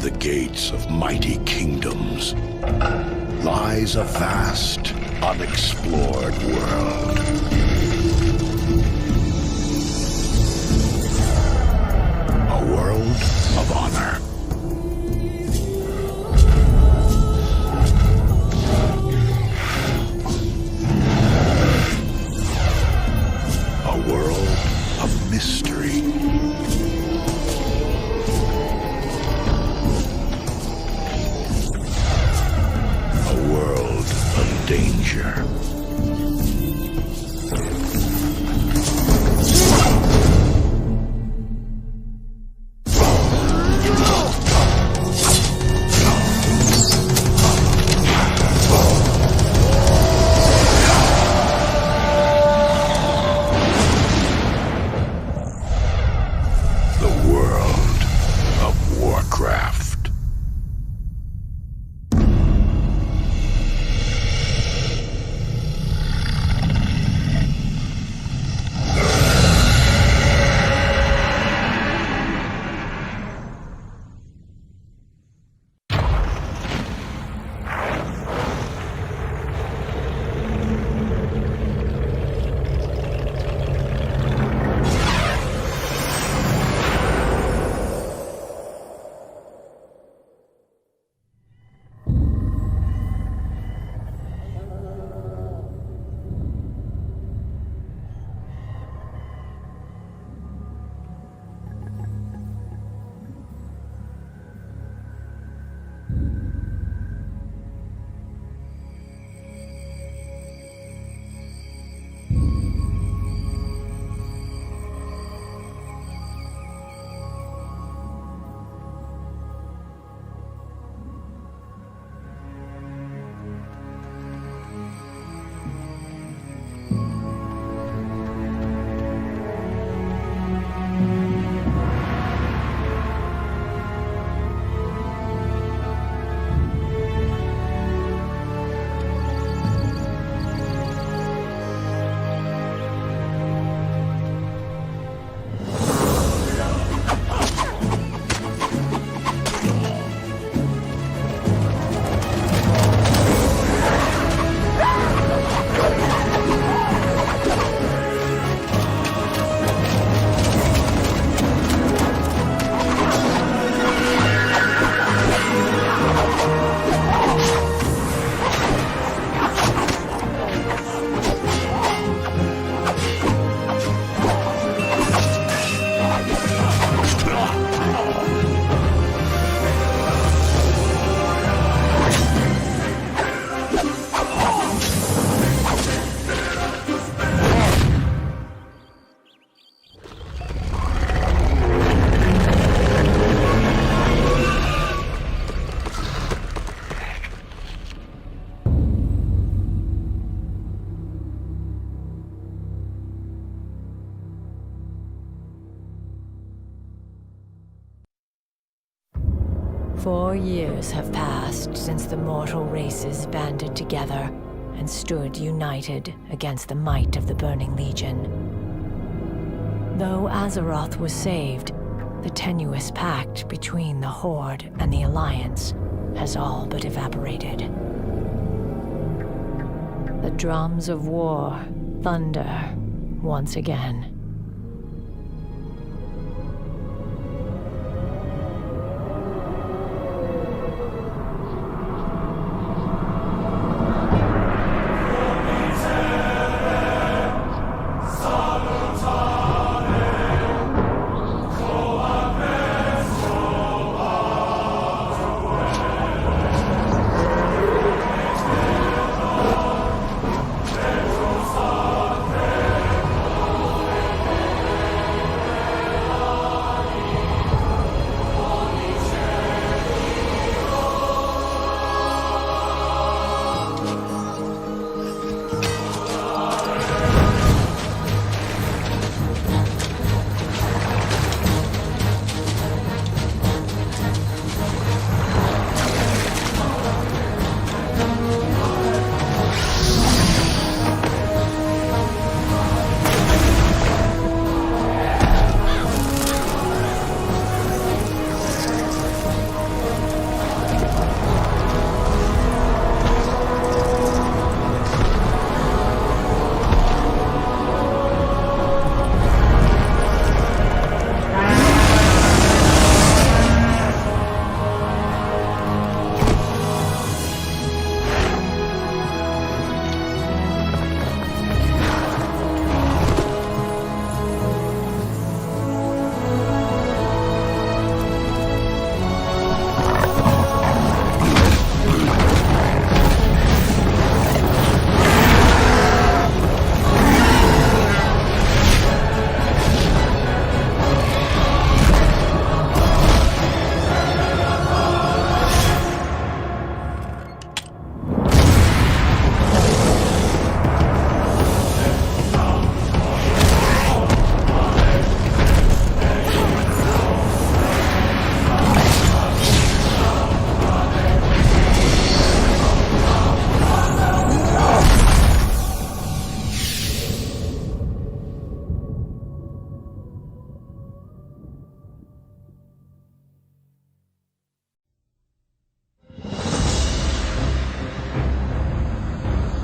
Beyond the gates of mighty kingdoms lies a vast, unexplored world. A world of honor. A world of mystery. A world of danger. "4 years have passed since the mortal races banded together and stood united against the might of the Burning Legion. Though Azeroth was saved, the tenuous pact between the Horde and the Alliance has all but evaporated. The drums of war thunder once again.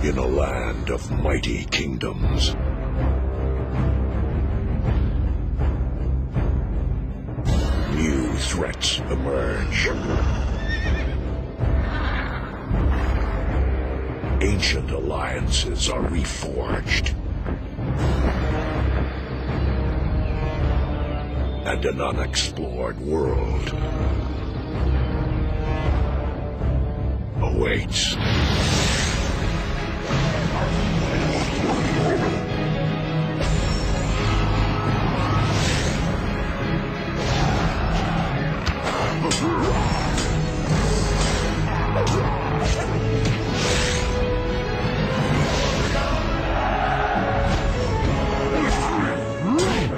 In a land of mighty kingdoms, new threats emerge. Ancient alliances are reforged. And an unexplored world awaits.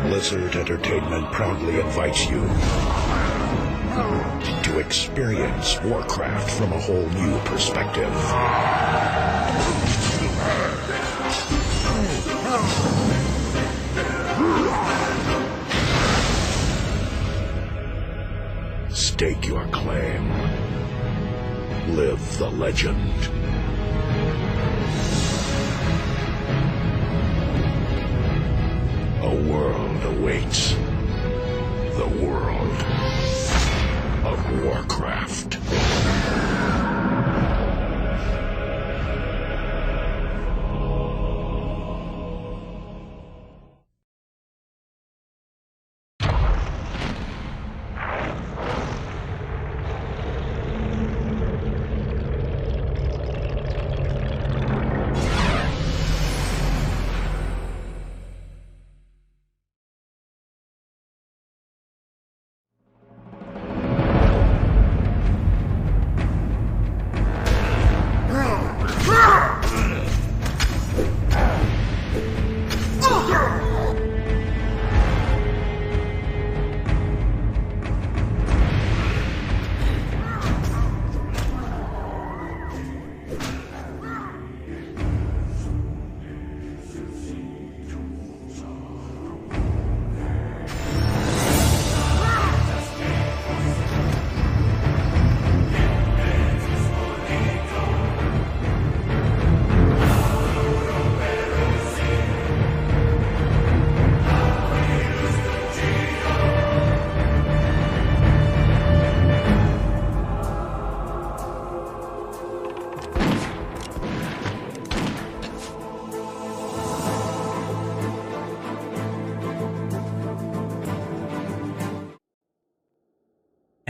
Blizzard Entertainment proudly invites you to experience Warcraft from a whole new perspective. Stake your claim. Live the legend. A world awaits. The world of Warcraft.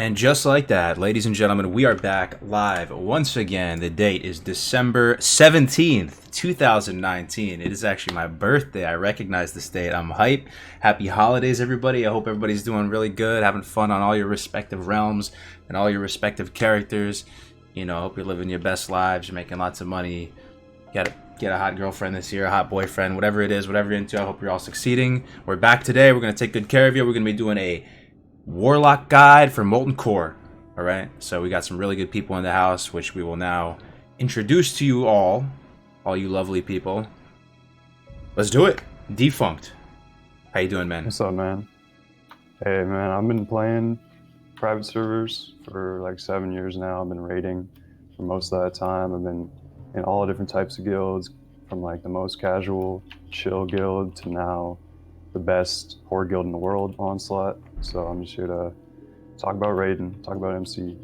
And just like that, ladies and gentlemen, we are back live once again. The date is December 17th, 2019. It is actually my birthday. I recognize this date. I'm hype. Happy holidays, everybody. I hope everybody's doing really good, having fun on all your respective realms and all your respective characters. You know, I hope you're living your best lives. You're making lots of money. Get a hot girlfriend this year, a hot boyfriend, whatever it is, whatever you're into. I hope you're all succeeding. We're back today. We're going to take good care of you. We're going to be doing a Warlock guide for Molten Core. Alright, so we got some really good people in the house, which we will now introduce to you all you lovely people. Let's do it. Defunct. How you doing, man? What's up, man? Hey, man, I've been playing private servers for like 7 years now. I've been raiding for most of that time. I've been in all different types of guilds, from like the most casual, chill guild to now the best Horde guild in the world, Onslaught. So I'm just here to talk about raiding, talk about MC.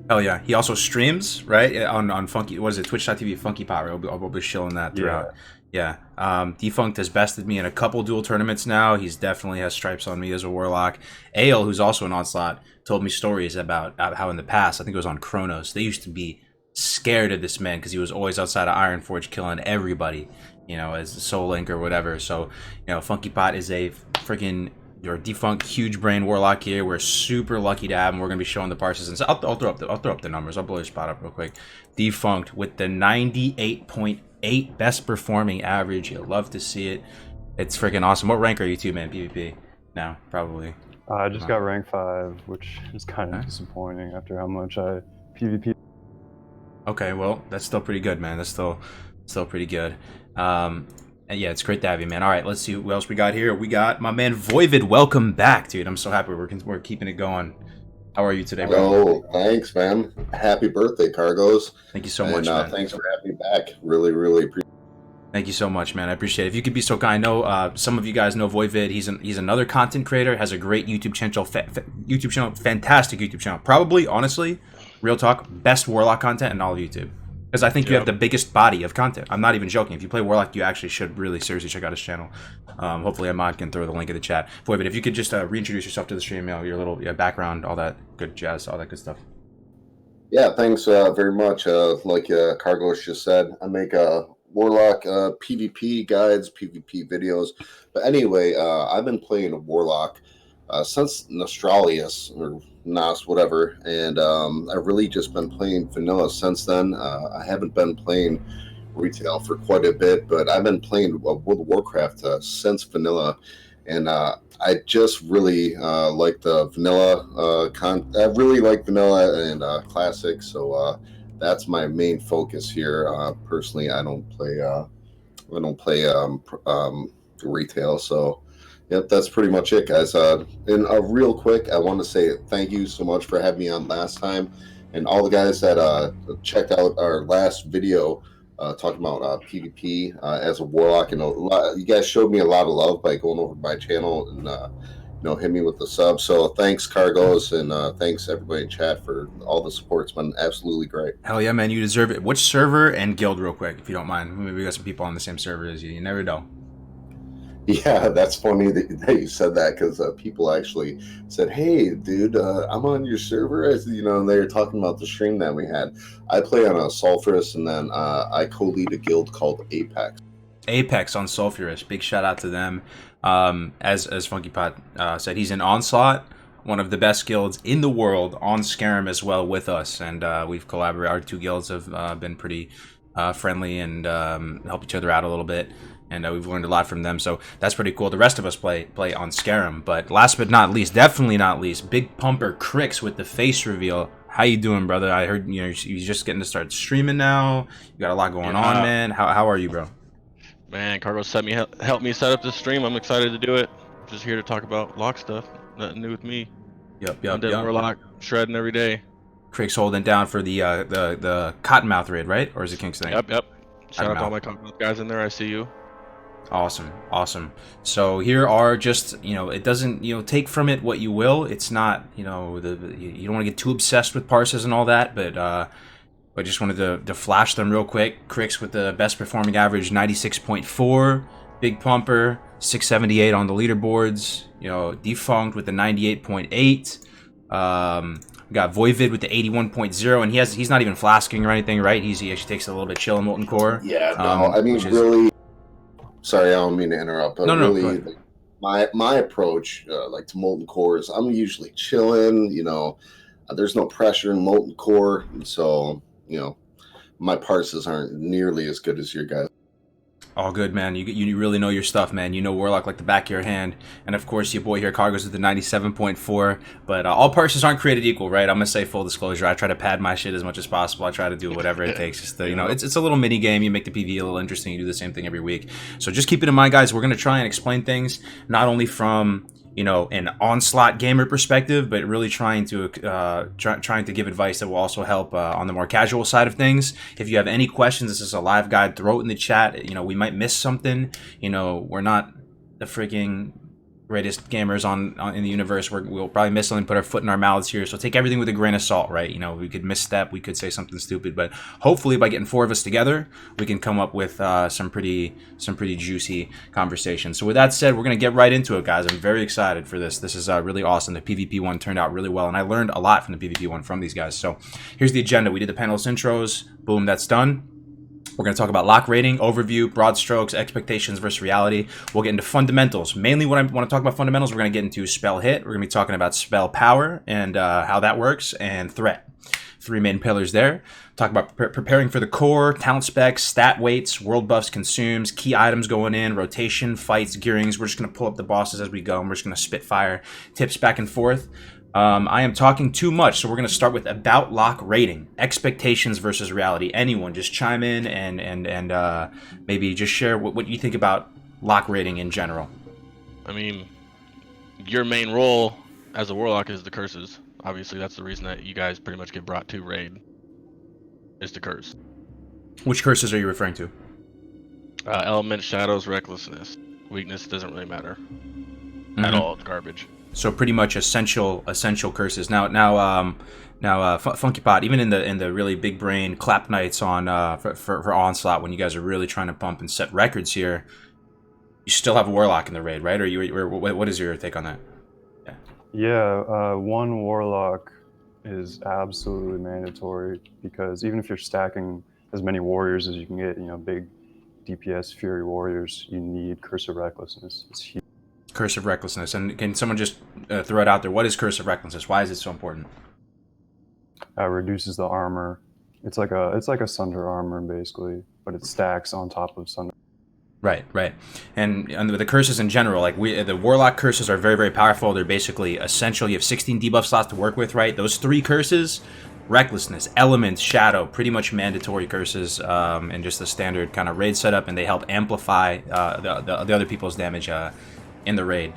Hell yeah. He also streams, right? On Funky, what is it? Twitch.tv Funky Power. I'll be shilling that throughout. Yeah. Defunct has bested me in a couple dual tournaments now. He's definitely has stripes on me as a Warlock. Ale, who's also an Onslaught, told me stories about how in the past, I think it was on Chronos, they used to be scared of this man because he was always outside of Ironforge killing everybody, you know, as a Soul Link or whatever. So, you know, Funky Pot is a freaking your Defunct huge brain Warlock here. We're super lucky to have him. We're gonna be showing the parses, and so I'll throw up the numbers. I'll blow your spot up real quick. Defunct with the 98.8 best performing average. You'll love to see it. It's freaking awesome. What rank are you two, man? PvP now, probably. I just got rank 5, which is kind of disappointing after how much I PvP. Okay, well, that's still pretty good, man. That's still pretty good. And yeah, it's great to have you, man. All right, let's see what else we got here. We got my man Voivod. Welcome back, dude. I'm so happy we're keeping it going. How are you today, bro? Oh, thanks, man. Happy birthday, Cargos. Thank you so much, man. Thanks for having me back. Really appreciate it. Thank you so much, man. I appreciate it. If you could be so kind, I know some of you guys know Voidvid. He's another content creator, has a great YouTube channel, fantastic YouTube channel. Probably, honestly, real talk, best Warlock content in all of YouTube. Because I think you have the biggest body of content. I'm not even joking. If you play Warlock, you actually should really seriously check out his channel. Hopefully, Ahmad can throw the link in the chat. Voidvid, if you could just reintroduce yourself to the stream, your little background, all that good jazz, all that good stuff. Yeah, thanks very much. Like Cargos just said, I make Warlock PvP guides, PvP videos. But anyway, I've been playing Warlock since Nostralius or Nos, whatever, and I've really just been playing vanilla since then. I haven't been playing retail for quite a bit, but I've been playing World of Warcraft since vanilla, and I just really like the vanilla I really like vanilla and classic, so that's my main focus here. Personally, I don't play retail, so yep, that's pretty much it, guys. And real quick, I want to say thank you so much for having me on last time, and all the guys that checked out our last video talking about PvP as a Warlock. And you guys showed me a lot of love by going over to my channel and hit me with the sub. So thanks, Cargos, and thanks everybody in chat for all the support. It's been absolutely great. Hell yeah, man, you deserve it. Which server and guild, real quick, if you don't mind? Maybe we got some people on the same server as you. You never know. Yeah, that's funny that you said that, because people actually said, "Hey, dude, I'm on your server." And they were talking about the stream that we had. I play on a Sulfurous, and then I co-lead a guild called Apex. Apex on Sulfurous. Big shout out to them. As Funky Pot said, he's in Onslaught, one of the best guilds in the world, on Scarum as well with us, and we've collaborated. Our two guilds have been pretty friendly and helped each other out a little bit. And we've learned a lot from them, so that's pretty cool. The rest of us play on Scarum, but last but not least, definitely not least, Big Pumper Crix with the face reveal. How you doing, brother? I heard you're just getting to start streaming now. You got a lot going on, man. How are you, bro? Man, Carlos helped me set up this stream. I'm excited to do it. Just here to talk about lock stuff. Nothing new with me. Yep. Warlock shredding every day. Crix holding down for the Cottonmouth raid, right? Or is it King's thing? Yep. Shout out to all my Cottonmouth guys in there. I see you. Awesome. So here are just, it doesn't, take from it what you will. It's not, you don't want to get too obsessed with parses and all that, but I just wanted to flash them real quick. Crix with the best performing average, 96.4. Big Pumper, 678 on the leaderboards. Defunct with the 98.8. We got Voidvid with the 81.0, and he's not even flasking or anything, right? He actually takes a little bit chill in Molten Core. Yeah, no, I mean, really. Sorry, I don't mean to interrupt, but really, my approach, like to Molten Core, is I'm usually chilling. There's no pressure in Molten Core, and so my parses aren't nearly as good as your guys. All good, man. You really know your stuff, man. You know Warlock like the back of your hand. And of course, your boy here, Cargos, with the 97.4. But all parses aren't created equal, right? I'm going to say full disclosure. I try to pad my shit as much as possible. I try to do whatever it takes. Just to, it's a little mini game. You make the PvE a little interesting. You do the same thing every week. So just keep it in mind, guys. We're going to try and explain things not only from an Onslaught gamer perspective, but really trying to give advice that will also help on the more casual side of things. If you have any questions, this is a live guide. Throw it in the chat. We might miss something. We're not the freaking greatest gamers in the universe. We'll probably miss something, put our foot in our mouths here. So take everything with a grain of salt, right? We could misstep, we could say something stupid, but hopefully by getting four of us together, we can come up with some pretty juicy conversations. So with that said, we're gonna get right into it, guys. I'm very excited for this. This is really awesome. The PvP one turned out really well, and I learned a lot from the PvP one from these guys. So here's the agenda. We did the panelist intros. Boom, that's done. We're going to talk about lock rating, overview, broad strokes, expectations versus reality. We'll get into fundamentals. Mainly when I want to talk about fundamentals, we're going to get into spell hit. We're going to be talking about spell power and how that works, and threat. Three main pillars there. Talk about preparing for the core, talent specs, stat weights, world buffs, consumes, key items going in, rotation, fights, gearings. We're just going to pull up the bosses as we go, and we're just going to spit fire tips back and forth. I am talking too much, so we're going to start with about lock rating, expectations versus reality. Anyone, just chime in and maybe just share what you think about lock rating in general. I mean, your main role as a Warlock is the curses. obviously that's the reason that you guys pretty much get brought to raid, is the curse. Which curses are you referring to? Element, shadows, recklessness. Weakness doesn't really matter at all. It's garbage. So pretty much essential curses. Now, Funky Pot, even in the really big brain clap nights on for Onslaught, when you guys are really trying to pump and set records here, you still have a Warlock in the raid, right? Or what is your take on that? Yeah, one Warlock is absolutely mandatory, because even if you're stacking as many warriors as you can get, big DPS Fury warriors, you need Curse of Recklessness. It's huge. Curse of Recklessness. And can someone just throw it out there? What is Curse of Recklessness? Why is it so important? Reduces the armor. It's like a Sunder armor, basically, but it stacks on top of Sunder. Right. And the curses in general, like the Warlock curses are very, very powerful. They're basically essential. You have 16 debuff slots to work with, right? Those 3 curses, Recklessness, Elements, Shadow, pretty much mandatory curses, and just the standard kind of raid setup, and they help amplify the other people's damage in the raid.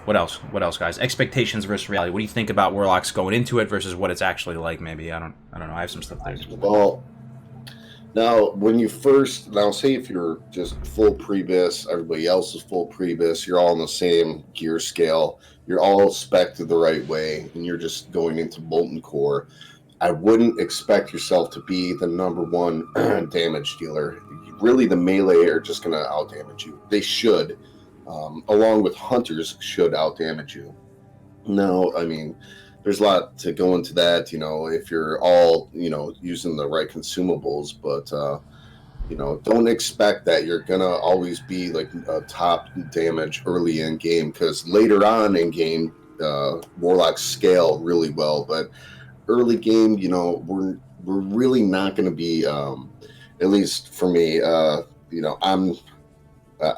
What else, guys? Expectations versus reality. What do you think about Warlocks going into it versus what it's actually like? Maybe I don't know. I have some stuff there. Well, now when you say if you're just full Prebis, everybody else is full Prebis, you're all on the same gear scale, you're all spec'd the right way, and you're just going into Molten Core, I wouldn't expect yourself to be the #1 damage dealer. Really, the melee are just going to out-damage you. They should. Along with hunters, should out-damage you. No, I mean, there's a lot to go into that, if you're all, using the right consumables, but, don't expect that you're going to always be like a top damage early in game, because later on in game, Warlocks scale really well, but early game, we're really not going to be, at least for me,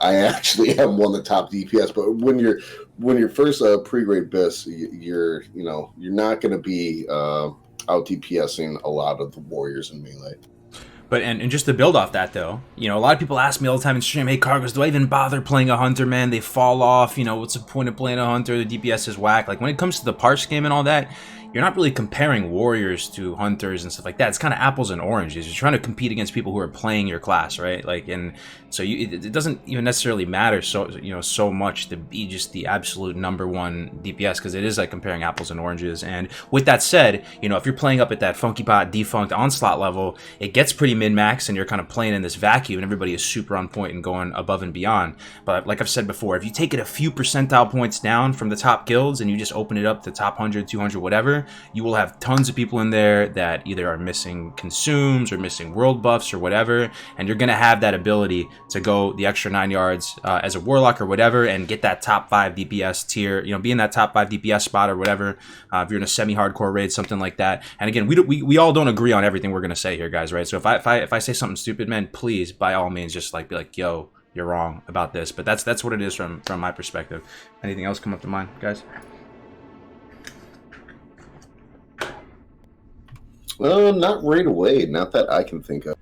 I actually am one of the top DPS, but when you're first pre-grade BIS, you're not going to be out DPSing a lot of the warriors in melee. But and just to build off that though, a lot of people ask me all the time in stream, hey Cargos, do I even bother playing a hunter, man? They fall off, what's the point of playing a hunter? The DPS is whack. Like when it comes to the parse game and all that, you're not really comparing warriors to hunters and stuff like that. It's kind of apples and oranges. You're trying to compete against people who are playing your class, right? Like, and so it doesn't even necessarily matter so much to be just the absolute #1 DPS, because it is like comparing apples and oranges. And with that said, if you're playing up at that Funky Pot defunct Onslaught level, it gets pretty min-max, and you're kind of playing in this vacuum, and everybody is super on point and going above and beyond. But like I've said before, if you take it a few percentile points down from the top guilds and you just open it up to top 100, 200, whatever, you will have tons of people in there that either are missing consumes or missing world buffs or whatever, and you're going to have that ability to go the extra 9 yards as a Warlock or whatever and get that top 5 DPS tier, be in that top 5 DPS spot or whatever, if you're in a semi-hardcore raid, something like that. And again, we all don't agree on everything we're going to say here, guys, right? So if I say something stupid, man, please, by all means, just be like, yo, you're wrong about this. But that's what it is from my perspective. Anything else come up to mind, guys? Not right away. Not that I can think of.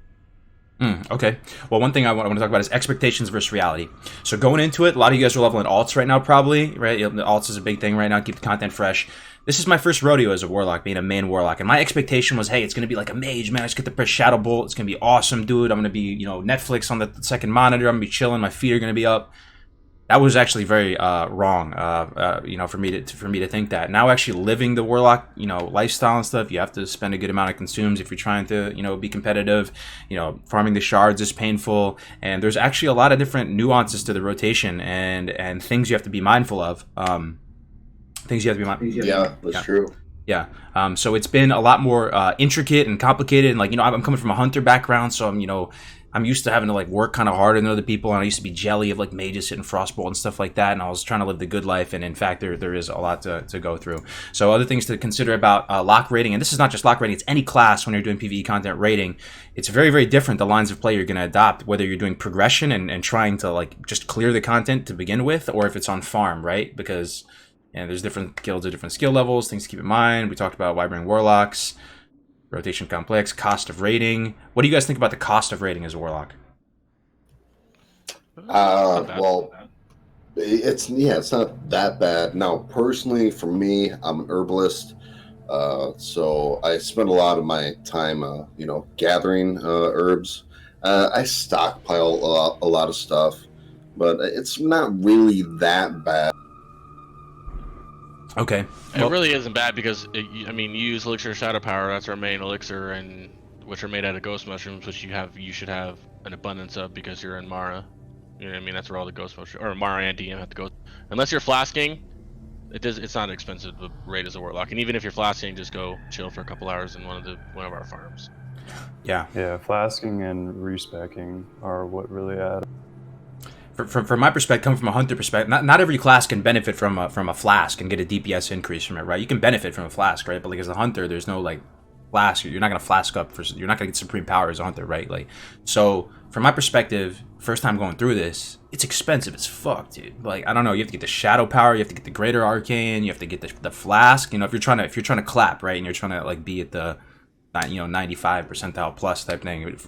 Okay. Well, one thing I want to talk about is expectations versus reality. So going into it, a lot of you guys are leveling alts right now, probably, right? The alts is a big thing right now. Keep the content fresh. This is my first rodeo as a Warlock, being a main Warlock. And my expectation was, hey, it's going to be like a mage, man. I just get to press Shadow Bolt. It's going to be awesome, dude. I'm going to be, Netflix on the second monitor. I'm going to be chilling. My feet are going to be up. That was actually very wrong, for me to think that. Now actually living the Warlock, lifestyle and stuff, you have to spend a good amount of consumes if you're trying to, be competitive. Farming the shards is painful, and there's actually a lot of different nuances to the rotation and things you have to be mindful of. Yeah, that's true. Yeah. So it's been a lot more intricate and complicated, and I'm coming from a hunter background, so I'm used to having to work kind of harder than other people, and I used to be jelly of mages hitting Frostbolt and stuff like that, and I was trying to live the good life, and in fact there is a lot to go through. So other things to consider about lock rating, and this is not just lock rating, it's any class when you're doing PvE content rating. It's very, very different, the lines of play you're going to adopt, whether you're doing progression and trying to just clear the content to begin with, or if it's on farm, right? Because there's different guilds at different skill levels, things to keep in mind. We talked about why bring Warlocks. Rotation complex, cost of rating. What do you guys think about the cost of rating as a Warlock? Well, It's not that bad. Now, personally, for me, I'm an herbalist, so I spend a lot of my time, gathering herbs. I stockpile a lot of stuff, but it's not really that bad. Okay. It really isn't bad because you use elixir shadow power. That's our main elixir, and which are made out of ghost mushrooms, which you should have an abundance of because you're in Mara. You know what I mean? That's where all the ghost mushrooms, or Mara and DM have to go. Unless you're flasking, it's not expensive to raid as a warlock. And even if you're flasking, just go chill for a couple hours in one of our farms. Yeah. Yeah, flasking and respecking are what really add. From my perspective, coming from a hunter perspective, not every class can benefit from a flask and get a DPS increase from it, right? You can benefit from a flask, right? But like as a hunter, there's no like flask. You're not gonna flask up you're not gonna get supreme power as a hunter, right? Like, so from my perspective, first time going through this, it's expensive as fuck, dude. Like, I don't know, you have to get the shadow power, you have to get the greater arcane, you have to get the flask. You know, if you're trying to clap, right, and you're trying to like be at the 95 percentile plus type thing. At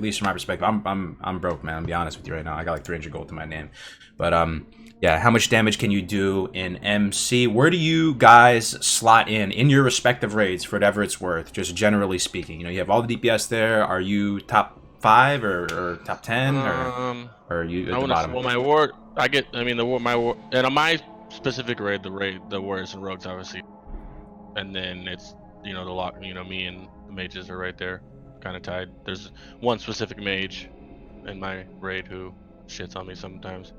least from my perspective, I'm broke, man. I'll be honest with you right now. I got like 300 gold to my name, but yeah. How much damage can you do in MC? Where do you guys slot in your respective raids for whatever it's worth? Just generally speaking, you know, you have all the DPS there. Are you top 5 or top 10 or are you at the bottom? Well, my ward, my ward, and on my specific raid, the warriors and rogues obviously, and then it's the lock. Me and the mages are right there, kind of tied. There's one specific mage in my raid who shits on me sometimes,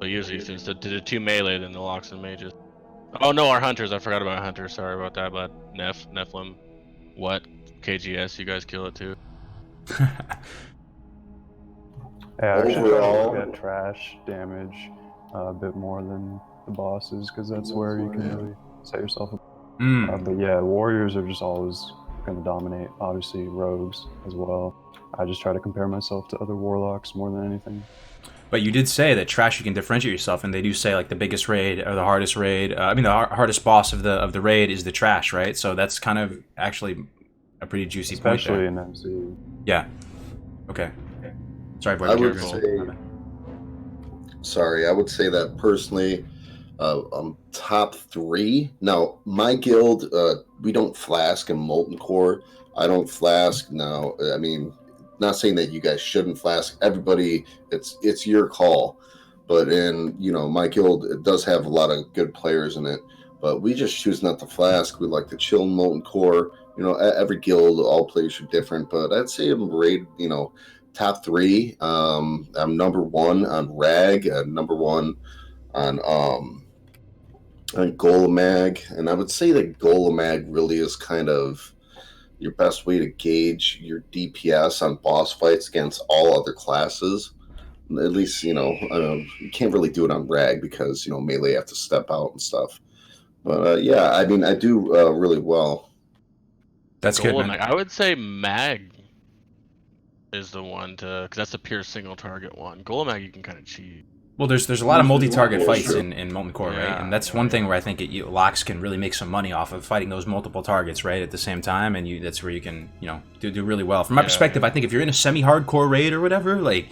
but usually since the 2 melee, then the locks and mages. Oh no, our hunters. I forgot about hunters. Sorry about that. But Nephilim, what KGS? You guys kill it too. Yeah, I should Overall- probably get trash damage a bit more than the bosses because that's where you can really set yourself up. But yeah, warriors are just always going to dominate. Obviously, rogues as well. I just try to compare myself to other warlocks more than anything. But you did say that trash you can differentiate yourself, and they do say like the biggest raid or the hardest raid. The hardest boss of the raid is the trash, right? So that's kind of actually a pretty juicy point there. Especially in MC. Yeah. Okay. Sorry, boy. I would say that personally, top 3. Now, my guild, we don't flask in Molten Core. I don't flask now. I mean, not saying that you guys shouldn't flask. Everybody, it's your call. But in my guild, it does have a lot of good players in it. But we just choose not to flask. We like to chill in Molten Core. Every guild, all players are different. But I'd say I'm rated, top 3. I'm number 1 on Rag, number 1 on Golemag, and I would say that Golemag really is kind of your best way to gauge your DPS on boss fights against all other classes. At least, you can't really do it on Rag because, melee have to step out and stuff. But yeah, I mean, I do really well. That's good, man. I would say Mag is the one because that's a pure single target one. Golemag you can kind of cheat. Well, there's a lot of multi-target fights in Molten Core, Yeah, right? And that's one thing where I think locks can really make some money off of fighting those multiple targets, right, at the same time, and that's where you can, do really well. From my perspective, I think if you're in a semi-hardcore raid or whatever, like,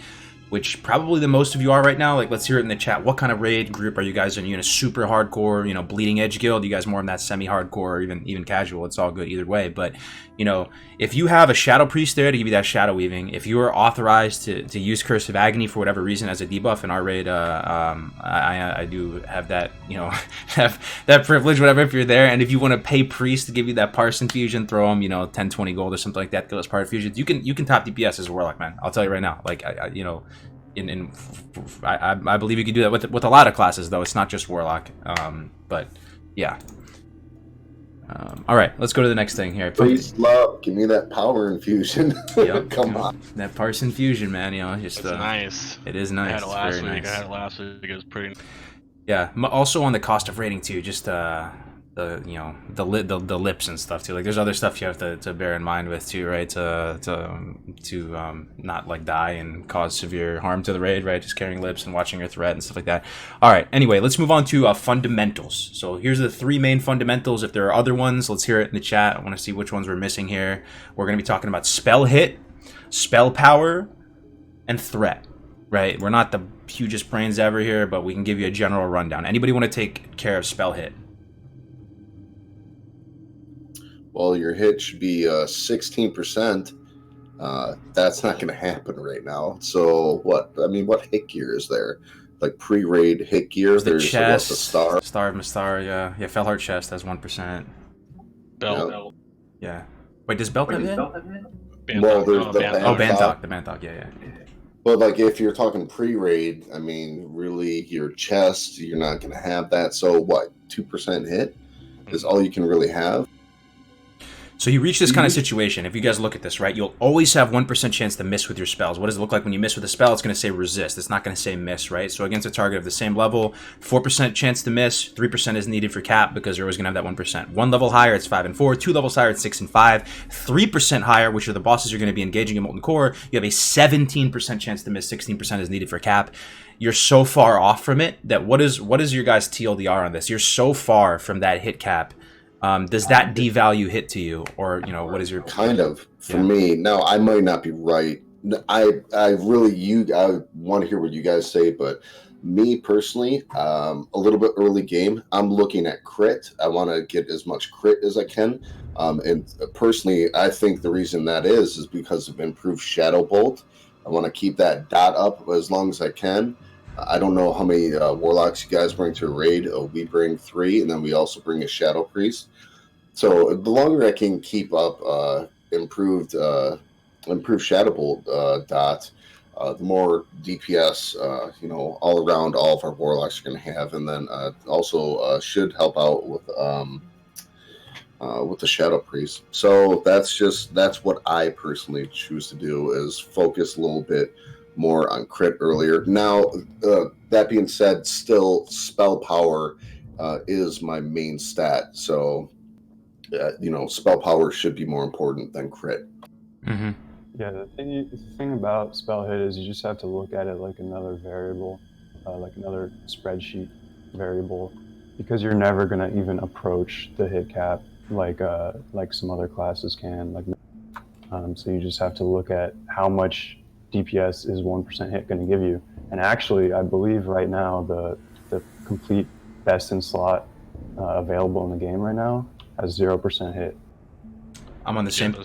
which probably the most of you are right now, like, let's hear it in the chat. What kind of raid group are you guys in? Are you in a super hardcore, bleeding edge guild? You guys more in that semi-hardcore or even casual? It's all good either way. But, if you have a Shadow Priest there to give you that Shadow Weaving, if you are authorized to use Curse of Agony for whatever reason as a debuff in our raid, I do have that, have that privilege, whatever, if you're there. And if you want to pay Priest to give you that Parsing fusion, throw them, 10, 20 gold or something like that, Gillis Part fusions. You can top DPS as a Warlock, man. I'll tell you right now. Like, I believe you can do that with a lot of classes, though. It's not just Warlock. But yeah. All right, let's go to the next thing here. Please, love, give me that power infusion. Yep, Come on. That Parsing fusion, man. It's nice. It is nice. I had it last week. Nice. I had it last week. It was pretty. Yeah. Also on the cost of rating too, just the lips and stuff too. Like there's other stuff you have to bear in mind with too, right? To not like die and cause severe harm to the raid, right? Just carrying lips and watching your threat and stuff like that. All right. Anyway, let's move on to fundamentals. So here's the 3 main fundamentals. If there are other ones, let's hear it in the chat. I want to see which ones we're missing here. We're going to be talking about spell hit, spell power, and threat. Right, we're not the hugest brains ever here, but we can give you a general rundown. Anybody want to take care of spell hit? Well, your hit should be 16%. That's not going to happen right now. So what? I mean, what hit gear is there? Like pre-raid hit gear? There's chest, the star. Star of Mastar, yeah. Yeah, Felheart chest has 1%. Belt. Yeah. Wait, does Belt have hit? Well, there's the Bantok. The Bantok, yeah. But like, if you're talking pre-raid, I mean, really, your chest, you're not going to have that. So what? 2% hit is all you can really have. So you reach this kind of situation, if you guys look at this, right, you'll always have 1% chance to miss with your spells. What does it look like when you miss with a spell? It's going to say resist. It's not going to say miss, right? So against a target of the same level, 4% chance to miss, 3% is needed for cap because you're always going to have that 1%. 1 level higher, it's 5 and 4. 2 levels higher, it's 6 and 5. 3% higher, which are the bosses you're going to be engaging in Molten Core, you have a 17% chance to miss, 16% is needed for cap. You're so far off from it that what is your guys' TLDR on this? You're so far from that hit cap. Does that devalue hit to you, or what is your kind of for me? Now I might not be right. I want to hear what you guys say, but me personally, a little bit early game, I'm looking at crit. I want to get as much crit as I can, and personally, I think the reason that is because of improved Shadow Bolt. I want to keep that dot up as long as I can. I don't know how many warlocks you guys bring to a raid. We bring 3, and then we also bring a Shadow Priest. So the longer I can keep up improved Shadow Bolt dot, the more DPS all around all of our warlocks are going to have, and then also should help out with the Shadow Priest. So that's what I personally choose to do, is focus a little bit more on crit earlier. Now, that being said, still spell power is my main stat. So, spell power should be more important than crit. Mm-hmm. Yeah, the thing about spell hit is you just have to look at it like another variable, like another spreadsheet variable, because you're never going to even approach the hit cap like some other classes can. So you just have to look at how much DPS is 1% hit going to give you. And actually, I believe right now the complete best in slot available in the game right now has 0% hit. I'm on the same.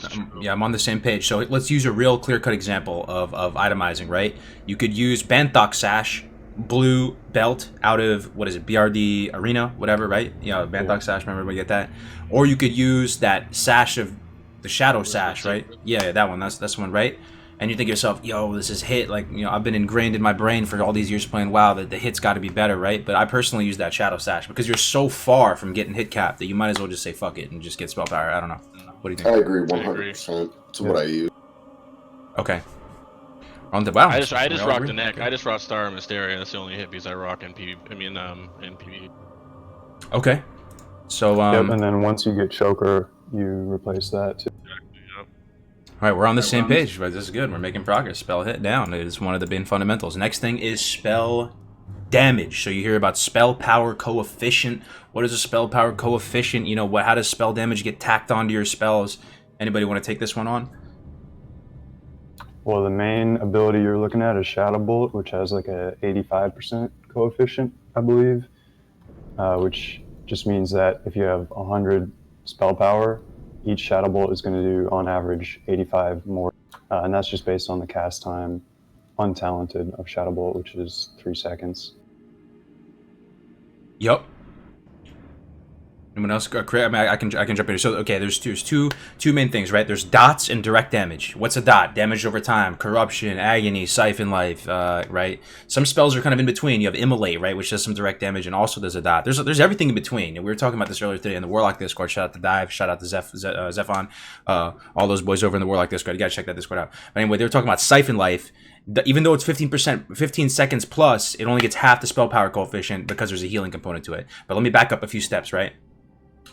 I'm on the same page. So let's use a real clear-cut example of itemizing. Right, you could use Bantok Sash, blue belt out of BRD Arena, whatever. Right, Bantok Sash. Remember, everybody get that. Or you could use that sash of the Shadow Sash. Right, yeah, that one. That's one. Right. And you think to yourself, yo, this is hit. I've been ingrained in my brain for all these years playing WoW that the hit's got to be better, right? But I personally use that Shadow Sash because you're so far from getting hit cap that you might as well just say fuck it and just get spell power. I don't know. What do you think? I agree 100%. That's what I use. Okay. On the wow. I just rock the neck. I just rock Star and Mysteria. That's the only hit piece I rock in PvP. Okay. So yep, and then once you get Choker, you replace that too. All right, we're on the same page, but this is good. We're making progress. Spell hit down. It is one of the main fundamentals. Next thing is spell damage. So you hear about spell power coefficient. What is a spell power coefficient? How does spell damage get tacked onto your spells? Anybody want to take this one on? Well, the main ability you're looking at is Shadow Bolt, which has like a 85% coefficient, I believe, which just means that if you have 100 spell power, each Shadow Bolt is going to do, on average, 85 more. And that's just based on the cast time, untalented, of Shadow Bolt, which is 3 seconds. Yep. Anyone else? I can jump in. So, okay, there's two main things, right? There's dots and direct damage. What's a dot? Damage over time, corruption, agony, siphon life, right? Some spells are kind of in between. You have immolate, right, which does some direct damage, and also there's a dot. There's everything in between. And we were talking about this earlier today in the Warlock Discord. Shout out to Dive, shout out to Zephon, all those boys over in the Warlock Discord. You gotta check that Discord out. But anyway, they were talking about siphon life. Even though it's 15 seconds plus, it only gets half the spell power coefficient because there's a healing component to it. But let me back up a few steps, right?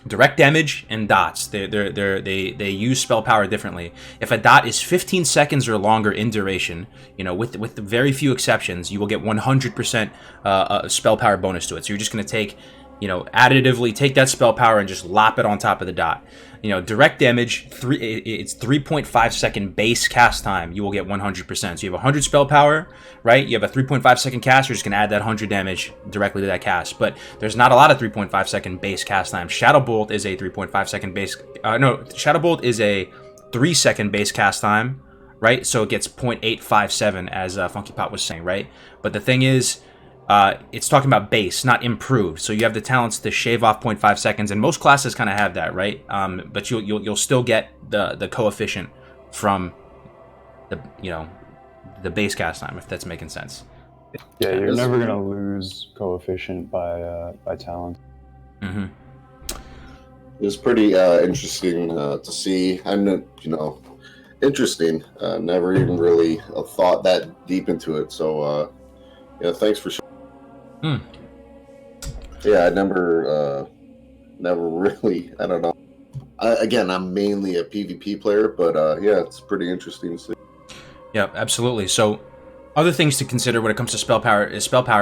Direct damage and dots, they use spell power differently. If a dot is 15 seconds or longer in duration, with very few exceptions, you will get 100% spell power bonus to it. So you're just going to take you know, additively take that spell power and just lop it on top of the dot. You know, direct damage, it's 3.5 second base cast time. You will get 100%. So you have 100 spell power, right? You have a 3.5 second cast. You're just gonna add that 100 damage directly to that cast. But there's not a lot of 3.5 second base cast time. Shadow Bolt is a 3.5 second base. Shadow Bolt is a 3 second base cast time, right? So it gets 0.857, as Funky Pot was saying, right? But the thing is, it's talking about base, not improved. So you have the talents to shave off 0.5 seconds, and most classes kind of have that, right? But you'll still get the coefficient from the base cast time, if that's making sense. Yeah, you're never gonna lose coefficient by talent. Mm-hmm. It's pretty interesting to see. Interesting. Never even really thought that deep into it. So yeah, thanks for. Yeah, I never really. I don't know. I'm mainly a PvP player, but yeah, it's pretty interesting to see. Yeah, absolutely. So, other things to consider when it comes to spell power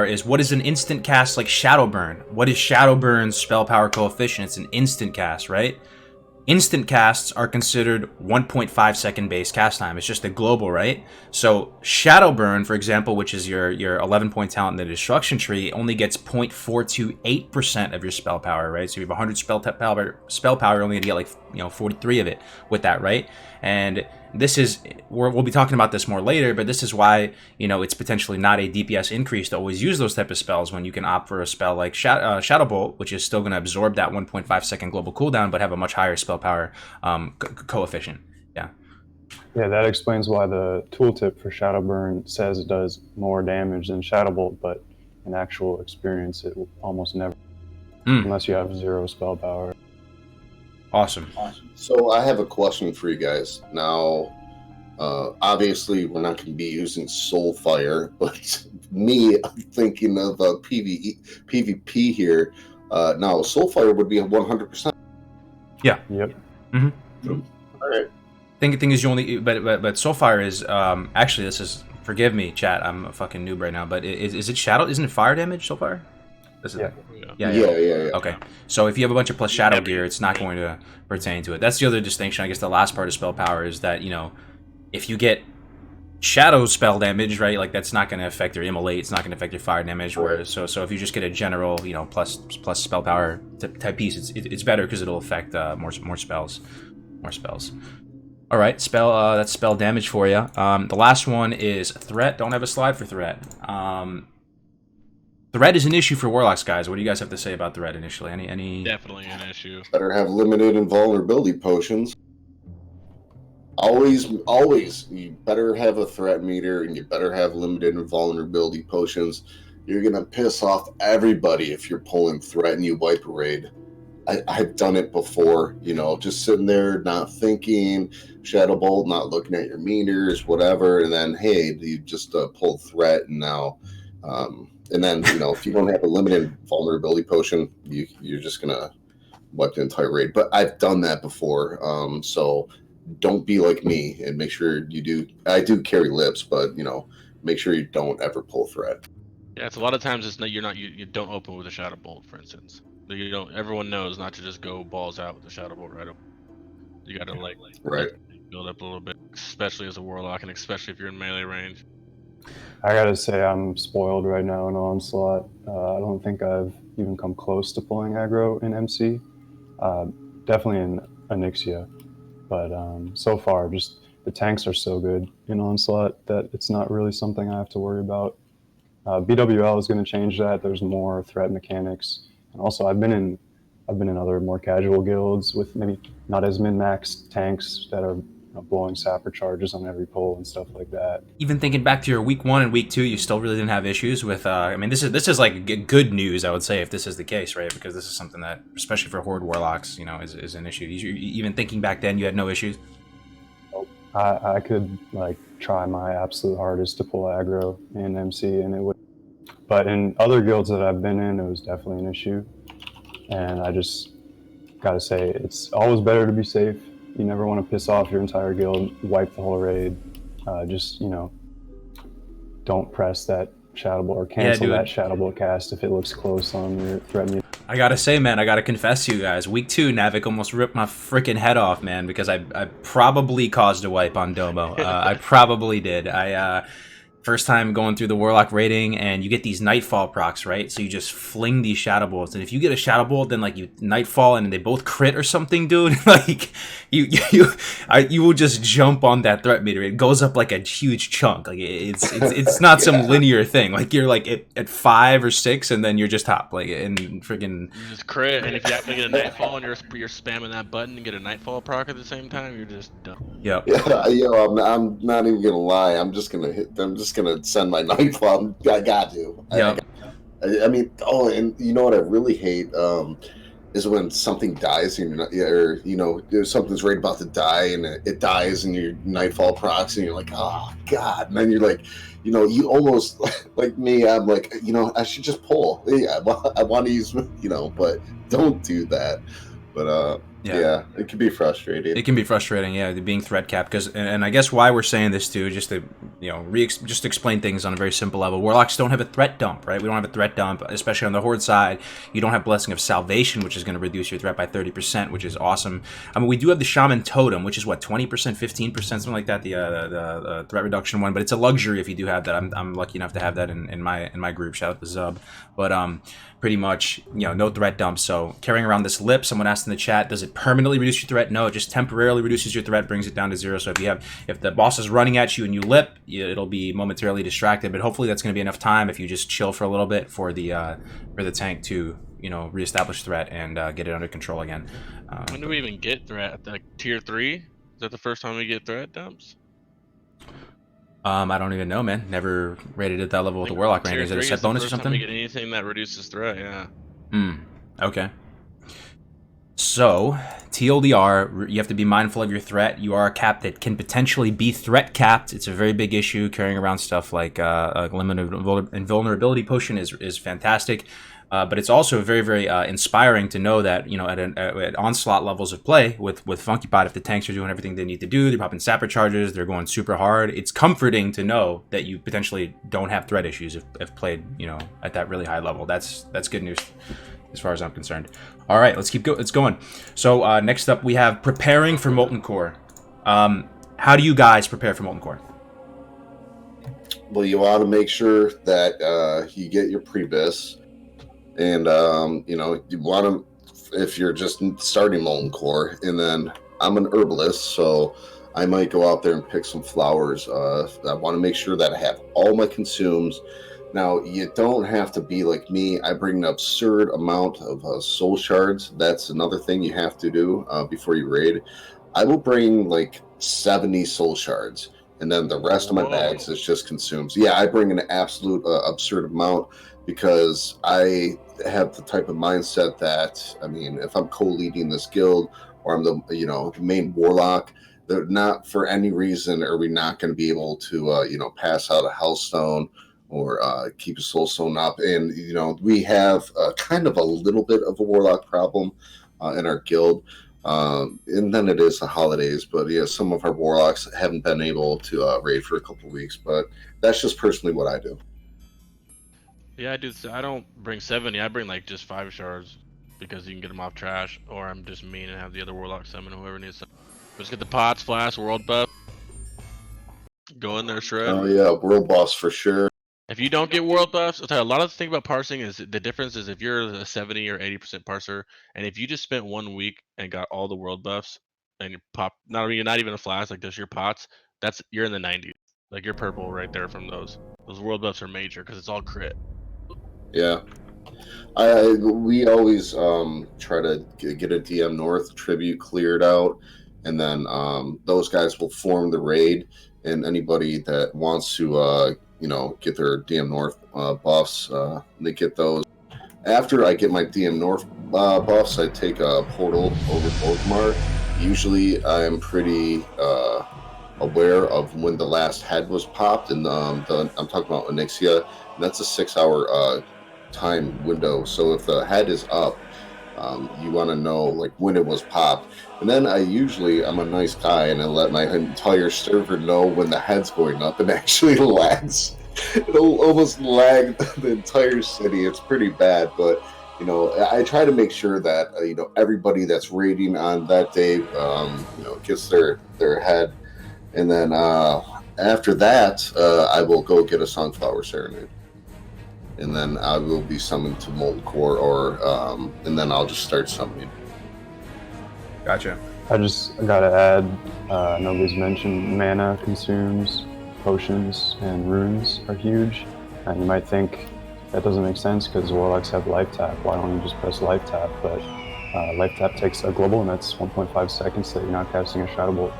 is what is an instant cast like Shadowburn? What is Shadowburn's spell power coefficient? It's an instant cast, right? Instant casts are considered 1.5 second base cast time. It's just a global, right? So Shadowburn, for example, which is your 11-point talent in the destruction tree, only gets 0.428% of your spell power, right? So if you have 100 spell power, you're only gonna get 43 of it with that, right? And this is, we'll be talking about this more later, but this is why, it's potentially not a DPS increase to always use those type of spells when you can opt for a spell like Shadow Bolt, which is still going to absorb that 1.5 second global cooldown, but have a much higher spell power coefficient. Yeah. Yeah, that explains why the tooltip for Shadowburn says it does more damage than Shadow Bolt, but in actual experience, it will almost never, unless you have 0 spell power. Awesome. So I have a question for you guys. Now, obviously, we're not going to be using Soulfire, but I'm thinking of PvP here. Now, Soulfire would be 100%. Yeah. Yep. Mm-hmm. All right. Thing is, you only, but Soulfire is actually, this is, forgive me, chat. I'm a fucking noob right now. But is it shadow? Isn't it fire damage, Soulfire? Yeah. Okay, so if you have a bunch of plus shadow gear, it's not going to pertain to it. That's the other distinction. I guess the last part of spell power is that, if you get shadow spell damage, right, like that's not going to affect your immolate, it's not going to affect your fire damage. Whereas, so if you just get a general, plus spell power type piece, it's better because it'll affect more spells. All right, that's spell damage for you. The last one is threat. Don't have a slide for threat. Threat is an issue for Warlocks, guys. What do you guys have to say about threat initially? Any? Definitely an issue. Better have limited invulnerability potions. Always, you better have a threat meter, and you better have limited invulnerability potions. You're gonna piss off everybody if you're pulling threat and you wipe a raid. I've done it before, just sitting there, not thinking, Shadow Bolt, not looking at your meters, whatever, and then, hey, you just pull threat, and now... and then, if you don't have a limited vulnerability potion, you're just going to wipe the entire raid. But I've done that before, so don't be like me and make sure you do. I do carry lips, but, make sure you don't ever pull threat. Yeah, it's a lot of times you don't open with a Shadow Bolt, for instance. Everyone knows not to just go balls out with the Shadow Bolt right away. You got to right. Build up a little bit, especially as a Warlock, and especially if you're in melee range. I gotta say, I'm spoiled right now in Onslaught. I don't think I've even come close to pulling aggro in MC. Definitely in Onyxia. But so far, just the tanks are so good in Onslaught that it's not really something I have to worry about. BWL is going to change that. There's more threat mechanics. And also, I've been in other more casual guilds with maybe not as min-max tanks that are blowing sapper charges on every pull and stuff like that. Even thinking back to your week 1 and week 2, you still really didn't have issues with. This is like good news, I would say, if this is the case, right? Because this is something that, especially for Horde Warlocks, is an issue. Even thinking back then, you had no issues. I could try my absolute hardest to pull aggro in MC, and it would. But in other guilds that I've been in, it was definitely an issue. And I just gotta say, it's always better to be safe. You never want to piss off your entire guild, wipe the whole raid. Don't press that Shadow Bolt or cancel that Shadow Bolt cast if it looks close on your threat meter. I gotta say, man, I gotta confess to you guys. Week 2, Navik almost ripped my freaking head off, man, because I probably caused a wipe on Domo. I probably did. First time going through the Warlock rating, and you get these Nightfall procs, right? So you just fling these Shadow Bolts, and if you get a Shadow Bolt, then like you Nightfall, and they both crit or something, dude. Like you will just jump on that threat meter. It goes up like a huge chunk. Like it's not some linear thing. Like you're like at 5 or 6, and then you're just top. Like and freaking. You just crit, and if you happen to get a Nightfall and you're spamming that button and get a Nightfall proc at the same time, you're just done. Yep. Yeah, yo, I'm not even gonna lie. I'm just gonna send my Nightfall. I got to. Yep. I mean, oh, and you know what I really hate is when something dies and you're not, or you know, something's right about to die and it dies and your Nightfall procs and you're like, oh god, and then you're like, you know, you almost like me. I'm like, you know, I should just pull. Yeah, I want to use, you know, but don't do that. But yeah, it can be frustrating. It can be frustrating, yeah, being threat capped. Because, and I guess why we're saying this too, just to just explain things on a very simple level. Warlocks don't have a threat dump, right? We don't have a threat dump, especially on the Horde side. You don't have Blessing of Salvation, which is going to reduce your threat by 30%, which is awesome. I mean, we do have the Shaman Totem, which is what, 20%, 15%, something like that. The threat reduction one, but it's a luxury if you do have that. I'm lucky enough to have that in my group. Shout out to Zub, but pretty much, you know, no threat dump. So carrying around this lip, someone asked in the chat, does it permanently reduce your threat? No, it just temporarily reduces your threat, brings it down to 0. So if the boss is running at you and you lip, it'll be momentarily distracted, but hopefully that's going to be enough time if you just chill for a little bit for the tank to, you know, reestablish threat and get it under control again. When do we even get threat? Like tier 3? Is that the first time we get threat dumps? I don't even know, man. Never rated at that level with the Warlock rating. Is it a set bonus or something? We get anything that reduces threat, yeah. Okay. So, TLDR, you have to be mindful of your threat. You are a cap that can potentially be threat capped. It's a very big issue. Carrying around stuff like a limited invulnerability potion is fantastic. But it's also very, very inspiring to know that, you know, at onslaught levels of play with Funky Pot, if the tanks are doing everything they need to do, they're popping sapper charges, they're going super hard, it's comforting to know that you potentially don't have threat issues if played, you know, at that really high level. That's good news as far as I'm concerned. All right, let's going. So next up we have preparing for Molten Core. How do you guys prepare for Molten Core? Well, you want to make sure that you get your pre-bis. And, you know, you want to, if you're just starting Molten Core, and then I'm an herbalist, so I might go out there and pick some flowers. I want to make sure that I have all my consumes. Now, you don't have to be like me. I bring an absurd amount of soul shards. That's another thing you have to do before you raid. I will bring like 70 soul shards, and then the rest of my bags is just consumes. Yeah, I bring an absolute absurd amount, because I have the type of mindset that, I mean, if I'm co-leading this guild or I'm the main warlock, that not for any reason are we not going to be able to pass out a hellstone or keep a soulstone up. And we have kind of a little bit of a warlock problem in our guild. And then it is the holidays, but yeah, some of our warlocks haven't been able to raid for a couple of weeks, but that's just personally what I do. Yeah, I don't bring 70. I bring like just 5 shards because you can get them off trash, or I'm just mean and have the other warlock summon whoever needs some. Let's get the pots, flask, world buff. Go in there, shred. Oh yeah, world boss for sure. If you don't get world buffs, I'll tell you, a lot of the thing about parsing is the difference is if you're a 70 or 80% parser, and if you just spent 1 week and got all the world buffs and you pop not even a flask, like just your pots, you're in the 90s. Like you're purple right there from those. Those world buffs are major because it's all crit. Yeah, we always try to get a DM North tribute cleared out, and then those guys will form the raid, and anybody that wants to get their DM North buffs, they get those. After I get my DM North buffs, I take a portal over to Orgrimmar. Usually I'm pretty aware of when the last head was popped, and I'm talking about Onyxia, and that's a 6-hour time window. So if the head is up, you want to know like when it was popped. And then I'm a nice guy, and I let my entire server know when the head's going up, and actually lags. It'll almost lag the entire city. It's pretty bad, but you know, I try to make sure that you know, everybody that's raiding on that day, you know, gets their head, and then after that, I will go get a Sunflower Serenade, and then I will be summoned to Molten Core, or and then I'll just start summoning. Gotcha. I gotta add, nobody's mentioned mana consumes, potions, and runes are huge. And you might think that doesn't make sense because Warlocks have life tap. Why don't you just press life tap? But life tap takes a global, and that's 1.5 seconds that you're not casting a Shadow Bolt,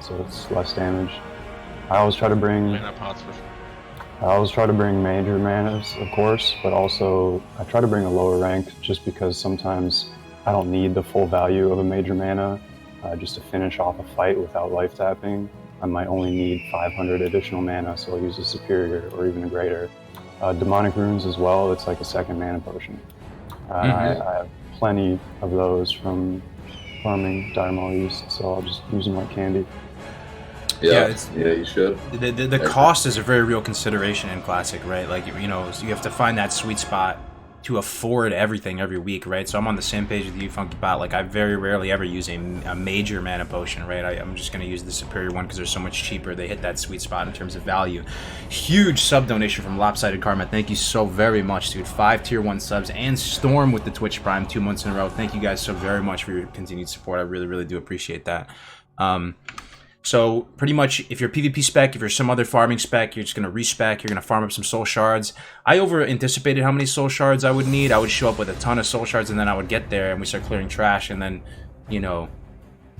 so it's less damage. I always try to bring major manas, of course, but also I try to bring a lower rank just because sometimes I don't need the full value of a major mana just to finish off a fight without life tapping. I might only need 500 additional mana, so I'll use a superior or even a greater. Demonic runes as well, it's like a second mana potion. I have plenty of those from farming Dire Maul East, so I'll just use them like candy. Yeah, you should. The cost is a very real consideration in Classic, right? Like, you know, you have to find that sweet spot to afford everything every week, right? So I'm on the same page with you, Funky Pot. Like, I very rarely ever use a major mana potion, right? I'm just going to use the superior one because they're so much cheaper. They hit that sweet spot in terms of value. Huge sub donation from Lopsided Karma. Thank you so very much, dude. 5 tier 1 subs, and Storm with the Twitch Prime 2 months in a row. Thank you guys so very much for your continued support. I really do appreciate that. So pretty much, if you're PvP spec, if you're some other farming spec, you're just going to respec, you're going to farm up some soul shards. I over-anticipated how many soul shards I would need. I would show up with a ton of soul shards, and then I would get there, and we start clearing trash, and then, you know,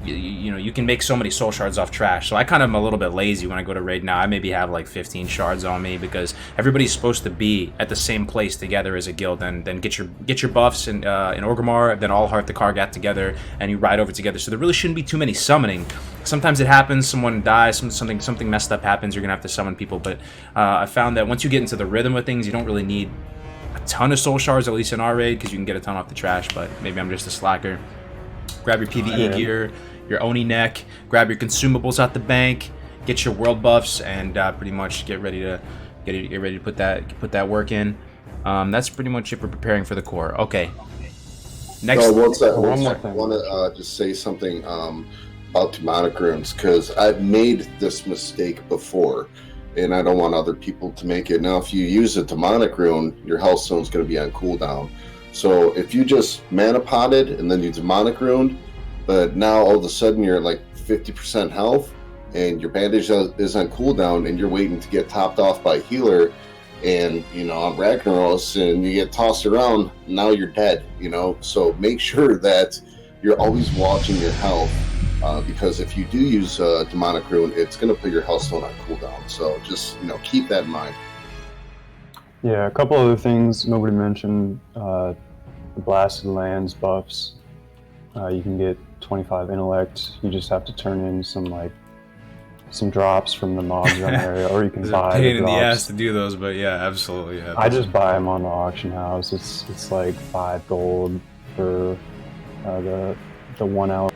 you can make so many soul shards off trash. So I kind of am a little bit lazy when I go to raid now. I maybe have like 15 shards on me because everybody's supposed to be at the same place together as a guild, and then get your buffs in Orgrimmar, then all Heart the Kargat together, and you ride over together. So there really shouldn't be too many summoning. Sometimes it happens, someone dies, something messed up happens, you're gonna have to summon people. But I found that once you get into the rhythm of things, you don't really need a ton of soul shards, at least in our raid, because you can get a ton off the trash. But maybe I'm just a slacker. Grab your PvE gear, your Oni neck, grab your consumables out the bank, get your world buffs, and pretty much get ready to put that work in. That's pretty much it for preparing for the core. Okay. Next. No, one more thing. I want to just say something about demonic runes, because I've made this mistake before, and I don't want other people to make it. Now, if you use a demonic rune, your health stone is going to be on cooldown. So if you just mana potted and then you demonic runed, but now all of a sudden you're at like 50% health and your bandage is on cooldown and you're waiting to get topped off by healer, and you know, on Ragnaros, and you get tossed around, now you're dead, you know. So make sure that you're always watching your health, because if you do use demonic rune, it's going to put your health stone on cooldown. So just, you know, keep that in mind. Yeah, a couple other things nobody mentioned. The Blasted Lands buffs. You can get 25 intellect. You just have to turn in some drops from the mobs around the area, or you can buy pain the in drops. the ass to do those, but yeah, absolutely. Yeah, I just buy them on the auction house. It's like 5 gold for the 1 hour,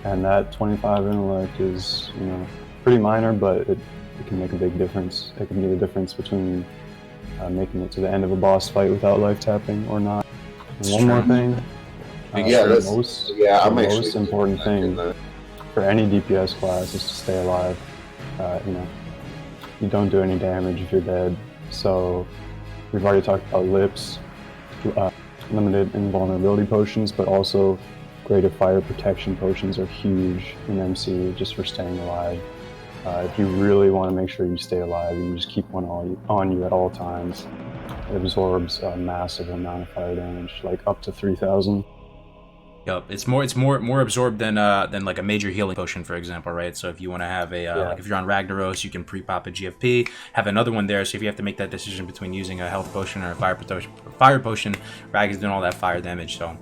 and that 25 intellect is, you know, pretty minor, but it can make a big difference. It can be the difference between making it to the end of a boss fight without life tapping or not. And one more thing. The most important thing for any DPS class is to stay alive. You know, you don't do any damage if you're dead. So we've already talked about lips, limited invulnerability potions, but also greater fire protection potions are huge in MC just for staying alive. If you really want to make sure you stay alive, you can just keep one on you at all times. It absorbs a massive amount of fire damage, like up to 3,000. Yep, it's more absorbed than like a major healing potion, for example, right? So if you want to have like if you're on Ragnaros, you can pre-pop a GFP, have another one there. So if you have to make that decision between using a health potion or a fire potion, Rag is doing all that fire damage. So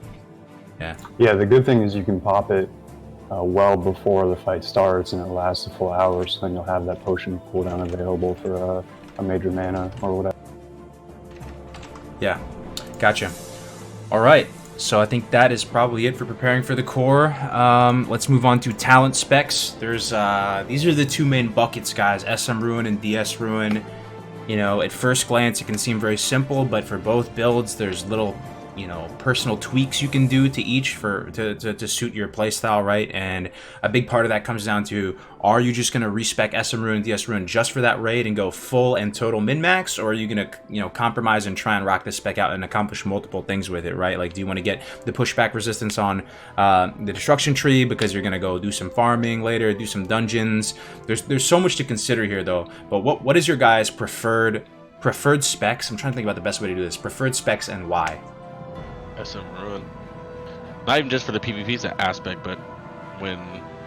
yeah. Yeah, the good thing is you can pop it well before the fight starts, and it lasts a full hour. So then you'll have that potion cooldown available for a major mana or whatever. Yeah, gotcha. All right. So I think that is probably it for preparing for the core. Let's move on to talent specs. There's these are the two main buckets, guys: SM Ruin and DS Ruin. You know, at first glance, it can seem very simple, but for both builds, there's little personal tweaks you can do to each to suit your playstyle, right? And a big part of that comes down to, are you just going to respec SM Ruin, DS Ruin just for that raid and go full and total min-max, or are you going to, compromise and try and rock the spec out and accomplish multiple things with it, right? Like, do you want to get the pushback resistance on the destruction tree because you're going to go do some farming later, do some dungeons? There's so much to consider here, though. But what is your guys' preferred specs? I'm trying to think about the best way to do this. Preferred specs and why? SM Ruin. Not even just for the PvP aspect, but when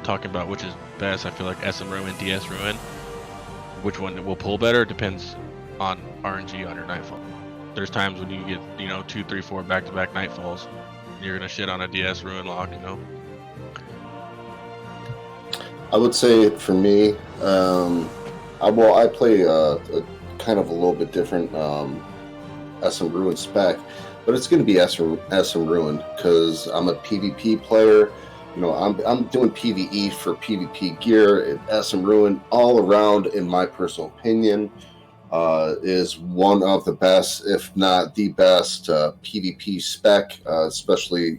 talking about which is best, I feel like SM Ruin and DS Ruin. Which one will pull better depends on RNG on your Nightfall. There's times when you get 2, 3, 4 back-to-back Nightfalls, you're gonna shit on a DS Ruin lock, I would say for me, I play a kind of a little bit different SM Ruin spec, but it's going to be SM Ruin because I'm a PvP player. I'm doing PvE for PvP gear. SM Ruin all around, in my personal opinion, is one of the best, if not the best, PvP spec, especially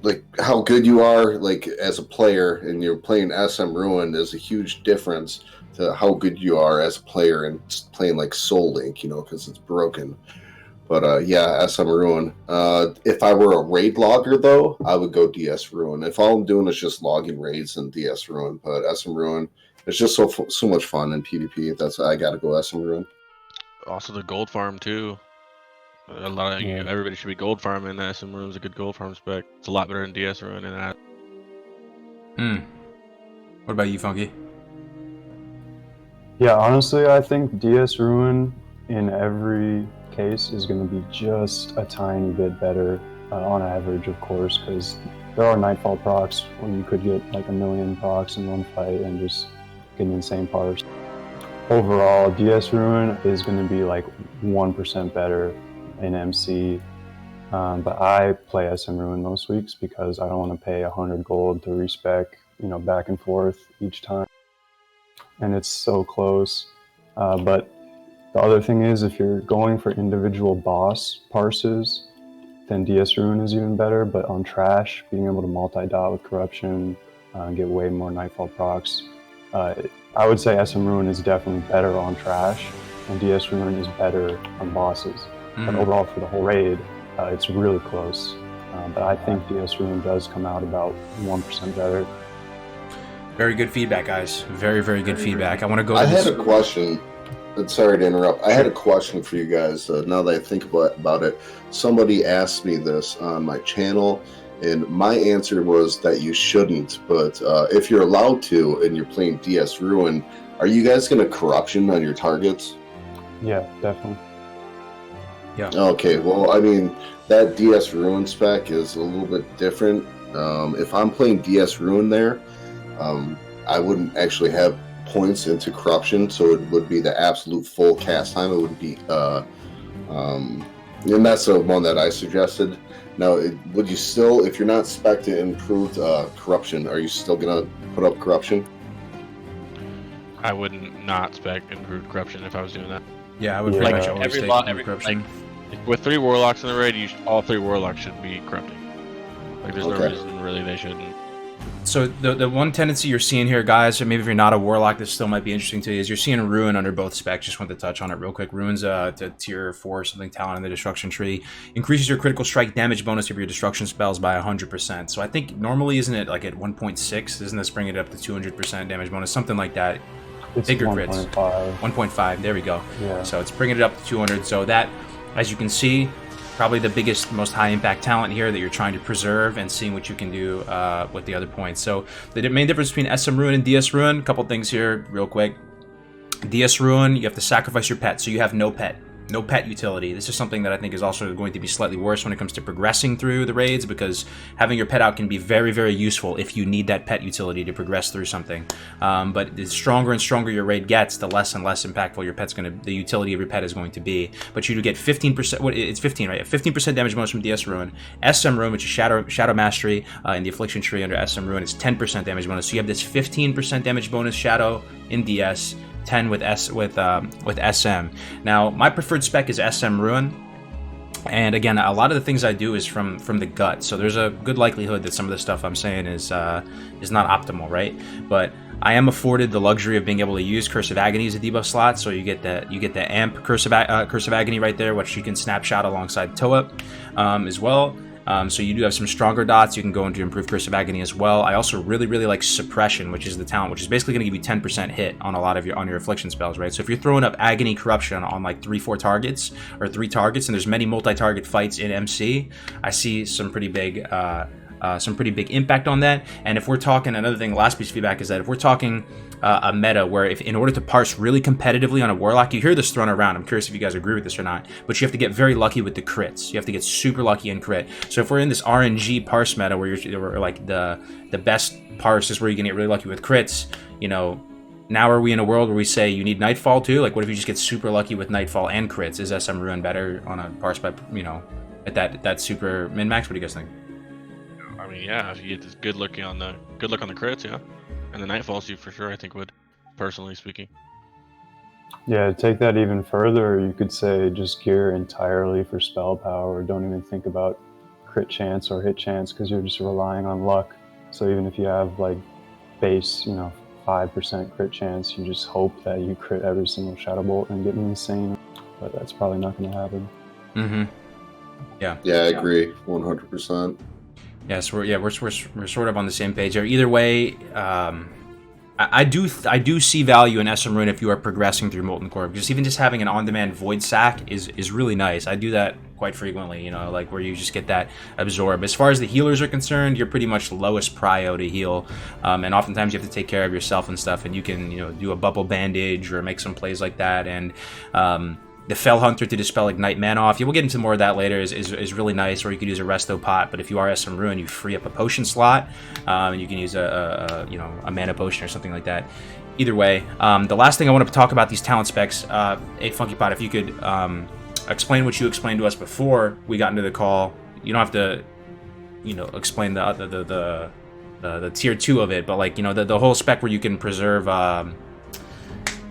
like how good you are like as a player and you're playing SM Ruin. There's a huge difference to how good you are as a player and playing like Soul Link, because it's broken. But yeah, SM Ruin. If I were a raid logger, though, I would go DS Ruin. If all I'm doing is just logging raids, then DS Ruin. But SM Ruin, it's just so much fun in PvP. I gotta go SM Ruin. Also the gold farm too. Everybody should be gold farming. SM Ruin's a good gold farm spec. It's a lot better than DS Ruin and that. What about you, Funky? Yeah, honestly, I think DS Ruin in every case is going to be just a tiny bit better on average, of course, because there are Nightfall procs where you could get like 1 million procs in one fight and just get an insane parse. Overall, DS Ruin is going to be like 1% better in MC, but I play SM Ruin most weeks because I don't want to pay 100 gold to respec, back and forth each time, and it's so close. But the other thing is, if you're going for individual boss parses, then DS Ruin is even better. But on trash, being able to multi-dot with corruption, get way more Nightfall procs, I would say SM Ruin is definitely better on trash, and DS Ruin is better on bosses. But overall, for the whole raid, it's really close. But I think DS Ruin does come out about 1% better. Very good feedback, guys. Very, very good feedback. I want to go to I had a question. Sorry to interrupt. I had a question for you guys. Now that I think about it, somebody asked me this on my channel, and my answer was that you shouldn't. But if you're allowed to and you're playing DS Ruin, are you guys going to corruption on your targets? Yeah, definitely. Yeah. Okay, well, I mean, that DS Ruin spec is a little bit different. If I'm playing DS Ruin there, I wouldn't actually have points into corruption, so it would be the absolute full cast time. It would be, and that's the one that I suggested. Now, would you still, if you're not spec to improved corruption, are you still gonna put up corruption? I wouldn't not spec improved corruption if I was doing that. Yeah, I would pretty much always every take lot, corruption. With 3 warlocks in the raid, all 3 warlocks should be corrupting. Like, there's no reason really they shouldn't. So the one tendency you're seeing here, guys, or maybe if you're not a warlock, this still might be interesting to you, is you're seeing Ruin under both specs. Just want to touch on it real quick. Ruin's to tier 4 something talent in the destruction tree. Increases your critical strike damage bonus of your destruction spells by 100%. So I think normally, isn't it like at 1.6? Isn't this bringing it up to 200% damage bonus? Something like that. It's Bigger 1.5. crits. 1.5. There we go. Yeah. So it's bringing it up to 200. So that, as you can see, probably the biggest, most high impact talent here that you're trying to preserve and seeing what you can do with the other points. So the main difference between SM Ruin and DS Ruin, a couple things here real quick. DS Ruin, you have to sacrifice your pet, so you have no pet utility. This is something that I think is also going to be slightly worse when it comes to progressing through the raids, because having your pet out can be very, very useful if you need that pet utility to progress through something. But the stronger and stronger your raid gets, the less and less impactful the utility of your pet is going to be. But you do get 15%, it's 15, right? 15% damage bonus from DS Ruin. SM Ruin, which is Shadow Mastery in the Affliction tree under SM Ruin, is 10% damage bonus. So you have this 15% damage bonus Shadow in DS, 10 with SM. Now, my preferred spec is SM Ruin. And again, a lot of the things I do is from the gut, so there's a good likelihood that some of the stuff I'm saying is not optimal, right? But I am afforded the luxury of being able to use Curse of Agony as a debuff slot, so you get the Amp Curse of Agony right there, which you can snapshot alongside Toa as well. So you do have some stronger dots. You can go into Improved Curse of Agony as well. I also really like Suppression, which is the talent, which is basically going to give you 10% hit on a lot of your affliction spells, right? So if you're throwing up Agony Corruption on like 3-4 targets or 3 targets, and there's many multi-target fights in MC, I see some pretty big impact on that. And if we're talking, another thing, last piece of feedback is that if we're talking a meta where if in order to parse really competitively on a Warlock, you hear this thrown around, I'm curious if you guys agree with this or not, but you have to get very lucky with the crits. You have to get super lucky in crit. So if we're in this RNG parse meta where you're like the best parse is where you can get really lucky with crits, you know, now are we in a world where we say you need Nightfall too? Like what if you just get super lucky with Nightfall and crits? Is SM Ruin better on a parse by, you know, at that super min-max? What do you guys think? I mean, yeah, if you get this good look on the crits, yeah. And the Nightfalls you for sure, I think, would, personally speaking. Yeah, to take that even further, you could say just gear entirely for spell power. Don't even think about crit chance or hit chance because you're just relying on luck. So even if you have like base, you know, 5% crit chance, you just hope that you crit every single Shadow Bolt and get insane. But that's probably not going to happen. Mm-hmm. Yeah. Yeah, I agree, 100%. Yes, we're sort of on the same page here. Either way, I do see value in SM Ruin if you are progressing through Molten Core. Just having an on-demand Void Sack is really nice. I do that quite frequently, you know, like where you just get that absorb. As far as the healers are concerned, you're pretty much lowest prio to heal, and oftentimes you have to take care of yourself and stuff, and you can, you know, do a bubble bandage or make some plays like that, and the Fell Hunter to dispel Ignite Mana off. We'll get into more of that later. Is really nice. Or you could use a Resto Pot. But if you are SM Ruin, you free up a potion slot, and you can use a Mana Potion or something like that. Either way, the last thing I want to talk about these talent specs. Hey, Funky Pot, if you could explain what you explained to us before we got into the call. You don't have to, you know, explain the tier 2 of it, but like, you know, the whole spec where you can preserve.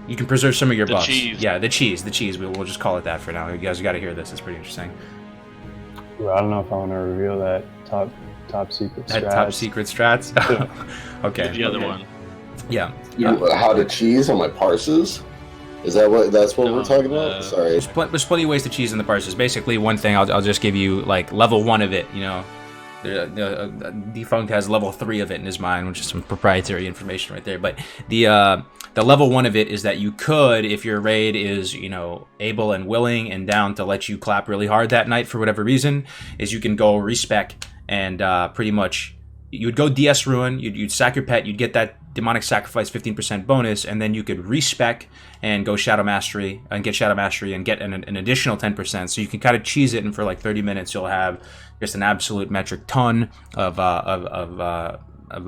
You can preserve some of your buffs. Cheese. Yeah, the cheese. We'll just call it that for now. You guys got to hear this. It's pretty interesting. Well, I don't know if I want to reveal that top secret strat. That top secret strats? Okay. The other one. Yeah. How to cheese on my parses? Is that that's what we're talking about? Sorry. There's plenty of ways to cheese in the parses. Basically, one thing, I'll just give you, like, level 1 of it, you know. Defunct has level 3 of it in his mind, which is some proprietary information right there. But the level 1 of it is that you could, if your raid is, you know, able and willing and down to let you clap really hard that night for whatever reason, is you can go respec and pretty much you would go DS Ruin, you'd sack your pet, you'd get that Demonic Sacrifice 15% bonus, and then you could respec and go Shadow Mastery and get Shadow Mastery and get an additional 10%. So you can kind of cheese it, and for like 30 minutes you'll have just an absolute metric ton of a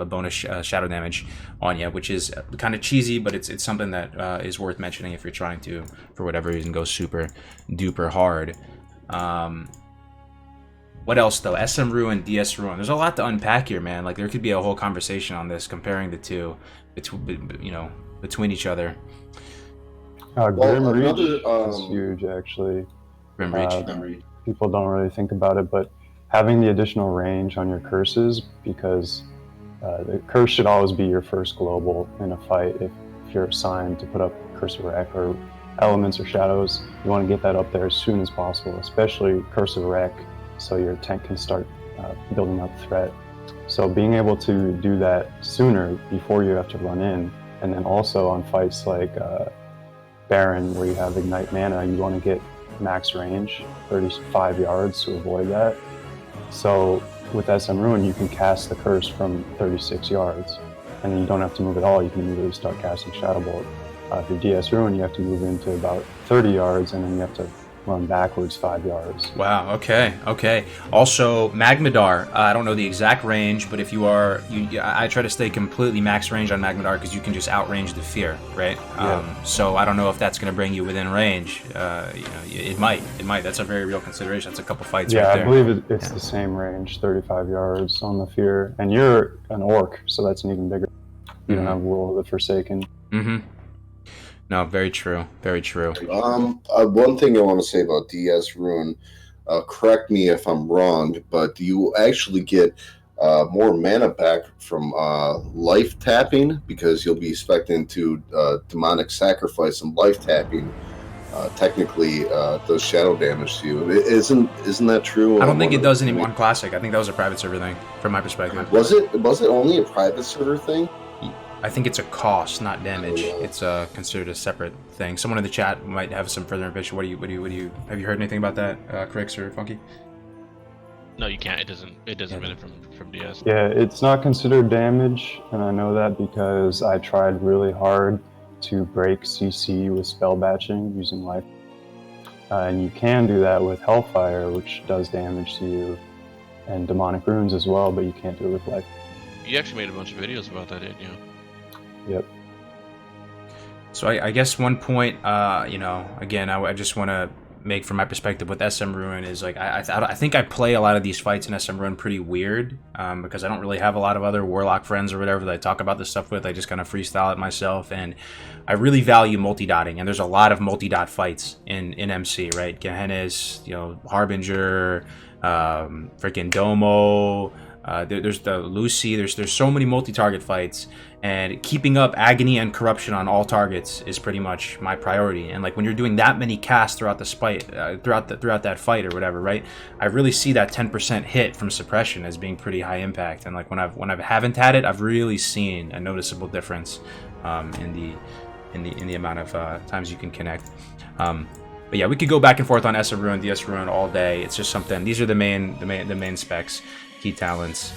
bonus shadow damage on you, which is kind of cheesy, but it's something that is worth mentioning if you're trying to, for whatever reason, go super duper hard. What else though? SM Ruin, DS Ruin. There's a lot to unpack here, man. Like there could be a whole conversation on this, comparing the two, between each other. Grim Reach is huge, actually. Grim Reach. People don't really think about it, but having the additional range on your curses, because the curse should always be your first global in a fight. If you're assigned to put up Curse of Wreck or elements or shadows, you want to get that up there as soon as possible, especially Curse of Wreck, so your tank can start building up threat. So being able to do that sooner before you have to run in, and then also on fights like Baron, where you have Ignite Mana, you want to get max range, 35 yards, to avoid that. So with SM Ruin, you can cast the curse from 36 yards, and then you don't have to move at all. You can immediately start casting Shadow Bolt. If you're DS Ruin, you have to move into about 30 yards, and then you have to run backwards 5 yards. Wow, okay. Also, Magmadar, I don't know the exact range, but if you are, I try to stay completely max range on Magmadar because you can just outrange the fear, right? Yeah. So I don't know if that's going to bring you within range. It might. That's a very real consideration. That's a couple fights right there. Yeah, I believe it's the same range, 35 yards on the fear. And you're an orc, so that's an even bigger. You don't have Will of the Forsaken. Mm-hmm. No, very true. Very true. One thing I want to say about DS Ruin, correct me if I'm wrong, but you actually get more mana back from life tapping because you'll be expecting to demonic sacrifice and life tapping. Technically, does shadow damage to you. Isn't that true? I don't think it does anymore on Classic. I think that was a private server thing, from my perspective. Was it only a private server thing? I think it's a cost, not damage. It's considered a separate thing. Someone in the chat might have some further information. What do you? Have you heard anything about that, Crix or Funky? No, you can't. It doesn't fit from DS. Yeah, it's not considered damage, and I know that because I tried really hard to break CC with spell batching using life. And you can do that with Hellfire, which does damage to you, and Demonic Runes as well, but you can't do it with life. You actually made a bunch of videos about that, didn't you? Yep. So I guess one point, again, I just want to make from my perspective with SM Ruin is like I think I play a lot of these fights in SM Ruin pretty weird because I don't really have a lot of other Warlock friends or whatever that I talk about this stuff with. I just kind of freestyle it myself, and I really value multi-dotting, and there's a lot of multi-dot fights in MC, right? Gehenna's, Harbinger, freaking Domo. There's the Lucy. There's so many multi-target fights, and keeping up agony and corruption on all targets is pretty much my priority. And like when you're doing that many casts throughout the throughout that fight or whatever, right? I really see that 10% hit from suppression as being pretty high impact. And like when I haven't had it, I've really seen a noticeable difference in the amount of times you can connect. But yeah, we could go back and forth on SM Ruin, DS Ruin all day. It's just something. These are the main specs. Key talents.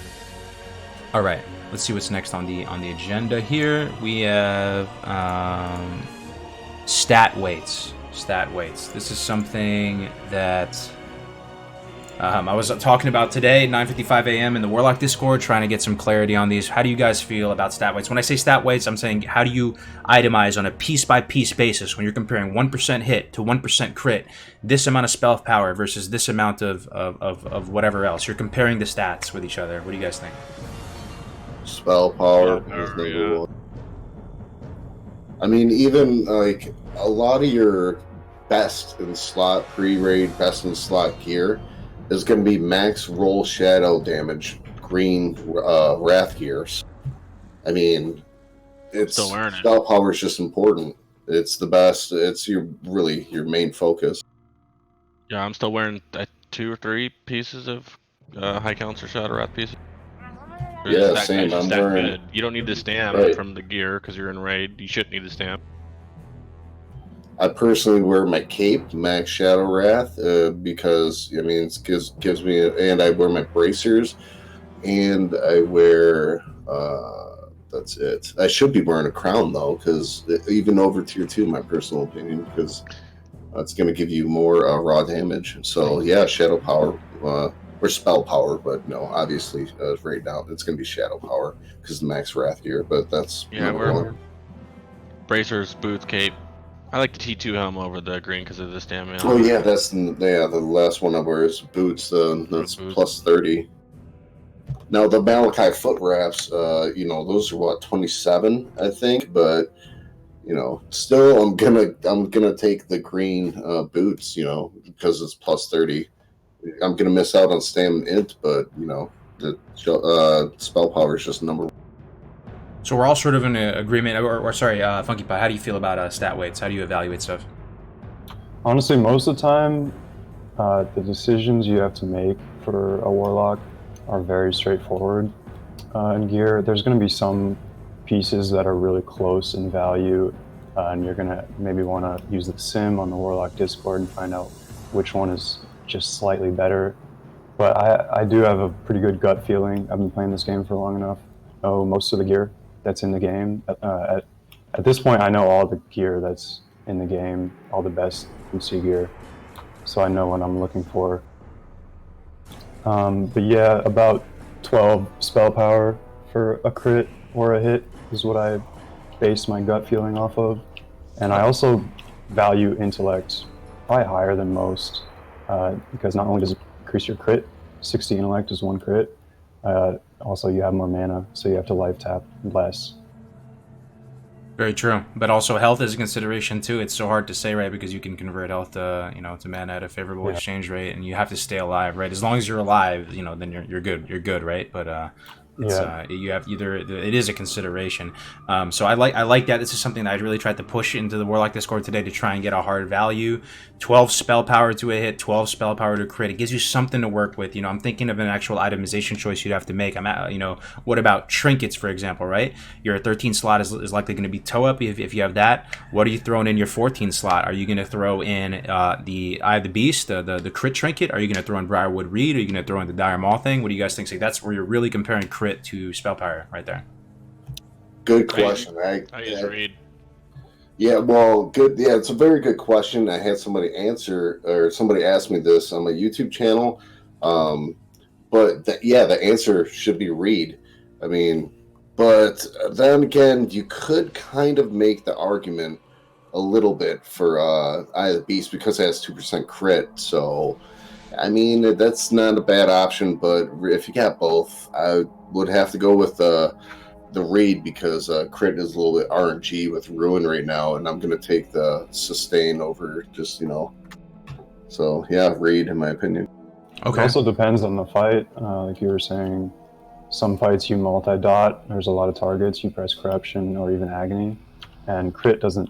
All right, let's see what's next on the agenda here. We have stat weights. This is something that I was talking about today, 9:55 a.m. in the Warlock Discord, trying to get some clarity on these. How do you guys feel about stat weights? When I say stat weights, I'm saying how do you itemize on a piece-by-piece basis when you're comparing 1% hit to 1% crit, this amount of spell power versus this amount of whatever else. You're comparing the stats with each other. What do you guys think? Spell power is number one. I mean, even like a lot of your best in slot pre-raid, best in slot gear is going to be max roll shadow damage, green wrath gears. I mean, spell power is just important. It's the best. It's your main focus. Yeah, I'm still wearing 2 or 3 pieces of high counter shadow wrath pieces. Yeah, same. I'm wearing. Good. You don't need the stamp from the gear because you're in raid. You shouldn't need the stamp. I personally wear my cape, Max Shadow Wrath, because I mean it gives me, and I wear my bracers, and I wear. That's it. I should be wearing a crown though, because even over tier 2, my personal opinion, because it's going to give you more raw damage. So yeah, Shadow Power or Spell Power, but no, obviously right now it's going to be Shadow Power because the Max Wrath gear. But that's we're bracers, boots, cape. I like the T2 helm over the green because of the stamina. Oh yeah, that's the last one I wear is boots. That's boots. Plus 30. Now the Malachi foot wraps, those are what 27, I think. But still, I'm gonna take the green boots, because it's plus 30. I'm gonna miss out on stam int, but the spell power is just number one. So we're all sort of in agreement, or sorry, Funky Pie, how do you feel about stat weights? How do you evaluate stuff? Honestly, most of the time, the decisions you have to make for a Warlock are very straightforward in gear. There's going to be some pieces that are really close in value, and you're going to maybe want to use the sim on the Warlock Discord and find out which one is just slightly better. But I do have a pretty good gut feeling. I've been playing this game for long enough. I know most of the gear that's in the game. At this point, I know all the gear that's in the game, all the best MC gear, so I know what I'm looking for. But yeah, about 12 spell power for a crit or a hit is what I base my gut feeling off of. And I also value intellect probably higher than most, because not only does it increase your crit, 60 intellect is 1 crit, also you have more mana, so you have to life tap less. Very true, but also health is a consideration too. It's so hard to say, right? Because you can convert health to, to mana at a favorable exchange rate, and you have to stay alive, right? As long as you're alive, then you're good. You're good, right? But you have either it is a consideration. So I like that. This is something that I really tried to push into the Warlock Discord today to try and get a hard value. 12 spell power to a hit, 12 spell power to a crit. It gives you something to work with. I'm thinking of an actual itemization choice you'd have to make. What about trinkets, for example, right? Your 13 slot is likely going to be toe up if you have that. What are you throwing in your 14 slot? Are you going to throw in the Eye of the Beast, the crit trinket? Are you going to throw in Briarwood Reed? Are you going to throw in the Dire Maul thing? What do you guys think? So that's where you're really comparing crit to spell power right there. Good question. I use Reed. Yeah, well, good. Yeah, it's a very good question. I had somebody asked me this on my YouTube channel. But the answer should be Reed. I mean, but then again, you could kind of make the argument a little bit for Eye of the Beast because it has 2% crit. So, I mean, that's not a bad option. But if you got both, I would have to go with the Reed because crit is a little bit RNG with Ruin right now, and I'm going to take the sustain over just, So, yeah, Reed, in my opinion. Okay. It also depends on the fight. Like you were saying, some fights you multi-dot, there's a lot of targets, you press Corruption or even Agony, and crit doesn't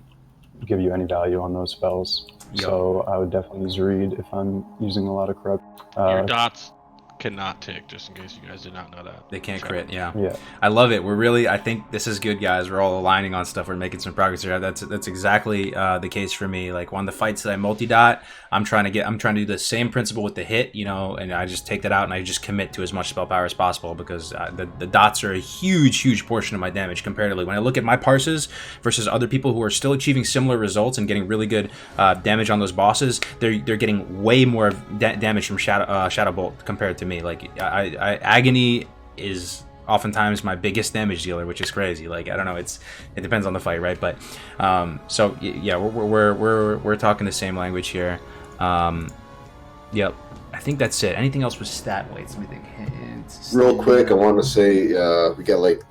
give you any value on those spells. Yep. So I would definitely use Reed if I'm using a lot of Corruption. Your dots cannot tick, just in case you guys did not know that. They can't crit, yeah. I love it. I think this is good, guys. We're all aligning on stuff. We're making some progress here. That's exactly the case for me. Like on the fights that I multi-dot, I'm trying to do the same principle with the hit, and I just take that out and I just commit to as much spell power as possible because the dots are a huge portion of my damage comparatively. When I look at my parses versus other people who are still achieving similar results and getting really good damage on those bosses, they're getting way more damage from Shadow Bolt compared to me. Like Agony is oftentimes my biggest damage dealer, which is crazy. Like I don't know, it depends on the fight, right? But so yeah, we're talking the same language here. Yep, I think that's it. Anything else with stat weights? Let me think. Real quick, I want to say we got like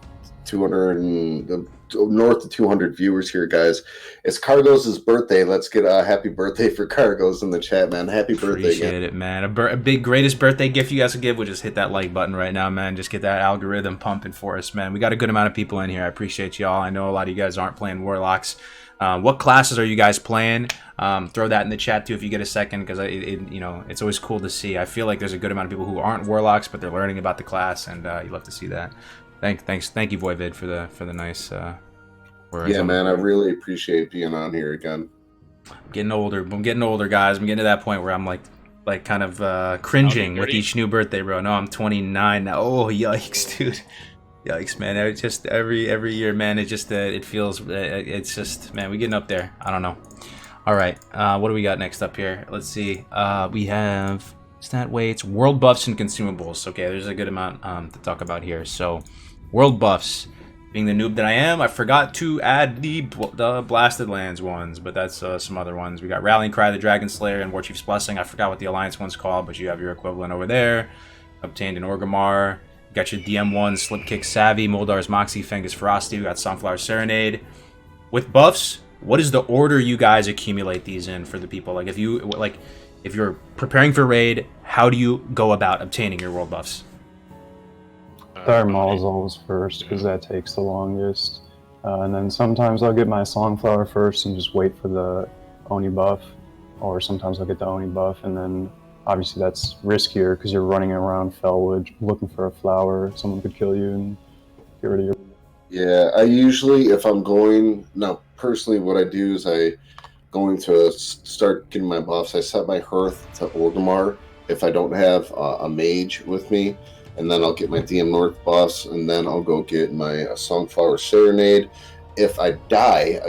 200 and north of 200 viewers here, guys. It's Cargos' birthday. Let's get a happy birthday for Cargos in the chat, man. Happy birthday! Appreciate it, man. A big greatest birthday gift you guys could give would just hit that like button right now, man. Just get that algorithm pumping for us, man. We got a good amount of people in here. I appreciate y'all. I know a lot of you guys aren't playing Warlocks. What classes are you guys playing? Throw that in the chat too if you get a second, because it's always cool to see. I feel like there's a good amount of people who aren't Warlocks, but they're learning about the class, and you love to see that. Thank you, Voivid, for the nice words. Yeah, man, I really appreciate being on here again. I'm getting older, guys. I'm getting to that point where I'm like kind of cringing with each new birthday, bro. No, I'm 29 now. Oh, yikes, dude. Yikes, man. It's just every year, man. It just it feels it's just, man, we're getting up there. I don't know. All right, what do we got next up here? Let's see. We have stat weights, world buffs, and consumables. Okay, there's a good amount to talk about here. So, world buffs. Being the noob that I am, I forgot to add the Blasted Lands ones, but that's some other ones. We got Rallying Cry, the Dragon Slayer, and Warchief's Blessing. I forgot what the Alliance one's called, but you have your equivalent over there. Obtained in Orgrimmar. You got your DM1, Slipkick Savvy, Moldar's Moxie, Fengus Ferocity. We got Sunflower Serenade. With buffs, what is the order you guys accumulate these in for the people? Like if you're preparing for raid, how do you go about obtaining your world buffs? Dire Maul's always first because that takes the longest. And then sometimes I'll get my Songflower first and just wait for the Oni buff. Or sometimes I'll get the Oni buff and then obviously that's riskier because you're running around Felwood looking for a flower. Someone could kill you and get rid of your... Yeah, I usually, if I'm going... Now, personally, what I do is going to start getting my buffs. I set my Hearth to Orgrimmar if I don't have a mage with me. And then I'll get my DM North buffs, and then I'll go get my Songflower Serenade. If I die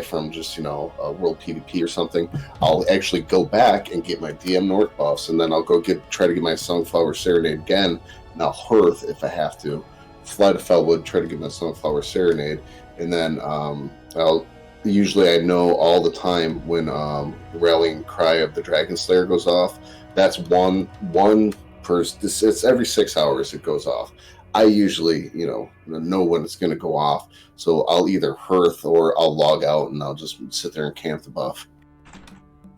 from just, a world PvP or something, I'll actually go back and get my DM North buffs, and then I'll go try to get my Songflower Serenade again. And I'll Hearth if I have to. Fly to Felwood, try to get my Songflower Serenade, and then usually I know all the time when Rallying Cry of the Dragon Slayer goes off. That's one it's every 6 hours it goes off. I usually, know when it's going to go off. So I'll either hearth or I'll log out and I'll just sit there and camp the buff.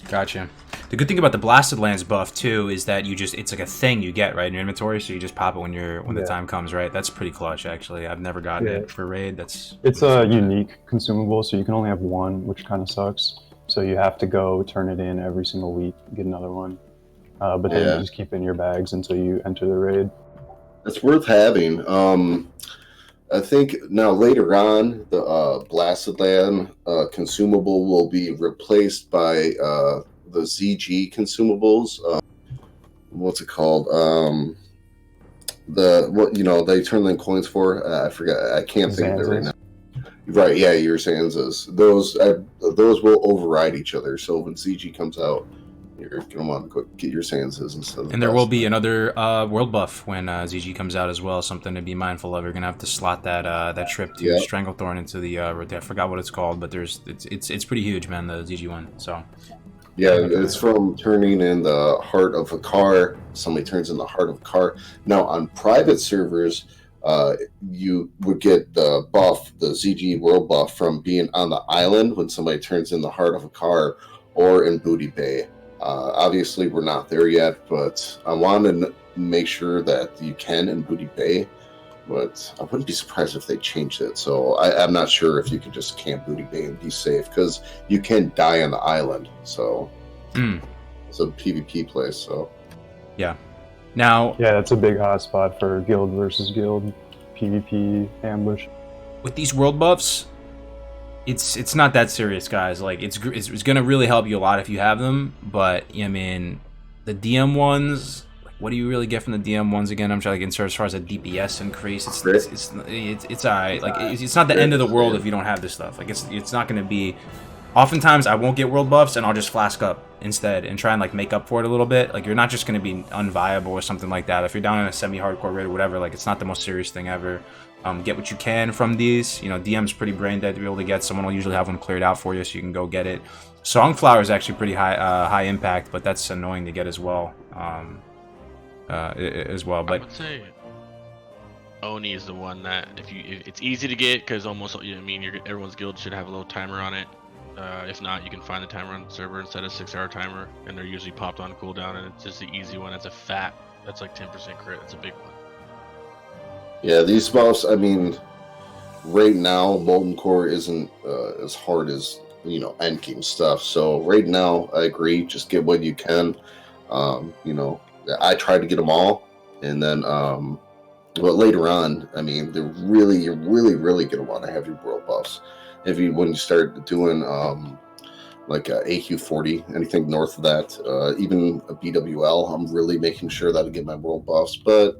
Gotcha. The good thing about the Blasted Lands buff too is that it's like a thing you get right in your inventory, so you just pop it when the time comes, right? That's pretty clutch, actually. I've never gotten it for raid. It's a unique consumable, so you can only have one, which kind of sucks. So you have to go turn it in every single week, get another one. But then you just keep it in your bags until you enter the raid. It's worth having. I think now later on, the Blasted Land consumable will be replaced by the ZG consumables. What's it called? They turn in coins for. I forget. I can't think of it right now. Right? Yeah, your Zanzas. Those will override each other. So when ZG comes out, you're gonna want to get your Zanzas instead of. And there will be another world buff when ZG comes out as well. Something to be mindful of. You're gonna have to slot that trip to Stranglethorn into the. I forgot what it's called, but it's pretty huge, man. The ZG one. So. Yeah, it's from turning in the heart of a car. Somebody turns in the heart of a car. Now on private servers, you would get the buff, the ZG world buff, from being on the island when somebody turns in the heart of a car, or in Booty Bay. Obviously, we're not there yet, but I want to make sure that you can in Booty Bay. But I wouldn't be surprised if they changed it. So I'm not sure if you can just camp Booty Bay and be safe, because you can die on the island. So it's a PvP place. So yeah. Now, that's a big hotspot for guild versus guild PvP ambush. With these world buffs, it's not that serious, guys. Like it's gonna really help you a lot if you have them. But I mean, the DM ones. What do you really get from the DM ones again? I'm trying to get as far as a DPS increase. It's alright. Like it's not the end of the world if you don't have this stuff. Like it's not gonna be. Oftentimes I won't get world buffs and I'll just flask up instead and try and like make up for it a little bit. Like you're not just gonna be unviable or something like that. If you're down in a semi-hardcore raid or whatever, like it's not the most serious thing ever. Get what you can from these. DM's pretty brain dead to be able to get. Someone will usually have one cleared out for you, so you can go get it. Songflower is actually pretty high impact, but that's annoying to get as well. But I would say Oni is the one that it's easy to get, because almost everyone's guild should have a little timer on it. If not, you can find the timer on the server and set a 6-hour timer, and they're usually popped on cooldown, and it's just the easy one. It's that's like 10% crit. It's a big one. Yeah, these buffs. I mean, right now Molten Core isn't as hard as end game stuff. So right now, I agree. Just get what you can. I tried to get them all, and then but later on, I mean, you're really gonna want to have your world buffs. When you start doing like a AQ40, anything north of that, even a BWL, I'm really making sure that I get my world buffs. But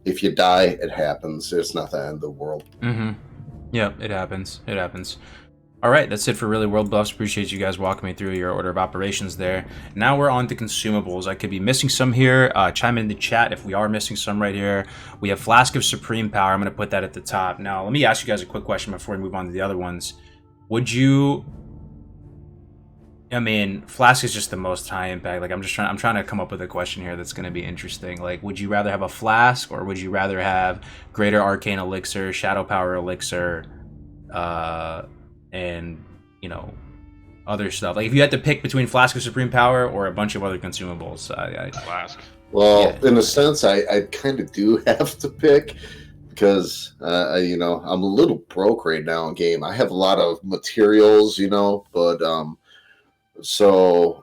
if you die, it happens. It's not the end of the world. Yeah, it happens. All right, that's it for really world buffs. Appreciate you guys walking me through your order of operations there. Now we're on to consumables. I could be missing some here. Chime in the chat if we are missing some right here. We have Flask of Supreme Power. I'm going to put that at the top. Now, let me ask you guys a quick question before we move on to the other ones. Flask is just the most high impact. Like I'm trying to come up with a question here that's going to be interesting. Like, would you rather have a Flask, or would you rather have Greater Arcane Elixir, Shadow Power Elixir, and other stuff? Like if you had to pick between Flask of Supreme Power or a bunch of other consumables, Flask. Well, in a sense, I kind of do have to pick, because I'm a little broke right now in game. I have a lot of materials, but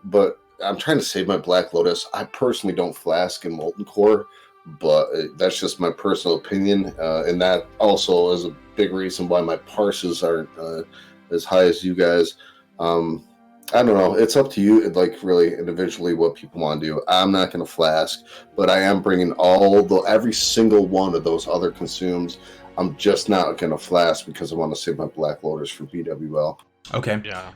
but I'm trying to save my Black Lotus. I personally don't Flask in Molten Core, but that's just my personal opinion, and that also is a big reason why my parses aren't as high as you guys. I don't know. It's up to you, like really individually, what people want to do. I'm not going to Flask, but I am bringing every single one of those other consumes. I'm just not going to Flask because I want to save my Black Lotus for BWL. Okay. Yeah.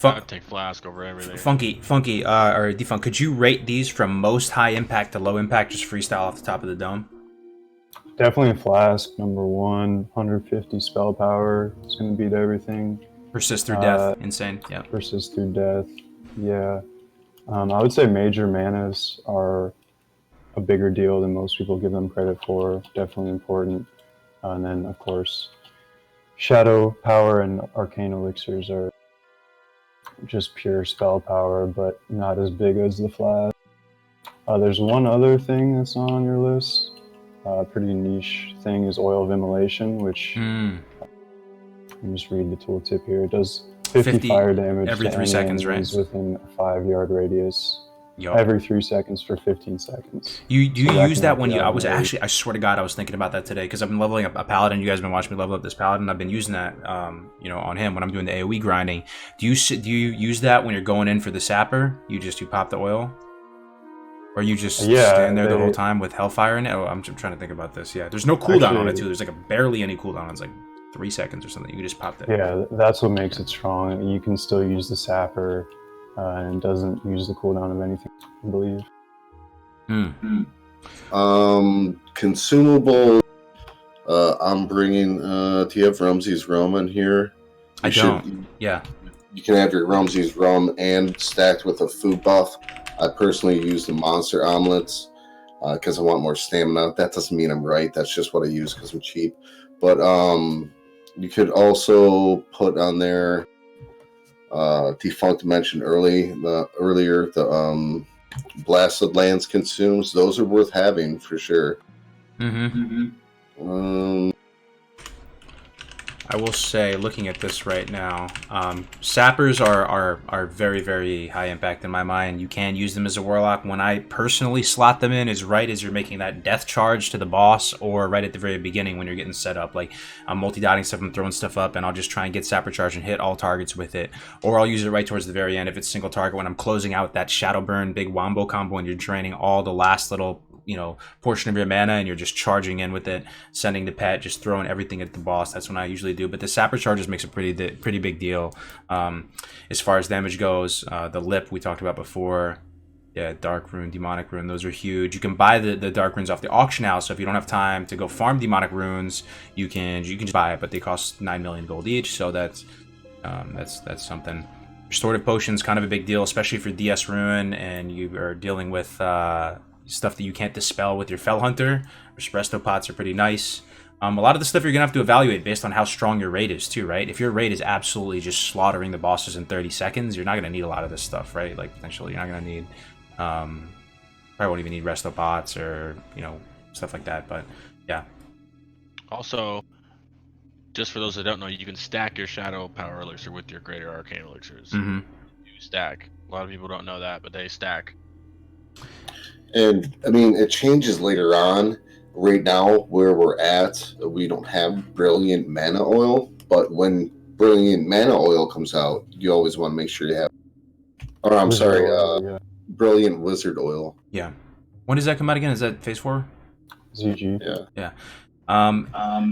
I'd take Flask over everything. Funky, or Defunct, could you rate these from most high impact to low impact, just freestyle off the top of the dome? Definitely Flask, number 1, 150 spell power. It's going to beat everything. Persist through death, insane. Yeah. Persist through death, yeah. I would say major manas are a bigger deal than most people give them credit for. Definitely important. And then, of course, shadow power and arcane elixirs are just pure spell power, but not as big as the flash. There's one other thing that's not on your list. Pretty niche thing is Oil of Immolation, which let me just read the tooltip here. It does 50 fire damage every 3 seconds, right? Within a 5-yard radius. Yep. Every 3 seconds for 15 seconds. You use that when you? I was actually, I swear to God, I was thinking about that today because I've been leveling up a paladin. You guys have been watching me level up this paladin. I've been using that, on him when I'm doing the AOE grinding. Do you use that when you're going in for the sapper? You pop the oil, or you just stand there the whole time with hellfire in it? Oh, I'm trying to think about this. Yeah, there's no cooldown on it too. There's like barely any cooldown. It's like 3 seconds or something. You can just pop that. Yeah, that's what makes it strong. You can still use the sapper. And doesn't use the cooldown of anything, I believe. Consumable. I'm bringing. Do you have Rumsey's rum in here? I don't. Yeah. You can have your Rumsey's rum and stacked with a food buff. I personally use the monster omelets because I want more stamina. That doesn't mean I'm right. That's just what I use because I'm cheap. But you could also put on there. Defunct mentioned earlier the Blasted Lands consumes. Those are worth having for sure. I will say, looking at this right now, sappers are very, very high impact in my mind. You can use them as a warlock. When I personally slot them in is right as you're making that death charge to the boss, or right at the very beginning when you're getting set up. Like, I'm multi-dotting stuff, I'm throwing stuff up, and I'll just try and get sapper charge and hit all targets with it. Or I'll use it right towards the very end if it's single target when I'm closing out that shadow burn big wombo combo and you're draining all the last little portion of your mana and you're just charging in with it, sending the pet, just throwing everything at the boss. That's when I usually do. But the sapper charges makes a pretty big deal. As far as damage goes, the lip we talked about before, dark rune, demonic rune, those are huge. You can buy the dark runes off the auction house, so if you don't have time to go farm demonic runes, you can just buy it, but they cost 9 million gold each, so that's something. Restorative potions, kind of a big deal, especially for DS rune and you are dealing with stuff that you can't dispel with your Fell Hunter. Resto pots are pretty nice. A lot of the stuff you're going to have to evaluate based on how strong your raid is too, right? If your raid is absolutely just slaughtering the bosses in 30 seconds, you're not going to need a lot of this stuff, right? Like, potentially, you're not going to need... probably won't even need resto pots or, stuff like that, but, yeah. Also, just for those that don't know, you can stack your Shadow Power Elixir with your Greater Arcane Elixirs. You stack. A lot of people don't know that, but they stack. And I mean, it changes later on. Right now, where we're at, we don't have Brilliant Mana Oil, but when Brilliant Mana Oil comes out, you always want to make sure you have. Or I'm sorry, Brilliant Wizard Oil. Yeah. When does that come out again? Is that Phase 4? ZG. Yeah.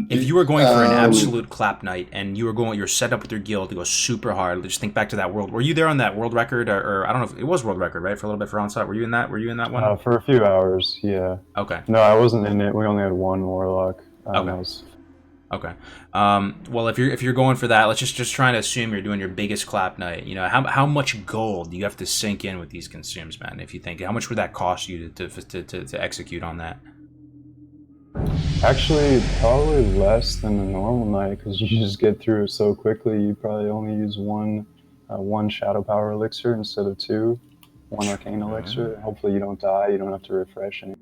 If you were going for an absolute clap night and you're set up with your guild to go super hard, just think back to that world. Were you there on that world record, or I don't know if it was world record, right? For a little bit for onslaught. Were you in that one? For a few hours, yeah. Okay. No, I wasn't in it. We only had one warlock. Okay. Well, if you're going for that, let's just try to assume you're doing your biggest clap night. How much gold do you have to sink in with these consumes, man? If you think, how much would that cost you to execute on that? Actually, probably less than a normal night because you just get through it so quickly. You probably only use one Shadow Power Elixir instead of 2, one Arcane Elixir. Hopefully you don't die. You don't have to refresh anything.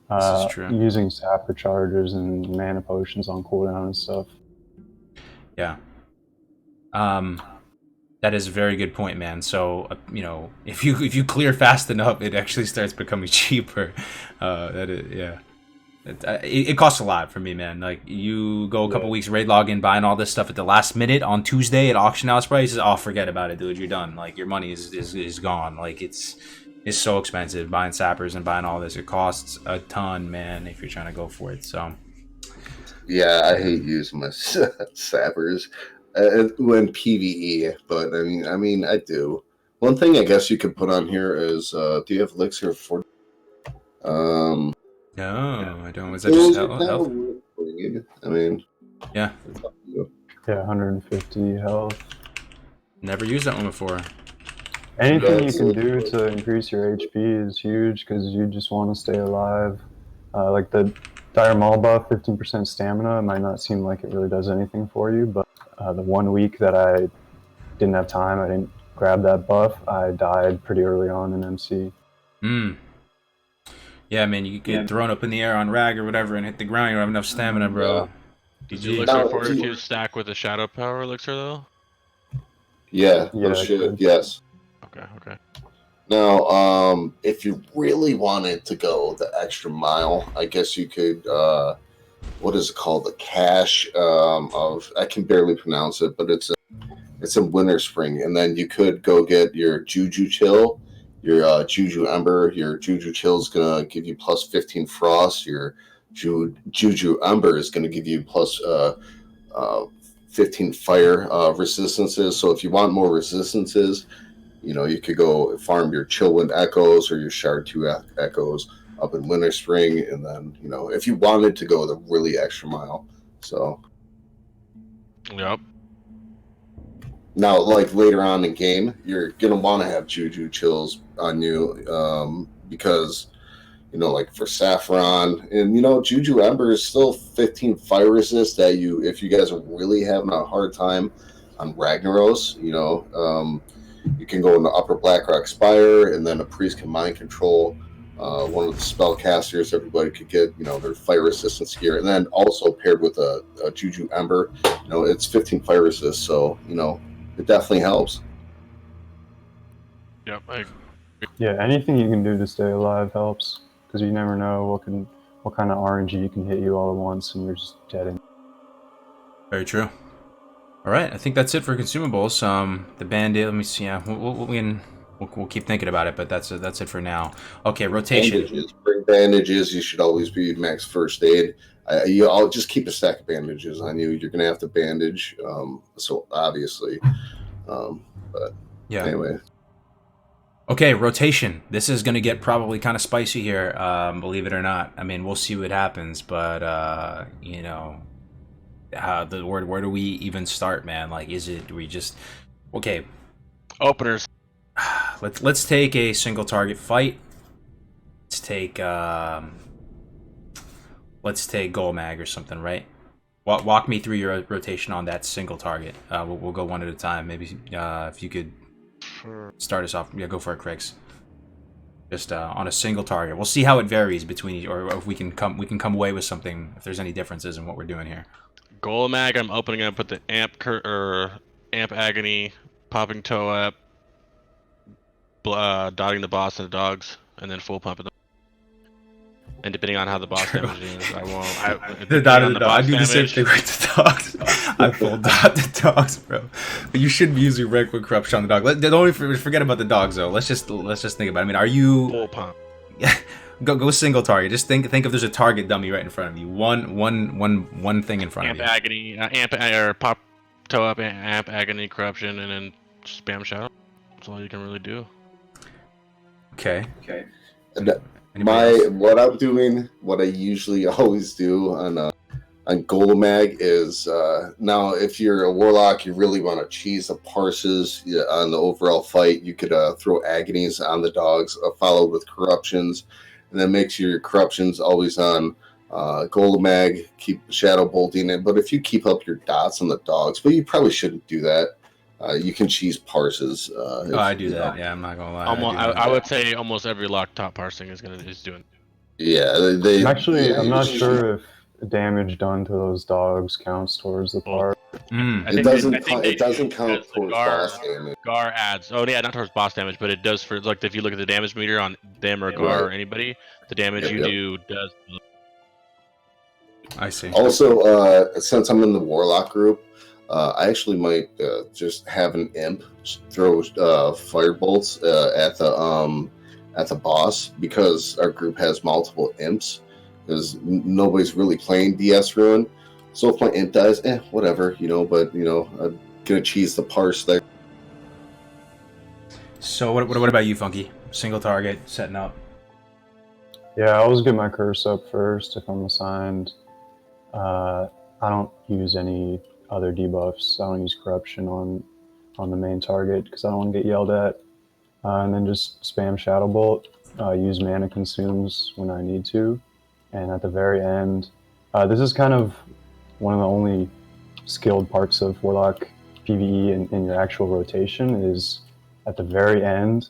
This is true. Using sapper chargers and mana potions on cooldown and stuff. Yeah. That is a very good point, man. So, if you clear fast enough, it actually starts becoming cheaper. It costs a lot for me, man. Like, you go a couple weeks raid login, buying all this stuff at the last minute on Tuesday at auction house prices. Oh, forget about it, dude. You're done. Like, your money is gone. Like, it's so expensive buying sappers and buying all this. It costs a ton, man, if you're trying to go for it. So, yeah, I hate using my sappers when PvE, but I mean, I do. One thing I guess you could put on here is, do you have Elixir for? No, I don't. Is that just health? I mean, yeah. Yeah, 150 health. Never used that one before. Anything you can do to increase your HP is huge because you just want to stay alive. Like the Dire Maul buff, 15% stamina, might not seem like it really does anything for you, but the 1 week that I didn't have time, I didn't grab that buff, I died pretty early on in MC. Yeah, man, you get thrown up in the air on rag or whatever and hit the ground, you don't have enough stamina, bro. Does the elixir fortitude stack with the shadow power elixir though? Yeah, no shit. Yes. Okay. Now, if you really wanted to go the extra mile, I guess you could. What is it called? The cache of I can barely pronounce it, but it's in Winter Spring, and then you could go get your Juju Chill, your Juju Ember. Your Juju Chill is gonna give you plus 15 Frost. Your Juju Ember is gonna give you plus 15 Fire resistances. So if you want more resistances, you could go farm your Chillwind Echoes or your Shard 2 Echoes up in Winter Spring, and then, if you wanted to go the really extra mile. So. Yep. Now, like later on in game, you're going to want to have Juju Chills on you because, like for Saffron, and, Juju Ember is still 15 fire resist that if you guys are really having a hard time on Ragnaros, you can go into Upper Blackrock Spire, and then a priest can mind control one of the spellcasters. Everybody could get, their fire resistance gear, and then also paired with a Juju Ember, it's 15 fire resist, so it definitely helps. Yep. Yeah, anything you can do to stay alive helps because you never know what kind of RNG can hit you all at once, and you're just dead in. Very true. All right, I think that's it for consumables. The Band-Aid. Let me see. Yeah, we'll keep thinking about it, but that's it for now. Okay, rotation. Bandages. Bring bandages. You should always be max first aid. I'll just keep a stack of bandages on you. You're gonna have to bandage. So obviously, but yeah. Anyway. Okay, rotation. This is gonna get probably kind of spicy here. Believe it or not. I mean, we'll see what happens, but where do we even start, man? Like, do we just okay? Openers. Let's take a single target fight. Let's take Golmag or something, right? Walk me through your rotation on that single target. We'll go one at a time. Maybe if you could start us off. Yeah, go for it, Craigs. Just on a single target. We'll see how it varies between each, or if we can come away with something. If there's any differences in what we're doing here. Golmag, I'm opening up with the Amp Agony, Popping Toe Up, dotting the boss and the dogs, and then full pumping them. And depending on how the boss damage is, I won't. The dot of the dog. I do the same thing with the dogs. I full dot the dogs, bro. But you shouldn't be using regular corruption on the dog. Don't forget about the dogs, though. Let's just think about it. I mean, are you full pump? Yeah. Go single target. Just think if there's a target dummy right in front of you. One thing in front of you. Amp Agony, or Pop Toe Up, Amp Agony, Corruption, and then spam Shadow. That's all you can really do. Okay. What I'm doing, what I usually always do on Golmag is now if you're a Warlock, you really want to cheese the parses on the overall fight. You could throw Agonies on the dogs, followed with Corruptions, and then make sure your Corruptions always on Golmag. Keep Shadow Bolting it, but if you keep up your dots on the dogs, but you probably shouldn't do that. You can cheese parses. I do that. Yeah, I'm not gonna lie. I would say almost every lock top parsing is doing. Yeah, I'm not sure if damage done to those dogs counts towards the part. It doesn't count towards boss damage. Gar adds. Oh yeah, not towards boss damage, but it does for like if you look at the damage meter on them or Gar or anybody, the damage you do does. I see. Also, since I'm in the Warlock group. I actually might just have an imp throw firebolts at the boss because our group has multiple imps. Because nobody's really playing DS Ruin, so if my imp dies, whatever, But I'm gonna cheese the parse there. So what about you, Funky? Single target, setting up. Yeah, I always get my curse up first if I'm assigned. I don't use any other debuffs. I don't use corruption on the main target because I don't want to get yelled at. and then just spam Shadow Bolt, use mana consumes when I need to, and at the very end, this is kind of one of the only skilled parts of Warlock PvE in your actual rotation is at the very end.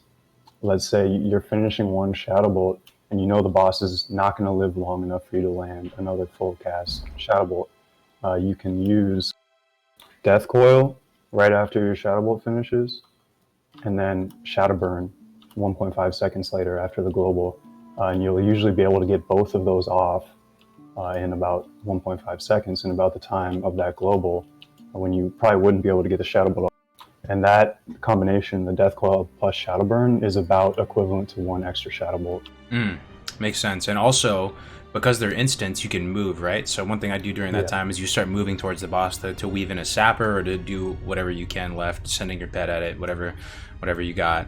Let's say you're finishing one Shadow Bolt and you know the boss is not going to live long enough for you to land another full cast Shadow Bolt. You can use Death Coil right after your Shadow Bolt finishes, and then Shadow Burn 1.5 seconds later after the global. And you'll usually be able to get both of those off in about 1.5 seconds, in about the time of that global, when you probably wouldn't be able to get the Shadow Bolt off. And that combination, the Death Coil plus Shadow Burn, is about equivalent to one extra Shadow Bolt. Makes sense. And also, because they're instants, you can move, right? So one thing I do during that time is you start moving towards the boss to weave in a sapper or to do whatever you can left, sending your pet at it, whatever you got.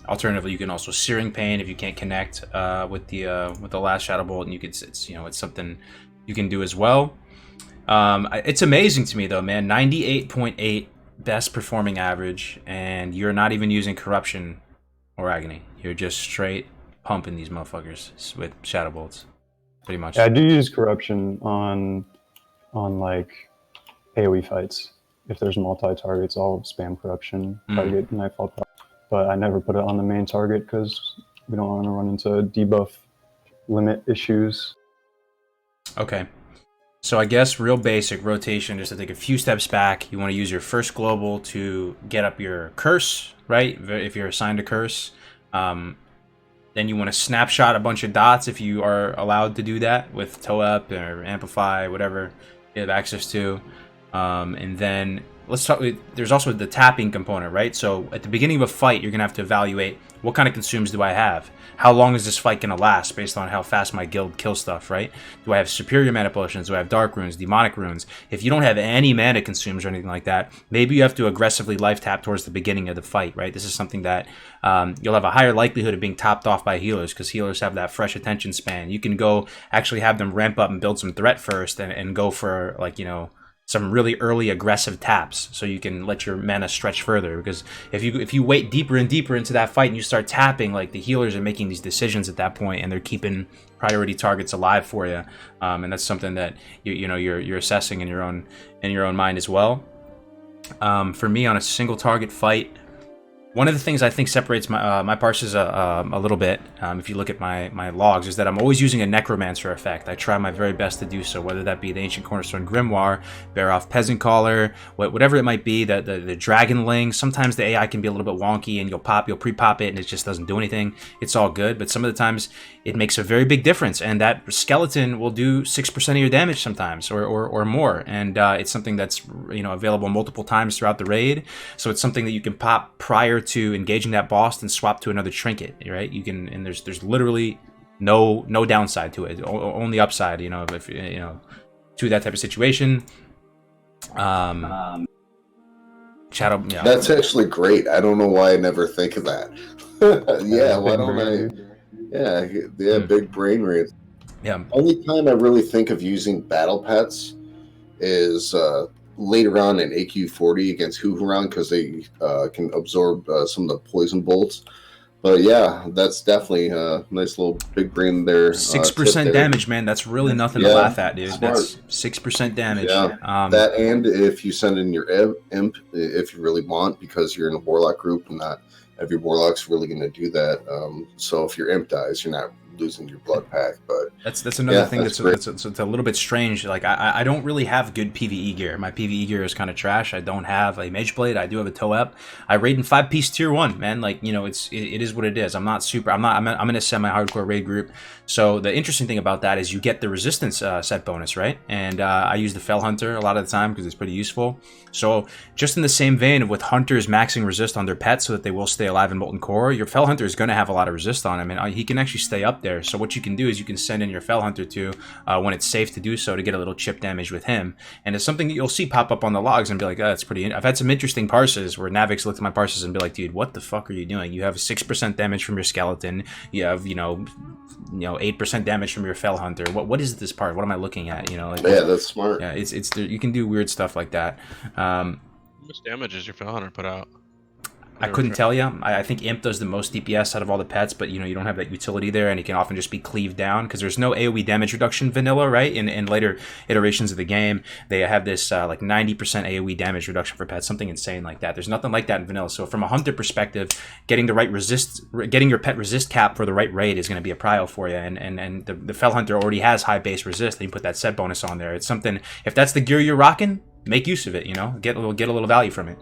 Alternatively, you can also Searing Pain if you can't connect with the last Shadow Bolt, and it's something you can do as well. It's amazing to me though, man. 98.8 best performing average, and you're not even using Corruption or Agony. You're just straight pumping these motherfuckers with Shadow Bolts, pretty much. Yeah, I do use Corruption on like AoE fights. If there's multi-targets, I'll spam Corruption, try to get Nightfall power. But I never put it on the main target because we don't want to run into debuff limit issues. Okay. So I guess real basic rotation, just to take a few steps back, you want to use your first global to get up your curse, right? If you're assigned a curse. Then you want to snapshot a bunch of dots if you are allowed to do that with Toe Up or Amplify, whatever you have access to. And then let's talk. There's also the tapping component, right? So at the beginning of a fight, you're gonna have to evaluate what kind of consumes do I have. How long is this fight gonna last, based on how fast my guild kills stuff, right? Do I have superior mana potions? Do I have dark runes, demonic runes? If you don't have any mana consumes or anything like that, maybe you have to aggressively life tap towards the beginning of the fight, right? This is something that you'll have a higher likelihood of being topped off by healers, because healers have that fresh attention span. You can go actually have them ramp up and build some threat first, and go for some really early aggressive taps, so you can let your mana stretch further. Because if you wait deeper and deeper into that fight and you start tapping, like, the healers are making these decisions at that point, and they're keeping priority targets alive for you, and that's something that you're assessing in your own mind as well. For me, on a single target fight, one of the things I think separates my parses a little bit, if you look at my logs, is that I'm always using a Necromancer effect. I try my very best to do so, whether that be the Ancient Cornerstone Grimoire, Bear Off Peasant Caller, whatever it might be, the Dragon Ling. Sometimes the AI can be a little bit wonky, and you'll pre-pop it, and it just doesn't do anything. It's all good, but some of the times it makes a very big difference, and that skeleton will do 6% of your damage sometimes, or more, and it's something that's available multiple times throughout the raid. So it's something that you can pop prior to engaging that boss and swap to another trinket, right? You can, and there's literally no downside to it, only upside, if to that type of situation. Shadow, yeah. That's actually great. I don't know why I never think of that. Yeah, why don't I? Yeah, big brain rate. Yeah. Only time I really think of using battle pets is later on in AQ40 against Huhuran, because they can absorb some of the poison bolts. But yeah, that's definitely a nice little big brain there. 6% damage, man. That's really nothing to laugh at, dude. Smart. That's 6% damage. Yeah. That, and if you send in your imp, if you really want, because you're in a Warlock group, and not every Warlock's really going to do that. So if your imp dies, you're not losing your blood pack. But that's another thing that's a little bit strange. Like, I don't really have good PvE gear. My PvE gear is kind of trash. I don't have a Mage Blade. I do have a Toe Up. I raid in 5-piece tier 1, man. Like, it is what it is. I'm in a semi-hardcore raid group. So the interesting thing about that is you get the resistance set bonus, right? And I use the Fell Hunter a lot of the time because it's pretty useful. So just in the same vein of with hunters maxing resist on their pets so that they will stay alive in Molten Core, your Fell Hunter is going to have a lot of resist on him, and he can actually stay up there. So what you can do is you can send in your Fell Hunter to when it's safe to do so, to get a little chip damage with him. And it's something that you'll see pop up on the logs and be like, oh, that's pretty. I've had some interesting parses where Navix looked at my parses and be like, dude, what the fuck are you doing? You have 6% damage from your skeleton. You have 8% damage from your Fell Hunter. What is this part? What am I looking at? Yeah, that's smart. Yeah, it's you can do weird stuff like that. How much damage does your Fell Hunter put out? I couldn't tell you. I think Imp does the most DPS out of all the pets, but you don't have that utility there, and he can often just be cleaved down because there's no AoE damage reduction vanilla, right? In later iterations of the game, they have this like 90% AoE damage reduction for pets, something insane like that. There's nothing like that in vanilla. So from a hunter perspective, getting your pet resist cap for the right raid is going to be a prio for you, and the Fel Hunter already has high base resist, and you put that set bonus on there. It's something, if that's the gear you're rocking, make use of it, get a little value from it.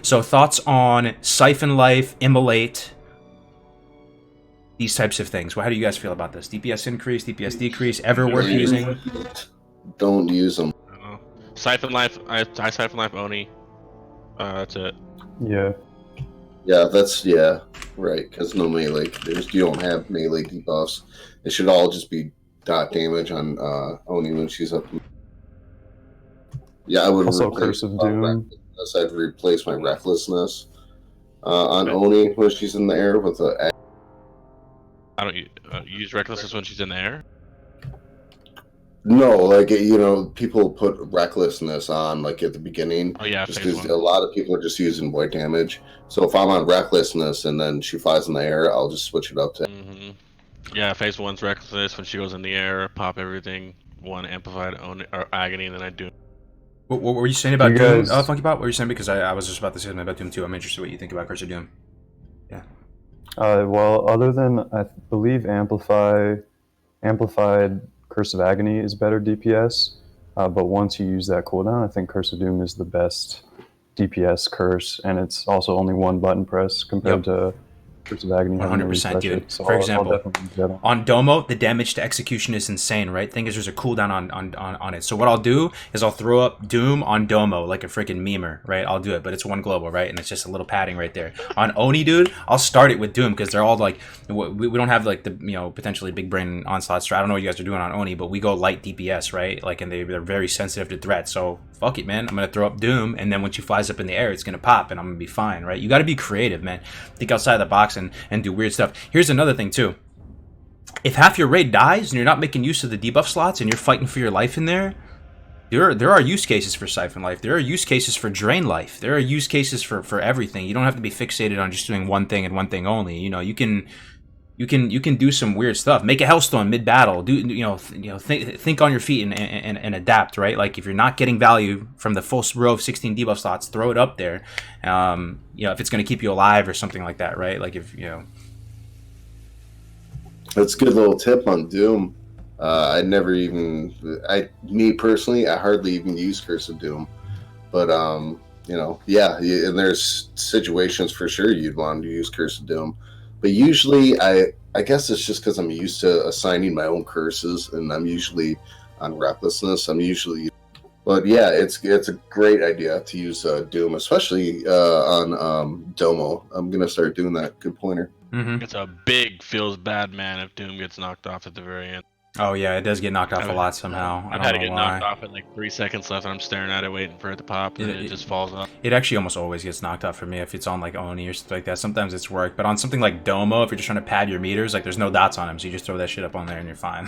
So thoughts on Siphon Life, Immolate, these types of things. Well, how do you guys feel about this? DPS increase, DPS decrease, ever worth using? Don't use them. Siphon Life, I Siphon Life Oni. That's it. Yeah. Yeah, right, because no melee. You don't have melee debuffs. It should all just be dot damage on Oni when she's up. Yeah, I would Also replace Curse of Doom. I'd replace my Recklessness on Oni when she's in the air with a... I don't use Recklessness when she's in the air? No, like, people put Recklessness on, like, at the beginning. Oh, yeah, just because a lot of people are just using white damage. So if I'm on Recklessness and then she flies in the air, I'll just switch it up to... Mm-hmm. Yeah, phase 1's Recklessness. When she goes in the air, pop everything. 1 amplified or Agony, and then I do... What were you saying about Doom, Funky Pop? What were you saying? Because I was just about to say something about Doom too. I'm interested in what you think about Curse of Doom. Yeah. Well, other than, I believe amplified Curse of Agony is better DPS, but once you use that cooldown, I think Curse of Doom is the best DPS curse, and it's also only 1 button press compared to Curse of Agony. 100%, dude. So For example, on Domo, the damage to execution is insane, right? Thing is, there's a cooldown on it. So what I'll do is I'll throw up Doom on Domo like a freaking memer, right? I'll do it, but it's 1 global, right? And it's just a little padding right there. On Oni, dude, I'll start it with Doom because they're all like, we don't have like the potentially big brain onslaught strat. I don't know what you guys are doing on Oni, but we go light DPS, right? Like, and they're very sensitive to threat. So fuck it, man. I'm gonna throw up Doom, and then when she flies up in the air, it's gonna pop, and I'm gonna be fine, right? You got to be creative, man. Think outside the box and do weird stuff. Here's another thing too. If half your raid dies and you're not making use of the debuff slots and you're fighting for your life in there are use cases for Siphon Life. There are use cases for Drain Life. There are use cases for everything. You don't have to be fixated on just doing one thing and one thing only. You can do some weird stuff. Make a Hellstone mid battle. Think on your feet and adapt, right? Like if you're not getting value from the full row of 16 debuff slots, throw it up there. If it's going to keep you alive or something like that, right? Like if That's a good little tip on Doom. Me personally, I hardly even use Curse of Doom, but and there's situations for sure you'd want to use Curse of Doom. But usually, I guess it's just because I'm used to assigning my own curses, and I'm usually on Recklessness. But yeah, it's a great idea to use Doom, especially on Domo. I'm gonna start doing that. Good pointer. Mm-hmm. It's a big feels bad man if Doom gets knocked off at the very end. Oh yeah, it does get knocked off a lot somehow. I've had to get knocked off at like 3 seconds left, and I'm staring at it waiting for it to pop, and it just falls off. It actually almost always gets knocked off for me if it's on like Oni or something like that. Sometimes it's work, but on something like Domo, if you're just trying to pad your meters, like there's no dots on them, so you just throw that shit up on there and you're fine.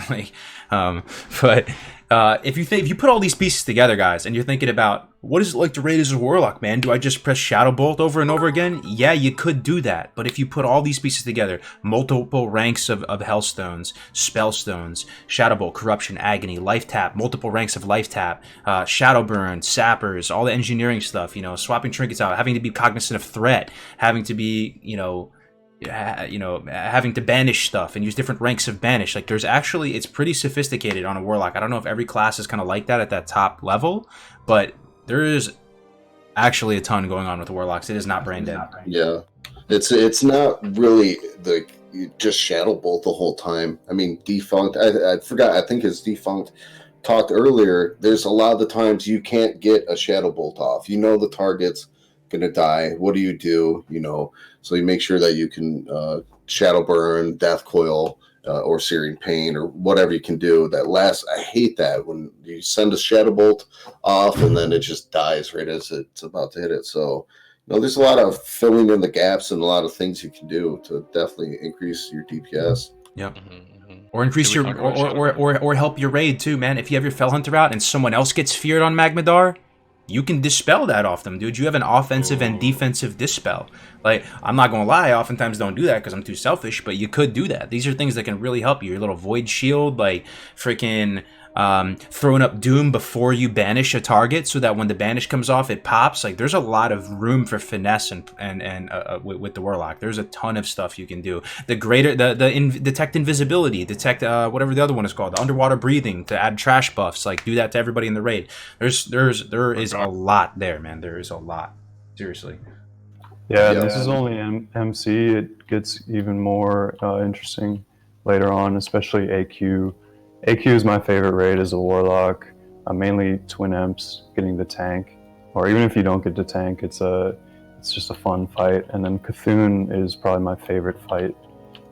If you put all these pieces together, guys, and you're thinking about what is it like to raid as a Warlock, man? Do I just press Shadow Bolt over and over again? Yeah, you could do that, but if you put all these pieces together, multiple ranks of Hellstones, Spellstones, Shadow Bolt, Corruption, Agony, Life Tap, multiple ranks of Life Tap, Shadow Burn, Sappers, all the engineering stuff, swapping trinkets out, having to be cognizant of threat, having to be, having to banish stuff and use different ranks of banish. Like it's pretty sophisticated on a Warlock. I don't know if every class is kind of like that at that top level, but there is actually a ton going on with the Warlocks. It is not brain dead. Yeah, it's not really like just Shadow Bolt the whole time. I mean, Defunct. I forgot. I think it's Defunct talked earlier. There's a lot of the times you can't get a Shadow Bolt off. The target's gonna die. What do? So you make sure that you can Shadow Burn, Death Coil, or Searing Pain, or whatever you can do. That last, I hate that when you send a Shadow Bolt off and then it just dies right as it's about to hit it. So there's a lot of filling in the gaps and a lot of things you can do to definitely increase your DPS. Yep. Or increase your or help your raid too, man. If you have your Fel Hunter out and someone else gets feared on Magmadar, you can dispel that off them, dude. You have an offensive and defensive dispel. Like, I'm not gonna lie, I oftentimes don't do that because I'm too selfish, but you could do that. These are things that can really help you. Your little void shield, like freaking throwing up doom before you banish a target, so that when the banish comes off, it pops. Like, there's a lot of room for finesse and with the Warlock. There's a ton of stuff you can do. The greater detect invisibility, detect whatever the other one is called, the underwater breathing, to add trash buffs. Like, do that to everybody in the raid. There is a lot there, man. There is a lot. Seriously. Yeah, this is only MC. It gets even more interesting later on, especially AQ. AQ is my favorite raid as a Warlock. Mainly twin imps, getting the tank, or even if you don't get the tank, it's just a fun fight. And then Cthulhu is probably my favorite fight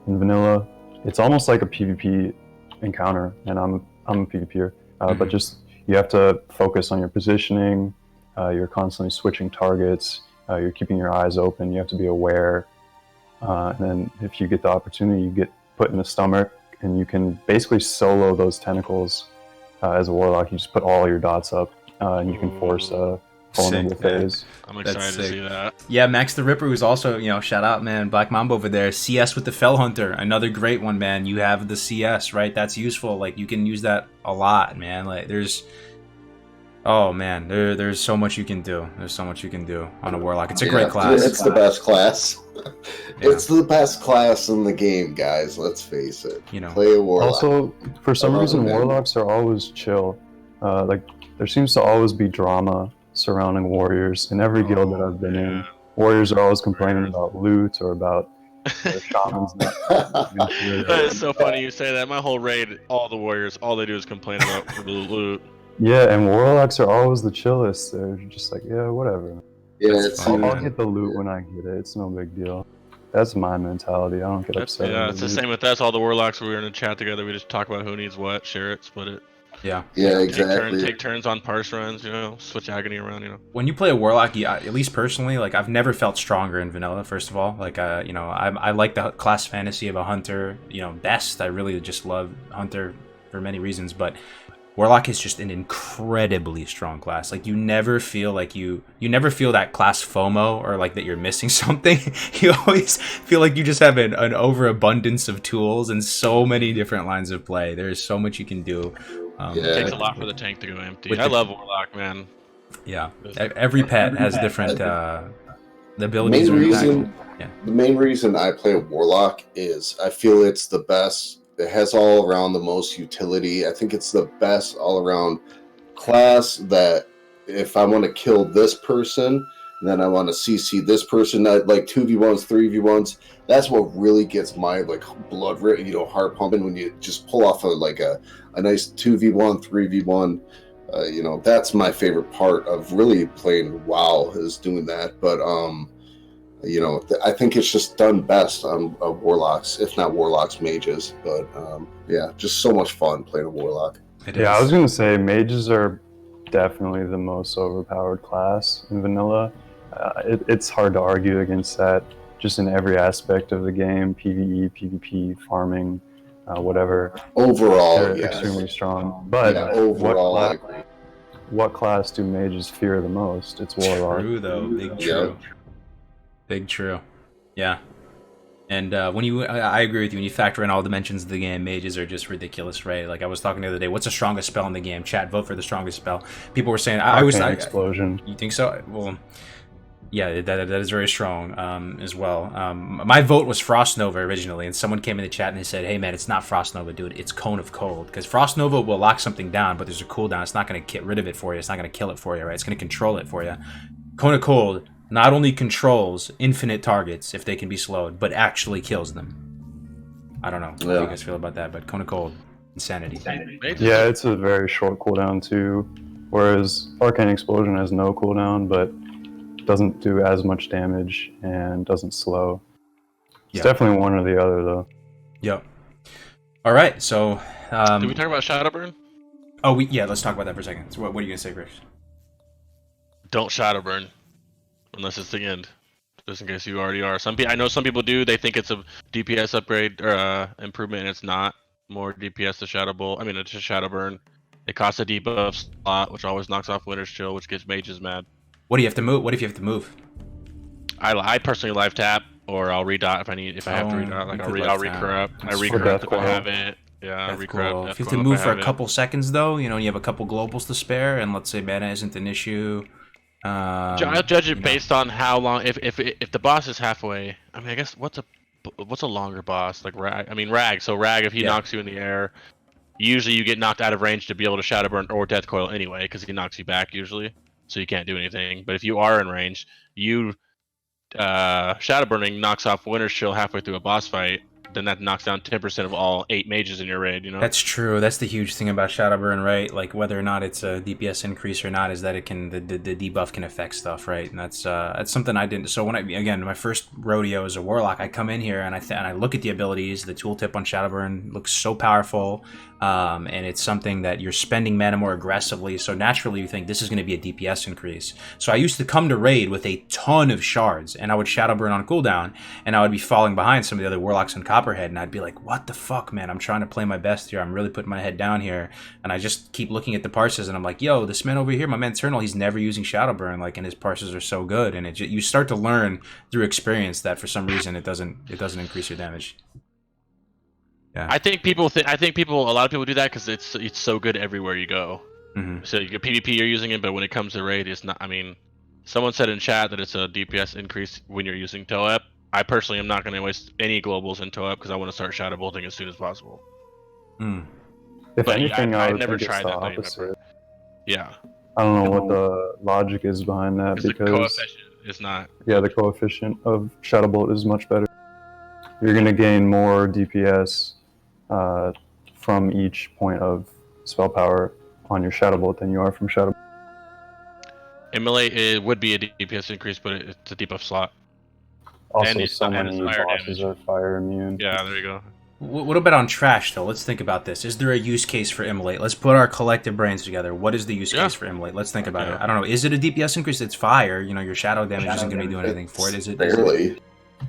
in vanilla. It's almost like a PvP encounter, and I'm a PvPer, but just you have to focus on your positioning. You're constantly switching targets. You're keeping your eyes open. You have to be aware. And then if you get the opportunity, you get put in the stomach, and you can basically solo those tentacles as a Warlock. You just put all your dots up, and you can force a vulnerable phase. I'm excited to see that. Yeah, Max the Ripper, who's also, shout out, man, Black Mamba over there. CS with the Fell Hunter, another great one, man. You have the CS, right? That's useful. Like, you can use that a lot, man. Like, there's so much you can do. There's so much you can do on a Warlock. It's a great class. It's the best class. It's the best class in the game, guys. Let's face it. Play a Warlock. Also, for some reason, Warlocks are always chill. Like, there seems to always be drama surrounding warriors in every guild that I've been in. Warriors are always complaining about loot or about their shamans. That is so funny you say that. My whole raid, all the warriors, all they do is complain about the loot. Yeah, and Warlocks are always the chillest. They're just like, yeah, whatever. Yeah, I'll get the loot when I get it. It's no big deal. That's my mentality. I don't get upset. Yeah, it's the same with us. All the Warlocks, we were in a chat together. We just talk about who needs what, share it, split it. Yeah. Yeah, exactly. Take turns on parse runs, switch agony around, When you play a Warlock, at least personally, like, I've never felt stronger in vanilla, first of all. Like, I like the class fantasy of a Hunter, best. I really just love Hunter for many reasons, but Warlock is just an incredibly strong class. Like, you never feel like you never feel that class FOMO, or like that you're missing something. You always feel like you just have an overabundance of tools and so many different lines of play. There's so much you can do. It takes a lot for the tank to go empty. I love Warlock, man. Yeah, every pet has different the abilities. The main reason I play Warlock is I feel it's the best. It has all around the most utility. I think it's the best all around class, that if I want to kill this person, then I want to CC this person, like 2v1s, 3v1s. That's what really gets my blood heart pumping, when you just pull off a nice 2v1, 3v1. That's my favorite part of really playing WoW, is doing that. But I think it's just done best on Warlocks, if not Warlocks, mages. But just so much fun playing a Warlock. Yeah, I was gonna say mages are definitely the most overpowered class in vanilla. It's hard to argue against that, just in every aspect of the game: PvE, PvP, farming, whatever. Overall, they're extremely strong. But overall, what class do mages fear the most? It's Warlock. True, though. Big true. Big true. Yeah. And I agree with you. When you factor in all dimensions of the game, mages are just ridiculous, right? Like, I was talking the other day, what's the strongest spell in the game? Chat, vote for the strongest spell. People were saying, Explosion. You think so? Well, yeah, that is very strong as well. My vote was Frost Nova originally, and someone came in the chat and they said, hey man, it's not Frost Nova, dude, it's Cone of Cold. Because Frost Nova will lock something down, but there's a cooldown. It's not going to get rid of it for you. It's not going to kill it for you, right? It's going to control it for you. Cone of Cold not only controls infinite targets if they can be slowed, but actually kills them. I don't know how you guys feel about that, but Cone of Cold, insanity. Yeah, it's a very short cooldown too, whereas Arcane Explosion has no cooldown, but doesn't do as much damage and doesn't slow. It's definitely one or the other, though. Yep. All right, so... Did we talk about Shadowburn? Oh, let's talk about that for a second. So what are you going to say, Chris? Don't Shadowburn. Unless it's the end, just in case you already are. I know some people do. They think it's a DPS upgrade or improvement, and it's not. More DPS to Shadow Bolt. I mean, it's a Shadowburn. It costs a debuff slot, which always knocks off Winter's Chill, which gets mages mad. What do you have to move? What if you have to move? I personally live tap, or I'll redot if I have to redot. Like I'll recorrupt. I recorrupt if I have it. Yeah, recorrupt. If you have to move for a couple seconds though, you know, you have a couple globals to spare, and let's say mana isn't an issue. I'll judge it based on how long. If the boss is halfway, I mean, I guess what's a longer boss like Rag? I mean Rag. So Rag, if he knocks you in the air, usually you get knocked out of range to be able to Shadow Burn or Death Coil anyway, because he knocks you back usually, so you can't do anything. But if you are in range, you Shadow Burning knocks off Winter's Chill halfway through a boss fight. Then that knocks down 10% of all 8 mages in your raid, you know? That's true. That's the huge thing about Shadowburn, right? Like, whether or not it's a DPS increase or not is that it can, the debuff can affect stuff, right? And that's something I didn't, so when again, my first rodeo as a Warlock, I come in here and I look at the abilities, the tooltip on Shadowburn looks so powerful, and it's something that you're spending mana more aggressively, so naturally you think this is going to be a DPS increase. So I used to come to raid with a ton of shards, and I would Shadowburn on cooldown, and I would be falling behind some of the other Warlocks in Copperhead, and I'd be like, what the fuck, man? I'm trying to play my best here. I'm really putting my head down here. And I just keep looking at the parses, and I'm like, yo, this man over here, my man Eternal, he's never using Shadowburn, like, and his parses are so good. And you start to learn through experience that for some reason it doesn't increase your damage. Yeah. I think a lot of people do that because it's so good everywhere you go. Mm-hmm. So you get PvP, you're using it, but when it comes to raid, it's not. I mean, someone said in chat that it's a DPS increase when you're using Toep. I personally am not going to waste any globals in Toep because I want to start Shadow Bolting as soon as possible. If anything, I would never think tried it's the that opposite. Yeah. I don't know what the logic is behind that because the coefficient is not. Yeah, the coefficient of Shadow Bolt is much better. You're going to gain more DPS from each point of spell power on your Shadow Bolt than you are from Shadow. Immolate, it would be a DPS increase, but it's a debuff slot. Also, so many bosses are fire immune. Yeah, there you go. What about on trash, though? Let's think about this. Is there a use case for Immolate? Let's put our collective brains together. What is the use case for Immolate? Let's think about it. I don't know. Is it a DPS increase? It's fire. You know, your shadow damage isn't going to be doing anything for it, is it? Barely.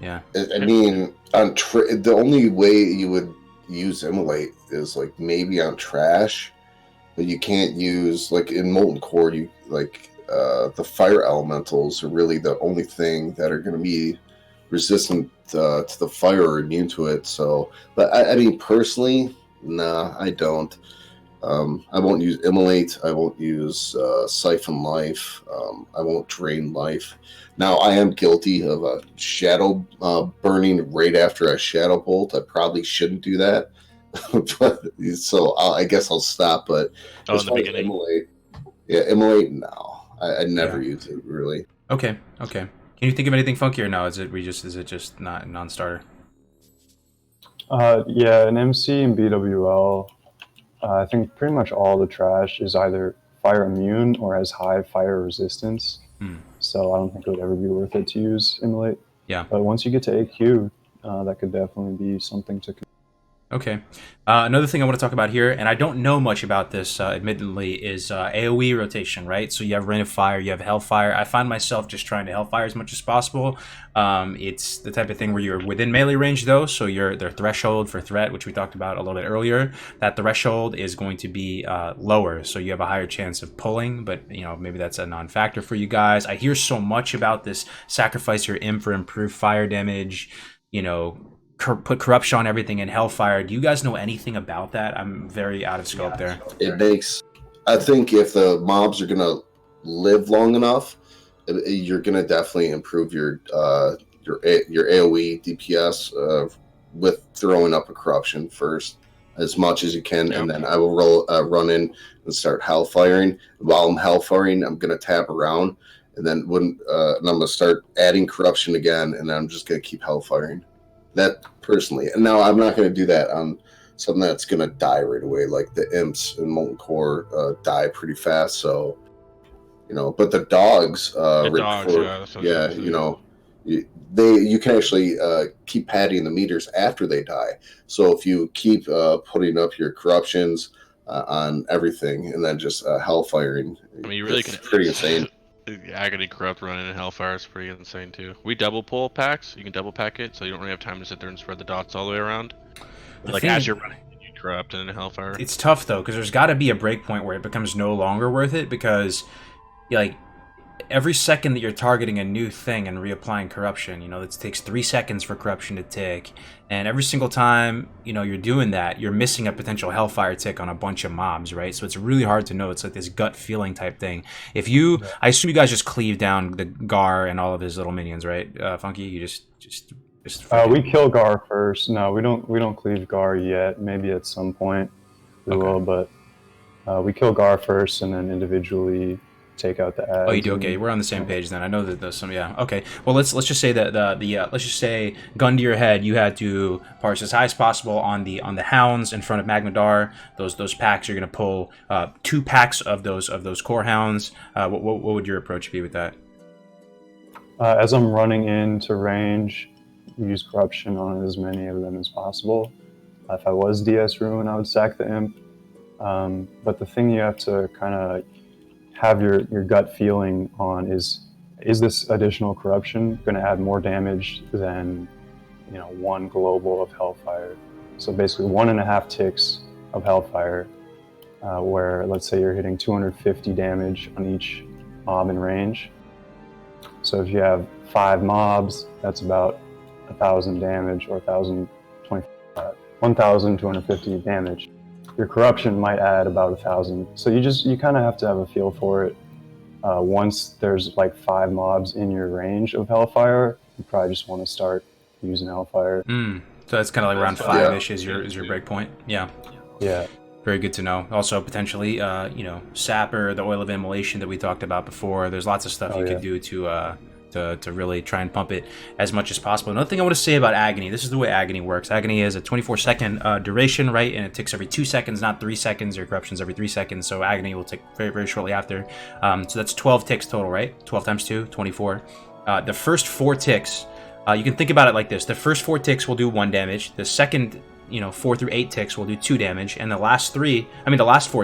Yeah. I mean, the only way you would use Immolate is, like, maybe on trash, but you can't use, like, in Molten Core, you, like, the fire elementals are really the only thing that are going to be resistant to the fire or immune to it. So, but I mean, personally, nah, I don't. I won't use Immolate. I won't use Siphon Life. I won't Drain Life. Now, I am guilty of a Shadow burning right after a Shadow Bolt. I probably shouldn't do that. But, so I guess I'll stop. But in the beginning, Immolate, no. I never use it, really. Okay. Can you think of anything funky or no? Is it just not non-starter? Yeah, in MC and BWL, I think pretty much all the trash is either fire immune or has high fire resistance. So I don't think it would ever be worth it to use Immolate. Yeah. But once you get to AQ, that could definitely be something to. Okay. Another thing I want to talk about here, and I don't know much about this, admittedly, is AoE rotation, right? So you have Rain of Fire, you have Hellfire. I find myself just trying to Hellfire as much as possible. It's the type of thing where you're within melee range, though, so their threshold for threat, which we talked about a little bit earlier, that threshold is going to be lower, so you have a higher chance of pulling, but, you know, maybe that's a non-factor for you guys. I hear so much about this sacrifice your Im for improved fire damage, you know, put corruption on everything in Hellfire. Do you guys know anything about that? I'm very out of scope there. It makes, I think if the mobs are gonna live long enough, you're gonna definitely improve your AoE DPS with throwing up a corruption first as much as you can, and then I will run in and start Hellfiring. While I'm Hellfiring, I'm gonna tap around, and then and I'm gonna start adding corruption again, and then I'm just gonna keep Hellfiring. That personally, and now I'm not going to do that on something that's going to die right away, like the imps in Molten Core die pretty fast. So, you know, but the dogs, you know, you can actually keep padding the meters after they die. So if you keep putting up your corruptions on everything and then just Hellfiring, I mean, you really can. Pretty insane. Agony Corrupt running in Hellfire is pretty insane too. We double pull packs. You can double pack it, so you don't really have time to sit there and spread the dots all the way around. But like as you're running, you corrupt and hellfire. It's tough though, because there's got to be a break point where it becomes no longer worth it, because like every second that you're targeting a new thing and reapplying corruption, it takes 3 seconds for corruption to tick, and every single time you're doing that, you're missing a potential hellfire tick on a bunch of mobs, right? So it's really hard to know. It's like this gut feeling type thing. I assume you guys just cleave down the Gar and all of his little minions, right? Funky, you just we kill Gar first. No, we don't cleave Gar yet. Maybe at some point we will, but we kill Gar first and then individually take out the ads. Oh, you do? Okay, we're on the same page then. I know that there's some. Yeah. Okay. Well, let's just say that let's just say, gun to your head, you had to parse as high as possible on the hounds in front of Magmadar. Those packs, you're gonna pull 2 packs of those core hounds. What would your approach be with that? As I'm running into range, use corruption on as many of them as possible. If I was DS Ruin, I would sack the imp. But the thing you have to kind of have your gut feeling on is this additional corruption going to add more damage than 1 global of hellfire? So basically 1.5 ticks of hellfire, where let's say you're hitting 250 damage on each mob in range. So if you have 5 mobs, that's about 1,000 damage, or 1,250 damage. Your corruption might add about 1,000. So you kind of have to have a feel for it. Once there's like 5 mobs in your range of hellfire, you probably just want to start using hellfire. So that's kind of like around 5-ish is your break point. Yeah. Yeah. Very good to know. Also, potentially, Sapper, the Oil of Immolation that we talked about before. There's lots of stuff you could do to really try and pump it as much as possible. Another thing I want to say about Agony, this is the way Agony works. Agony is a 24-second duration, right? And it ticks every 2 seconds, not 3 seconds. Your corruption's every 3 seconds, so Agony will tick very, very shortly after. So that's 12 ticks total, right? 12 times 2, 24. The first 4 ticks, you can think about it like this. The first 4 ticks will do 1 damage. The second 4 through 8 ticks will do 2 damage, and the last 4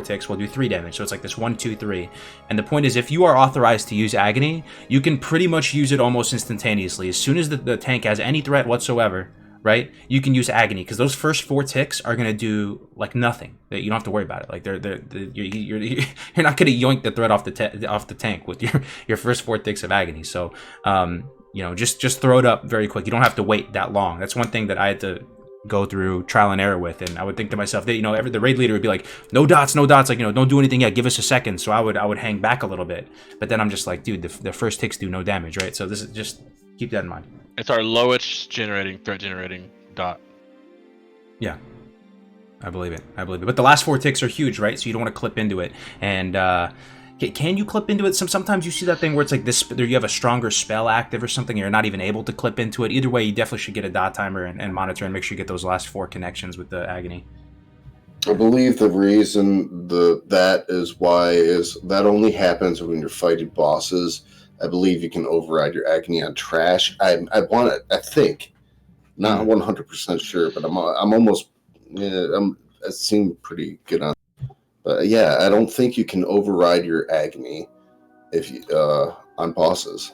ticks will do 3 damage. So it's like this 1, 2, 3. And the point is, if you are authorized to use Agony, you can pretty much use it almost instantaneously. As soon as the tank has any threat whatsoever, right, you can use Agony, because those first 4 ticks are going to do like nothing. You don't have to worry about it. Like you're not going to yoink the threat off the tank with your first 4 ticks of Agony. So just throw it up very quick. You don't have to wait that long. That's one thing that I had to go through trial and error with, and I would think to myself that the raid leader would be like, no dots, like don't do anything yet, give us a second. So I would hang back a little bit, but then I'm just like, dude, the first ticks do no damage, right? So this is just keep that in mind. It's our lowest threat generating dot. Yeah, I believe it. But the last 4 ticks are huge, right? So you don't want to clip into it. And can you clip into it? Sometimes you see that thing where it's like this, you have a stronger spell active or something, and you're not even able to clip into it. Either way, you definitely should get a dot timer and monitor and make sure you get those last 4 connections with the Agony. I believe the reason that only happens when you're fighting bosses. I believe you can override your Agony on trash. I think, not 100% sure, but I'm almost, it seemed pretty good on. Yeah, I don't think you can override your Agony if you on bosses.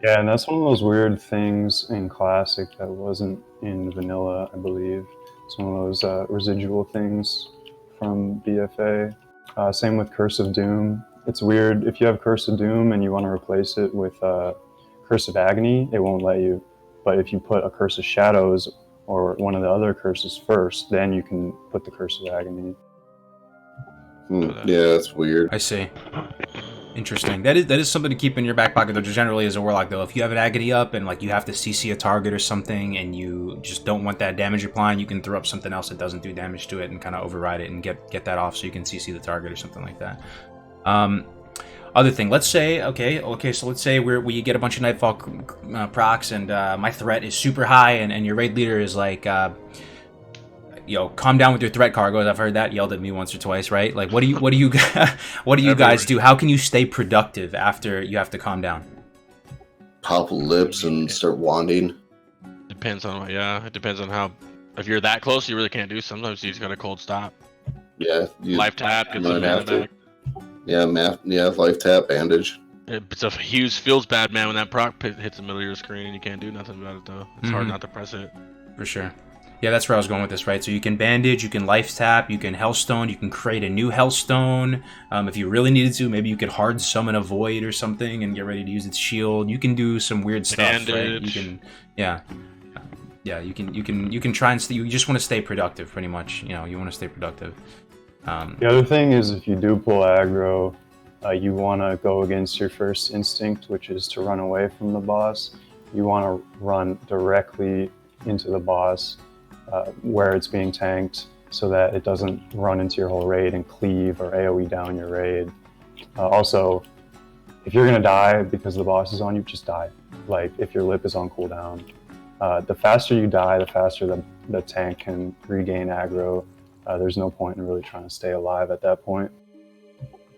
Yeah, and that's one of those weird things in Classic that wasn't in Vanilla, I believe. It's one of those residual things from BFA. Same with Curse of Doom. It's weird. If you have Curse of Doom and you want to replace it with Curse of Agony, it won't let you. But if you put a Curse of Shadows or one of the other curses first, then you can put the Curse of Agony. Yeah, that's weird. I see. Interesting. That is something to keep in your back pocket, though. Generally, as a Warlock, though, if you have an Agony up and like you have to CC a target or something, and you just don't want that damage applying, you can throw up something else that doesn't do damage to it and kind of override it and get that off, so you can CC the target or something like that. Other thing, let's say, so let's say we get a bunch of Nightfall procs, and my threat is super high, and your raid leader is like, calm down with your threat cargoes. I've heard that yelled at me once or twice, right? Like, what do you guys do? How can you stay productive after you have to calm down? Pop lips and start wanding. Depends on it depends on how. If you're that close, you really can't do. Sometimes you just got a cold stop. Yeah. Life tap, get some mana back. Yeah, life tap, bandage. Feels bad, man, when that proc hits the middle of your screen and you can't do nothing about it, though. It's hard not to press it. For sure. Yeah, that's where I was going with this, right? So you can bandage, you can life tap, you can hellstone, you can create a new hellstone. If you really needed to, maybe you could hard summon a void or something and get ready to use its shield. You can do some weird stuff, right? You can, yeah, you can try and you just want to stay productive, pretty much. You know, you want to stay productive. The other thing is, if you do pull aggro, you want to go against your first instinct, which is to run away from the boss. You want to run directly into the boss where it's being tanked, so that it doesn't run into your whole raid and cleave or AoE down your raid. Also, if you're going to die because the boss is on you, just die. Like, if your lip is on cooldown. The faster you die, the faster the tank can regain aggro. There's no point in really trying to stay alive at that point.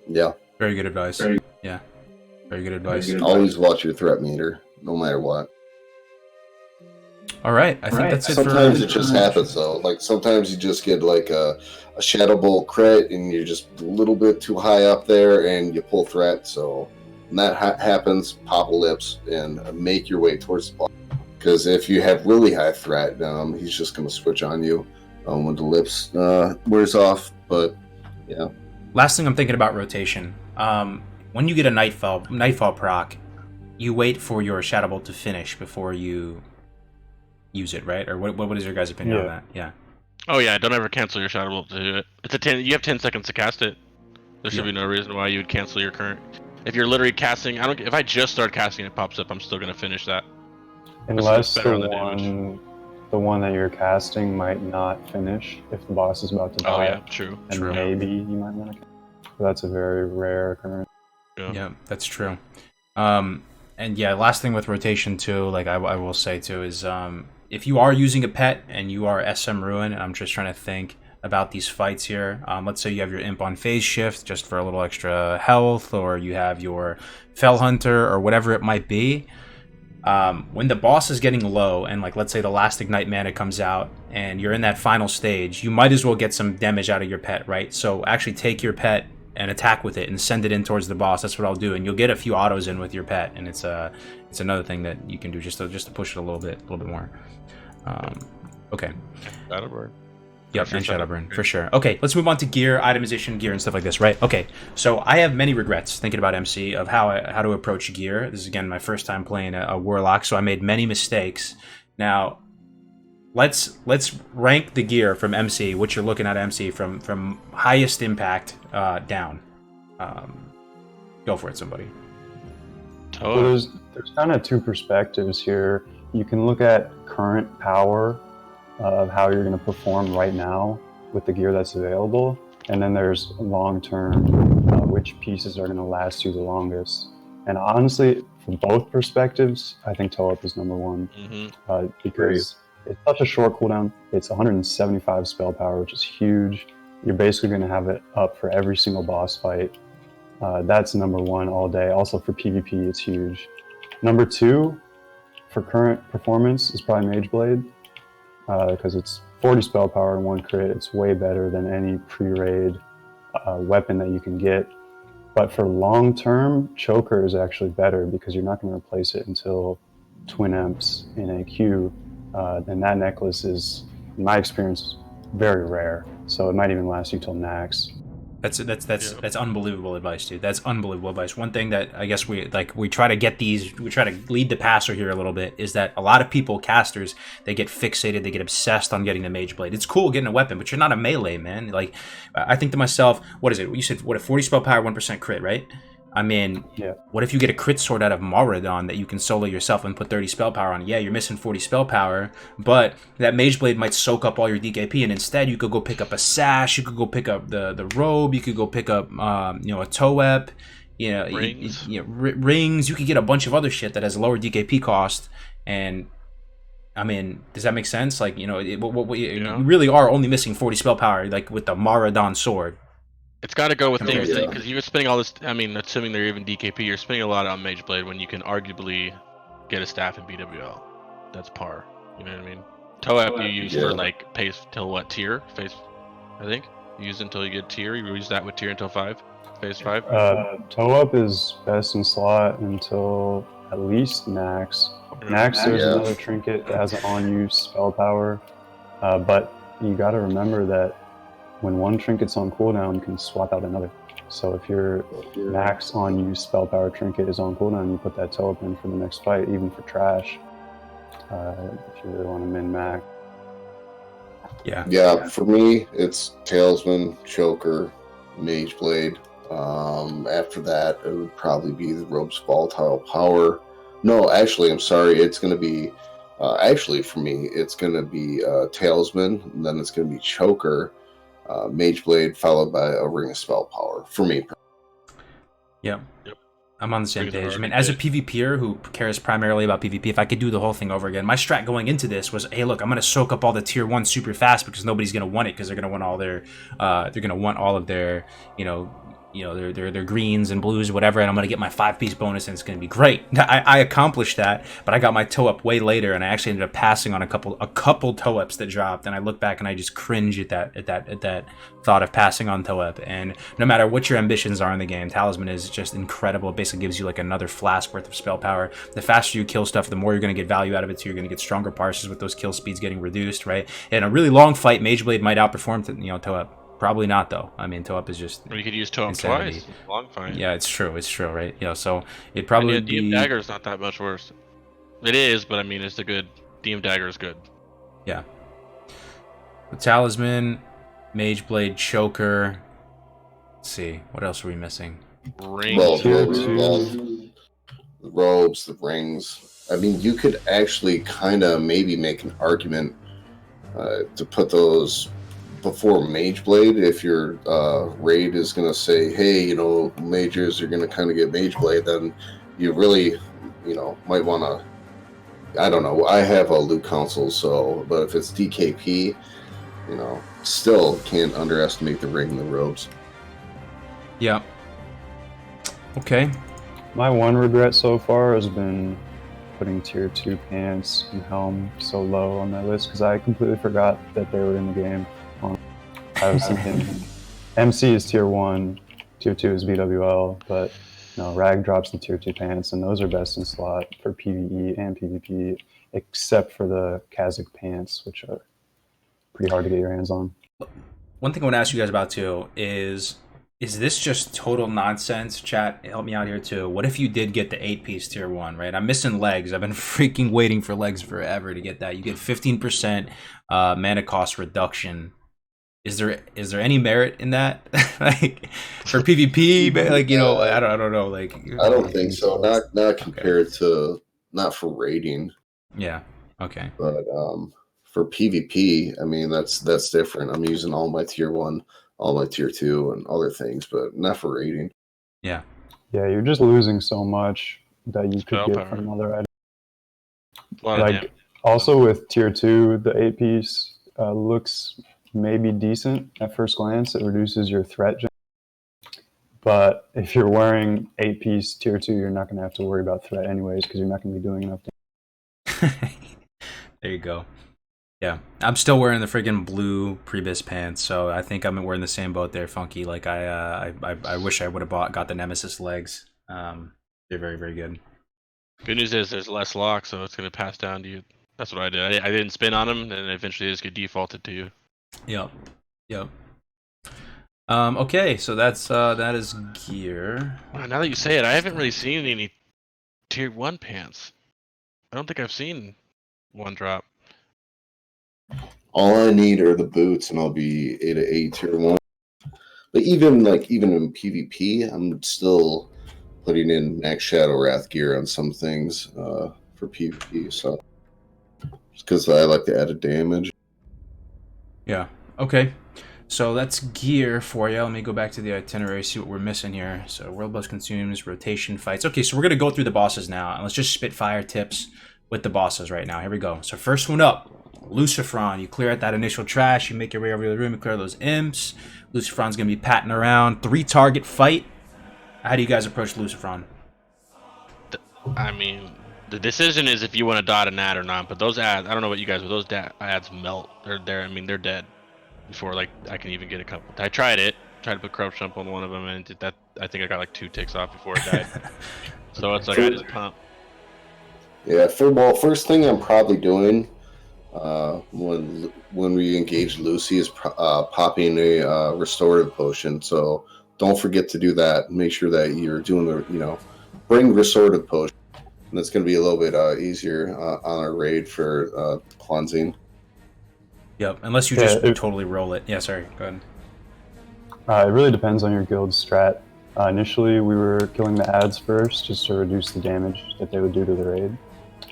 Yeah. Very good advice. Yeah. Very good advice. Always watch your threat meter, no matter what. All right, I think that's it. Sometimes it just happens though. Like sometimes you just get like a Shadow Bolt crit, and you're just a little bit too high up there, and you pull threat. So when that happens, pop lips and make your way towards the boss. Because if you have really high threat, he's just going to switch on you when the lips wears off. But yeah. Last thing I'm thinking about rotation. When you get a Nightfall proc, you wait for your Shadow Bolt to finish before you use it, right? Or what is your guys' opinion on that? Yeah. Oh yeah, don't ever cancel your Shadow Bolt to do it. It's a 10. You have 10 seconds to cast it. There should be no reason why you would cancel your current. If you're literally casting, if I just start casting and it pops up, I'm still gonna finish that. Unless the one that you're casting might not finish if the boss is about to die. Oh yeah, true. And maybe you might want to. That's a very rare occurrence. Yeah, that's true. And yeah, last thing with rotation too, like I will say too, is if you are using a pet and you are SM Ruin, and I'm just trying to think about these fights here. Let's say you have your Imp on phase shift just for a little extra health, or you have your Fell Hunter or whatever it might be. When the boss is getting low, and like let's say the last Ignite mana comes out and you're in that final stage, you might as well get some damage out of your pet, right? So actually take your pet and attack with it and send it in towards the boss. That's what I'll do, and you'll get a few autos in with your pet, and it's another thing that you can do just to push it a little bit more. Okay. Shadowburn. Yep, and Shadowburn, for sure. Okay, let's move on to gear, itemization, gear, and stuff like this, right? Okay, so I have many regrets thinking about MC of how to approach gear. This is, again, my first time playing a Warlock, so I made many mistakes. Now, let's rank the gear from MC, what you're looking at MC, from highest impact down. Go for it, somebody. So there's kind of two perspectives here. You can look at current power of how you're going to perform right now with the gear that's available, and then there's long-term, which pieces are going to last you the longest. And honestly, from both perspectives, I think Toe Up is number one, because it's such a short cooldown. It's 175 spell power, which is huge. You're basically going to have it up for every single boss fight. That's number one all day. Also for PvP, it's huge. Number two, for current performance, is probably Mage Blade. Because it's 40 spell power and 1 crit. It's way better than any pre-raid weapon that you can get. But for long term, Choker is actually better because you're not going to replace it until Twin Emps in AQ. And that necklace is, in my experience, very rare. So it might even last you till Nax. That's unbelievable advice, dude. That's unbelievable advice. One thing that I guess we try to lead the passer here a little bit is that a lot of people, casters, they get fixated, they get obsessed on getting the Mage Blade. It's cool getting a weapon, but you're not a melee, man. Like, I think to myself, what is it? You said, what, a 40 spell power, 1% crit, right? I mean, what if you get a crit sword out of Mauradon that you can solo yourself and put 30 spell power on? Yeah, you're missing 40 spell power, but that Mage Blade might soak up all your DKP, and instead you could go pick up a sash, you could go pick up the robe, you could go pick up a Toep, rings. You could get a bunch of other shit that has a lower DKP cost, and I mean, does that make sense? Like, you really are only missing 40 spell power, like with the Mauradon sword. It's got to go with things because you're spending all this. I mean, assuming they're even DKP, you're spending a lot on Mage Blade when you can arguably get a staff in BWL. That's par. You know what I mean? Toep you use for like pace till what tier? Phase, I think. You use until you get tier. You use that with tier until 5. Phase 5. Toep is best in slot until at least Nax. Nax, there's another trinket that has an on-use spell power. But you got to remember that when one trinket's on cooldown, you can swap out another. So if your max on use spell power trinket is on cooldown, you put that toe up in for the next fight, even for trash. If you really want to min max. Yeah, for me, it's Talisman, Choker, Mage Blade. After that, it would probably be the Robe's Volatile Power. No, actually, I'm sorry. It's going to be, actually, for me, it's going to be Talisman, and then it's going to be Choker, Mage Blade, followed by a Ring of Spell Power, for me. Yep. I'm on the same page. I mean, as a PvPer who cares primarily about PvP, if I could do the whole thing over again, my strat going into this was, hey, look, I'm going to soak up all the tier 1 super fast because nobody's going to want it because they're going to want all their, their greens and blues or whatever, and I'm going to get my 5-piece bonus and it's going to be great. I accomplished that, but I got my toe up way later and I actually ended up passing on a couple toe ups that dropped, and I look back and I just cringe at that thought of passing on toe up. And no matter what your ambitions are in the game, Talisman is just incredible. It basically gives you like another flask worth of spell power. The faster you kill stuff, the more you're going to get value out of it, so you're going to get stronger parses with those kill speeds getting reduced, right? In a really long fight, Mage Blade might outperform toe up. Probably not, though. I mean, toe up is just. You could use toe up twice. Long fight. Yeah, it's true, right? So it probably would be. DM Dagger is not that much worse. It is, but I mean, it's a good. DM Dagger is good. Yeah. The Talisman, Mage Blade, Choker. Let's see, what else are we missing? Robes, the rings. I mean, you could actually kind of maybe make an argument to put those before Mage Blade. If your raid is going to say, hey, mages are going to kind of get Mage Blade, then you really, might want to, I don't know. I have a loot console, but if it's DKP, still can't underestimate the ring and the robes. Yeah. Okay. My one regret so far has been putting tier 2 pants and helm so low on that list, because I completely forgot that they were in the game. I was thinking MC is tier 1, tier 2 is BWL, but Rag drops the tier 2 pants, and those are best in slot for PvE and PvP, except for the Kazakh pants, which are pretty hard to get your hands on. One thing I want to ask you guys about too is this just total nonsense? Chat, help me out here too. What if you did get the 8-piece tier 1, right? I'm missing legs. I've been freaking waiting for legs forever to get that. You get 15% mana cost reduction. Is there any merit in that? Like for PvP, like I don't know. Like I don't think so. Not compared to, not for raiding. Yeah. Okay. But for PvP, I mean that's different. I'm using all my tier 1, all my tier 2, and other things, but not for raiding. Yeah. Yeah, you're just losing so much that you could get from other items. Like also with tier 2, the 8-piece looks maybe decent at first glance. It reduces your threat gen, but if you're wearing 8-piece tier 2, you're not going to have to worry about threat anyways, because you're not going to be doing enough damage. There you go. Yeah, I'm still wearing the friggin' blue Prebis pants, so I think I'm wearing the same boat there, Funky. Like I wish I would have got the Nemesis legs. They're very, very good. Good news is there's less lock, so it's going to pass down to you. That's what I did. I didn't spin on them, and eventually they just get defaulted to you. Yep. Okay, so that is gear. Now that you say it, I haven't really seen any tier 1 pants. I don't think I've seen one drop. All I need are the boots, and I'll be 8 tier 1. But even in PvP, I'm still putting in Max Shadow Wrath gear on some things for PvP. So just because I like to add a damage. Yeah. Okay. So that's gear for you. Let me go back to the itinerary, see what we're missing here. So world bus consumes, rotation fights. Okay, so we're going to go through the bosses now, and let's just spit fire tips with the bosses right now. Here we go. So first one up, Lucifron. You clear out that initial trash, you make your way over the room, you clear those imps. Lucifron's going to be patting around. 3-target fight. How do you guys approach Lucifron? I mean, the decision is if you want to dot an ad or not, but those ads, I don't know about you guys, but those ads melt. They're they're dead before like I can even get a couple. I tried to put Corrupt Jump on one of them, and that I think I got like 2 ticks off before it died. So it's like I just pump. Yeah, first thing I'm probably doing when we engage Lucy is popping a restorative potion. So don't forget to do that. Make sure that you're doing bring restorative potion. And it's going to be a little bit easier on our raid for cleansing. Yep, unless you just totally roll it. Yeah, sorry, go ahead. It really depends on your guild strat. Initially, we were killing the ads first just to reduce the damage that they would do to the raid.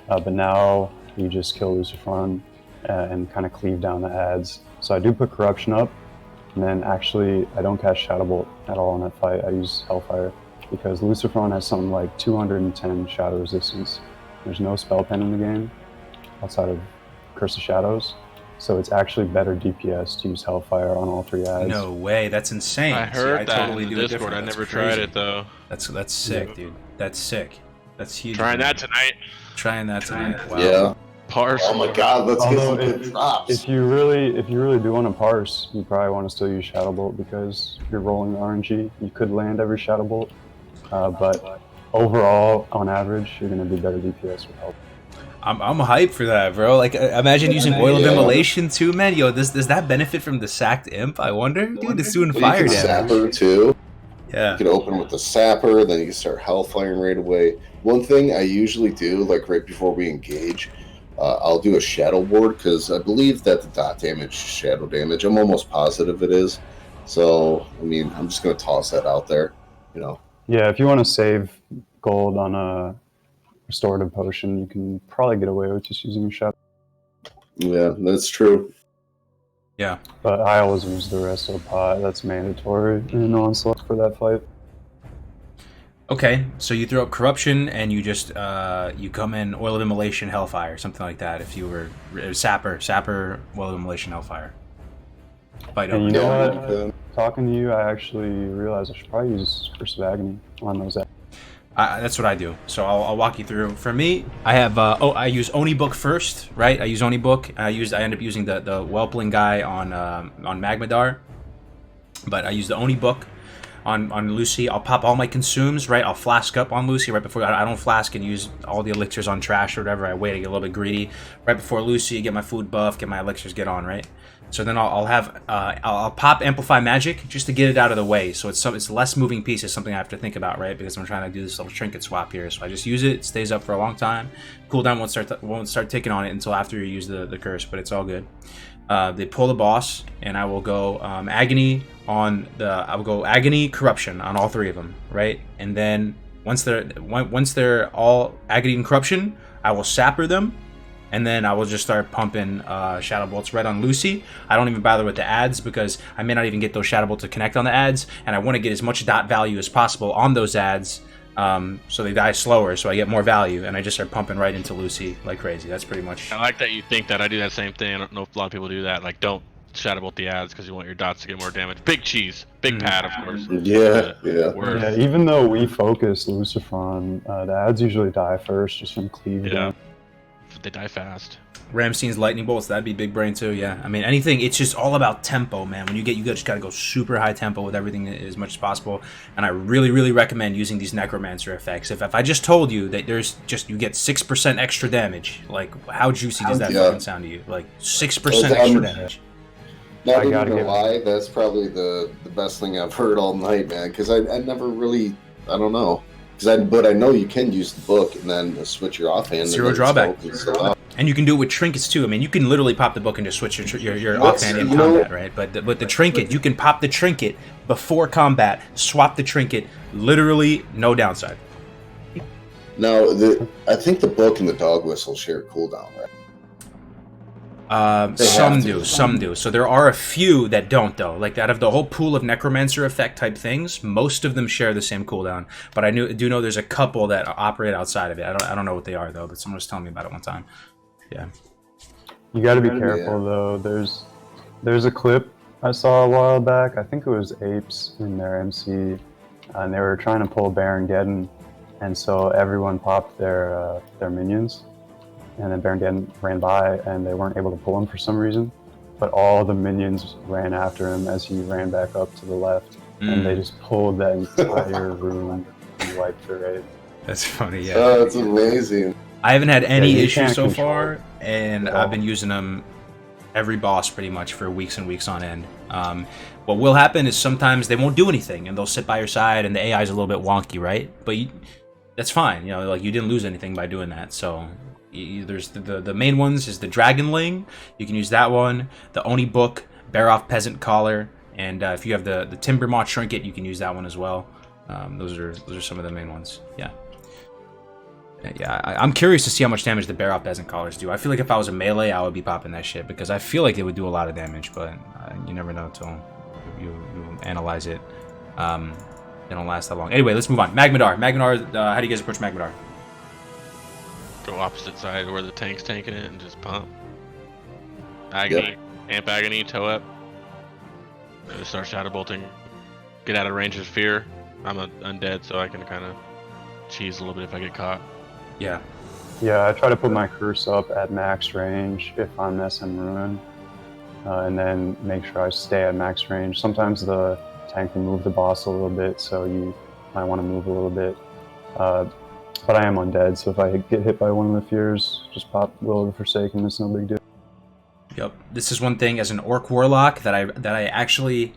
But now you just kill Lucifron and kind of cleave down the ads. So I do put Corruption up, and then actually I don't cast Shadow Bolt at all in that fight. I use Hellfire because Lucifron has something like 210 shadow resistance. There's no spell pen in the game outside of Curse of Shadows. So it's actually better DPS to use Hellfire on all 3 ads. No way, that's insane. I heard that totally in the do Discord. I That's never crazy. tried it though. That's sick, dude. That's sick. That's huge. Trying that tonight. Trying that tonight. Wow. Yeah. Parse. Oh my God, let's get some good if, drops. if you really do want to parse, you probably want to still use Shadow Bolt because you're rolling the RNG. You could land every Shadow Bolt, but overall, on average, you're going to be better DPS with help. I'm hyped for that, bro. Like, imagine using Oil of Immolation too, man. Yo, does that benefit from the sacked imp? I wonder, dude. It's doing fire you can damage. Sapper too. Yeah. You can open with the Sapper, then you can start Hellfiring right away. One thing I usually do, like right before we engage, I'll do a Shadow Ward because I believe that the dot damage is shadow damage. I'm almost positive it is. So, I mean, I'm just going to toss that out there, you know. Yeah, if you want to save gold on a restorative potion, you can probably get away with just using a Shadow. Yeah, that's true. Yeah. But I always use the rest of the pot. That's mandatory in Onslaught for that fight. Okay, so you throw up Corruption and you just you come in Oil of Immolation, Hellfire, something like that. If you were Sapper, Oil of Immolation, Hellfire. Fight And over. you know what? Talking to you, I actually realized I should probably use Curse of Agony on those. That's what I do. So I'll walk you through. For me, I have I use Oni Book first, right? I use Oni Book. I end up using the Whelpling guy on Magmadar, but I use the Oni Book on Lucy. I'll pop all my consumes, right? I'll flask up on Lucy right before. I don't flask and use all the elixirs on trash or whatever. I wait. I get a little bit greedy right before Lucy. Get my food buff. Get my elixirs. Get on, right? So then I'll pop Amplify Magic just to get it out of the way. So it's less moving pieces, something I have to think about, right? Because I'm trying to do this little trinket swap here. So I just use it. It stays up for a long time. Cooldown won't start ticking on it until after you use the curse, but it's all good. They pull the boss, and I will go Agony Corruption on all 3 of them, right? And then once they're all Agony and Corruption, I will Sapper them. And then I will just start pumping Shadow Bolts right on Lucy. I don't even bother with the ads because I may not even get those Shadow Bolts to connect on the ads, and I want to get as much dot value as possible on those ads so they die slower, so I get more value, and I just start pumping right into Lucy like crazy. That's pretty much... I like that you think that. I do that same thing. I don't know if a lot of people do that. Like, don't Shadow Bolt the ads because you want your dots to get more damage. Big cheese. Big pad, of course. Yeah. Even though we focus Lucifron, the ads usually die first just from cleave down. They die fast. Ramstein's Lightning Bolts, that'd be big brain too, yeah. I mean, anything, it's just all about tempo, man. When you just gotta go super high tempo with everything as much as possible. And I really, really recommend using these Necromancer effects. If I just told you that you get 6% extra damage, like, how juicy does that fucking sound to you? Like, 6% extra damage. Not even gonna lie, that's probably the best thing I've heard all night, man. Because I never really, I don't know. But I know you can use the book and then switch your offhand. Zero drawback. And you can do it with trinkets too. I mean, you can literally pop the book and just switch your offhand in combat, right? But with the trinket, you can pop the trinket before combat, swap the trinket, literally no downside. Now, I think the book and the dog whistle share cooldown, right? Some do. So there are a few that don't, though. Like, out of the whole pool of Necromancer effect type things, most of them share the same cooldown. But I do know there's a couple that operate outside of it. I don't know what they are, though, but someone was telling me about it one time. Yeah. You got to be careful, though. There's a clip I saw a while back. I think it was Apes in their MC, and they were trying to pull Baron Geddon, and so everyone popped their minions. And then Baron Geddon ran by, and they weren't able to pull him for some reason. But all the minions ran after him as he ran back up to the left, and they just pulled that entire room and wiped the raid. That's funny, yeah. Oh, it's amazing. I haven't had any you issues can't so control far, it and at I've all. been using them every boss pretty much for weeks and weeks on end. What will happen is sometimes they won't do anything, and they'll sit by your side, and the AI is a little bit wonky, right? But that's fine. You know, like you didn't lose anything by doing that. So there's the main ones is the Dragonling. You can use that one. The Oni Book, Bear Off Peasant Collar, and if you have the Timber Moth Trinket, you can use that one as well. Those are some of the main ones. Yeah. Yeah, I'm curious to see how much damage the Bear Off Peasant Collars do. I feel like if I was a melee, I would be popping that shit because I feel like they would do a lot of damage, but you never know until you analyze it. They don't last that long. Anyway, let's move on. Magmadar. How do you guys approach Magmadar? Go opposite side where the tank's tanking it and just pump. Agony, amp agony, toe up. Just start shadow bolting. Get out of range of fear. I'm undead, so I can kind of cheese a little bit if I get caught. Yeah. Yeah, I try to put my curse up at max range if I'm SM Ruin, and then make sure I stay at max range. Sometimes the tank can move the boss a little bit, so you might want to move a little bit. But I am undead, so if I get hit by one of the fears, just pop Will of the Forsaken. It's no big deal. Yep. This is one thing as an Orc Warlock that I actually,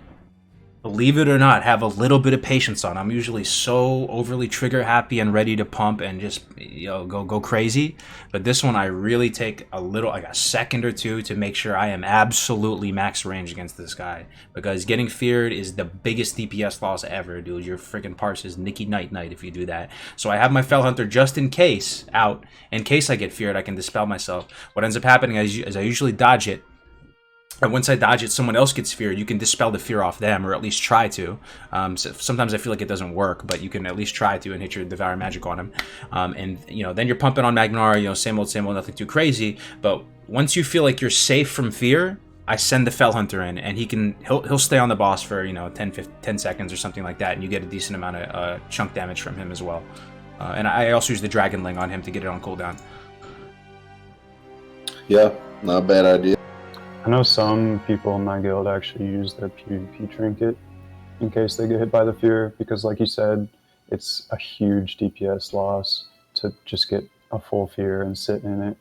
believe it or not, have a little bit of patience on. I'm usually so overly trigger happy and ready to pump and just go crazy. But this one I really take like a second or two to make sure I am absolutely max range against this guy. Because getting feared is the biggest DPS loss ever, dude. Your freaking parse is Nicky Night Night if you do that. So I have my Fell Hunter just in case out. In case I get feared, I can dispel myself. What ends up happening is I usually dodge it. And once I dodge it, someone else gets feared. You can dispel the fear off them, or at least try to. So sometimes I feel like it doesn't work, but you can at least try to and hit your Devour Magic on him. And then you're pumping on Magnar. Same old, nothing too crazy. But once you feel like you're safe from fear, I send the Fell Hunter in, and he'll stay on the boss for 10 seconds or something like that, and you get a decent amount of chunk damage from him as well. And I also use the Dragonling on him to get it on cooldown. Yeah, not a bad idea. I know some people in my guild actually use their PvP trinket in case they get hit by the fear, because like you said, it's a huge DPS loss to just get a full fear and sit in it.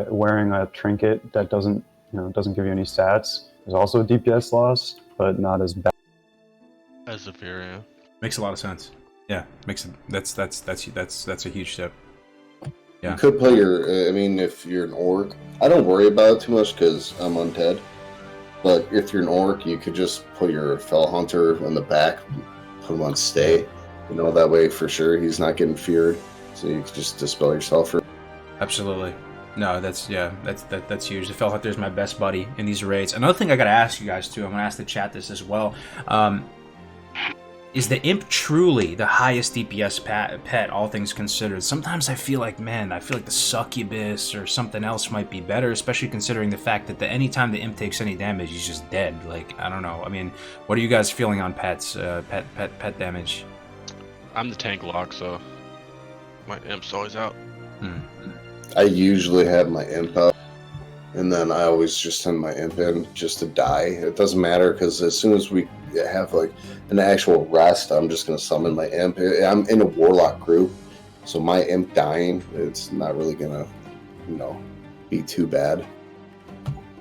Wearing a trinket that doesn't give you any stats is also a DPS loss, but not as bad as the fear. Yeah, makes a lot of sense. Yeah, makes it. That's a huge step. Yeah. You could play if you're an Orc, I don't worry about it too much because I'm undead. But if you're an Orc, you could just put your Fell Hunter on the back, put him on stay. That way for sure he's not getting feared. So you could just dispel yourself. Absolutely. No, that's huge. The Fell Hunter is my best buddy in these raids. Another thing I gotta ask you guys too, I'm gonna ask the chat this as well. Is the Imp truly the highest DPS pet, all things considered? Sometimes I feel like the Succubus or something else might be better, especially considering the fact that anytime the Imp takes any damage, he's just dead. Like, I don't know. I mean, what are you guys feeling on pets, pet damage? I'm the tank lock, so my Imp's always out. I usually have my Imp out, and then I always just send my Imp in just to die. It doesn't matter, because as soon as we have like an actual rest, I'm just going to summon my Imp. I'm in a Warlock group, so my Imp dying, it's not really going to, be too bad.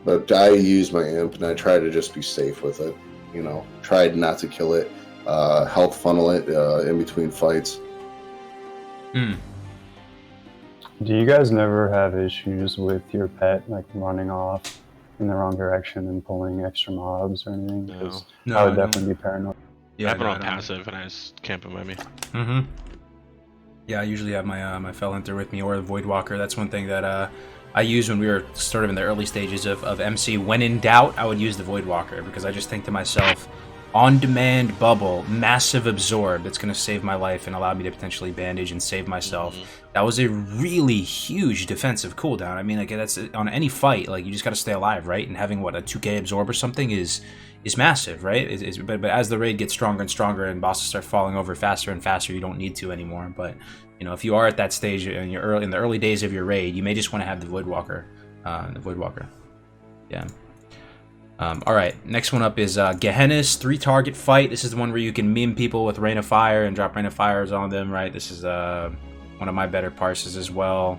But I use my Imp, and I try to just be safe with it. Try not to kill it, health funnel it in between fights. Do you guys never have issues with your pet like running off in the wrong direction and pulling extra mobs or anything? No. I would definitely be paranoid. Yeah, I have it on passive and I just camp him by me. Yeah, I usually have my Fell Hunter with me or the Voidwalker. That's one thing that I used when we were sort of in the early stages of MC. When in doubt, I would use the Voidwalker because I just think to myself, on-demand bubble, massive absorb, that's going to save my life and allow me to potentially bandage and save myself. That was a really huge defensive cooldown. I mean, like, that's on any fight, like, you just got to stay alive, right? And having, a 2k absorb or something is massive, right? But as the raid gets stronger and stronger and bosses start falling over faster and faster, you don't need to anymore. But, if you are at that stage in the early days of your raid, you may just want to have the Voidwalker. Yeah. All right, next one up is Gehenna's 3-target fight. This is the one where you can meme people with Rain of Fire and drop Rain of Fires on them, right? This is one of my better parses as well.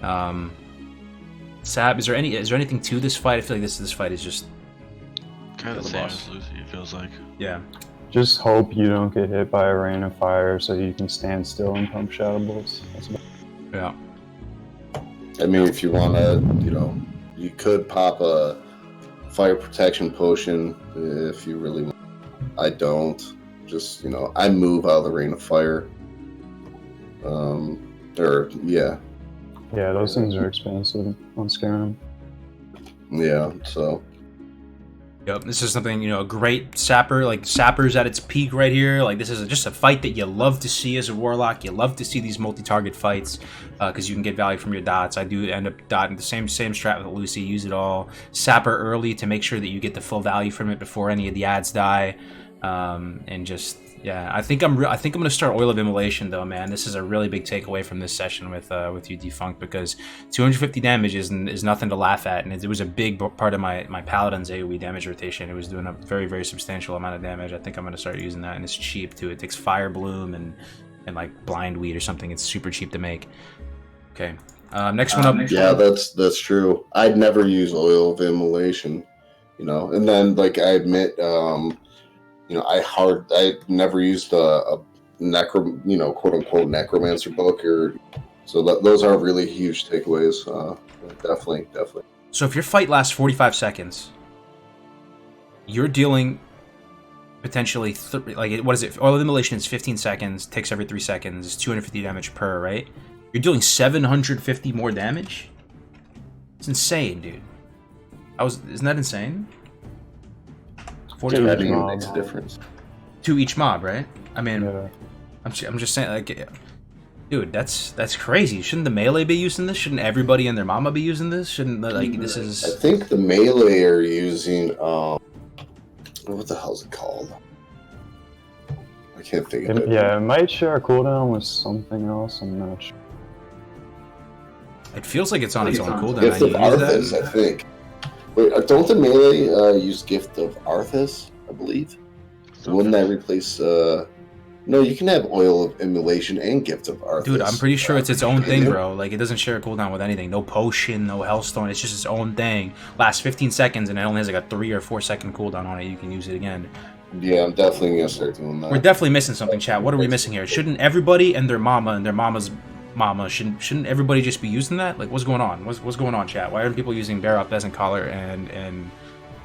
Sab, is there anything to this fight? I feel like this fight is just kind of the same as Lucy. It feels like. Yeah. Just hope you don't get hit by a rain of fire, so you can stand still and pump shadow bolts. Yeah. I mean, if you want to, you could pop a fire protection potion if you really want. I don't. Just, I move out of the rain of fire. Yeah, those things are expensive on Skyrim. Yeah, so. Yep, this is something, a great sapper, like sapper's at its peak right here. Like this is just a fight that you love to see as a warlock. You love to see these multi-target fights because you can get value from your dots. I do end up dotting the same strat with Lucy. Use it all. Sapper early to make sure that you get the full value from it before any of the ads die. And just I think I'm gonna start Oil of Immolation though, man. This is a really big takeaway from this session with you Defunct, because 250 damage is nothing to laugh at, and it was a big part of my Paladin's AoE damage rotation. It was doing a very, very substantial amount of damage. I think I'm gonna start using that, and it's cheap too. It takes Fire Bloom and like Blind Weed or something. It's super cheap to make. Okay, next one up. Yeah, that's true. I'd never use Oil of Immolation, and then like I admit. I never used a quote unquote necromancer book, so those are really huge takeaways. Definitely. So if your fight lasts 45 seconds, you're dealing potentially what is it? Oil of Immolation is 15 seconds, takes every 3 seconds, it's 250 damage per, right? You're doing 750 more damage. It's insane, dude. Isn't that insane? 40 makes a difference. To each mob, right? I mean, Yeah. I'm just saying, like, dude, that's crazy. Shouldn't the melee be using this? Shouldn't everybody and their mama be using this? Shouldn't this is? I think the melee are using what the hell's it called? I can't think of it. Yeah, it might share a cooldown with something else. I'm not sure. It feels like it's on its own cooldown. Gift of Arthas, I think. Wait, don't the melee use Gift of Arthas, I believe? Wouldn't that replace... No, you can have Oil of Immolation and Gift of Arthas. Dude, I'm pretty sure it's its own thing, bro. Like, it doesn't share a cooldown with anything. No potion, no hellstone. It's just its own thing. Lasts 15 seconds, and it only has like a 3 or 4 second cooldown on it. You can use it again. Yeah, I'm definitely going to start doing that. We're definitely missing something, chat. What are we missing here? Shouldn't everybody and their mama's mama, shouldn't everybody just be using that? Like, what's going on? What's going on, chat? Why aren't people using Bear Up, Pheasant Collar, and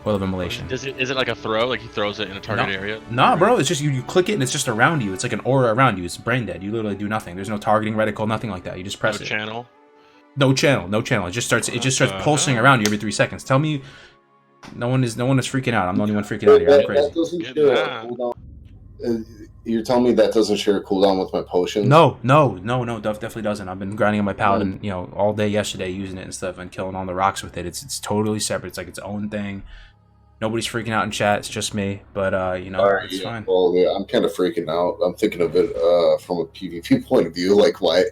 Oil of Immolation? Is it like a throw? Like he throws it in a target area? Nah, bro. It's just you click it and it's just around you. It's like an aura around you. It's brain dead. You literally do nothing. There's no targeting reticle, nothing like that. You just press it. Channel? No channel. It just starts pulsing around you every 3 seconds. Tell me no one is freaking out. I'm the only one freaking out here. I'm crazy. That doesn't share a cooldown. You're telling me that doesn't share a cooldown with my potions? No, definitely doesn't. I've been grinding on my paladin, all day yesterday, using it and stuff, and killing all the rocks with it. It's totally separate. It's like its own thing. Nobody's freaking out in chat. It's just me. But it's fine. Well, yeah, I'm kind of freaking out. I'm thinking of it from a PvP point of view. Like, why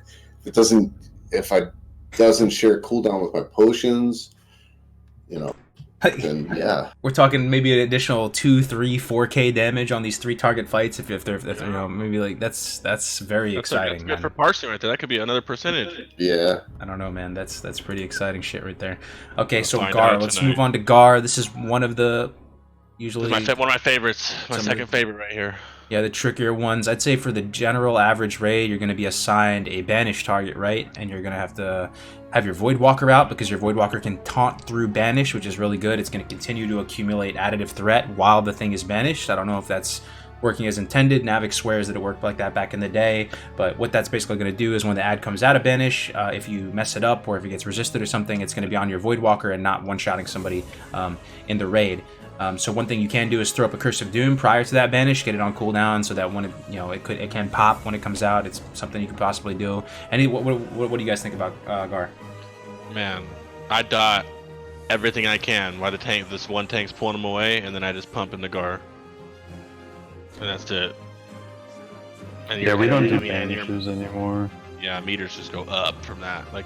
if I doesn't share a cooldown with my potions, then yeah. We're talking maybe an additional 2, 3, 4K damage on these 3 target fights. If they're maybe like that's very exciting. That's good for parsing right there. That could be another percentage. Yeah. I don't know, man. That's pretty exciting shit right there. Okay, so Gar. Let's move on to Gar. This is one of the usually one of my favorites. My second favorite right here. Yeah, the trickier ones. I'd say for the general average raid, you're going to be assigned a banished target, right? And you're going to have your Voidwalker out because your Voidwalker can taunt through banish, which is really good. It's going to continue to accumulate additive threat while the thing is banished. I don't know if that's working as intended. Navik swears that it worked like that back in the day, but what that's basically going to do is when the ad comes out of banish, if you mess it up or if it gets resisted or something, it's going to be on your Voidwalker and not one-shotting somebody in the raid. So one thing you can do is throw up a Curse of Doom prior to that banish, get it on cooldown so that when it can pop when it comes out. It's something you could possibly do. What do you guys think about Gar? Man, I dot everything I can while this one tank's pulling them away, and then I just pump in the Gar, and that's it. And yeah, we don't do banishes anymore. Yeah, meters just go up from that. Like,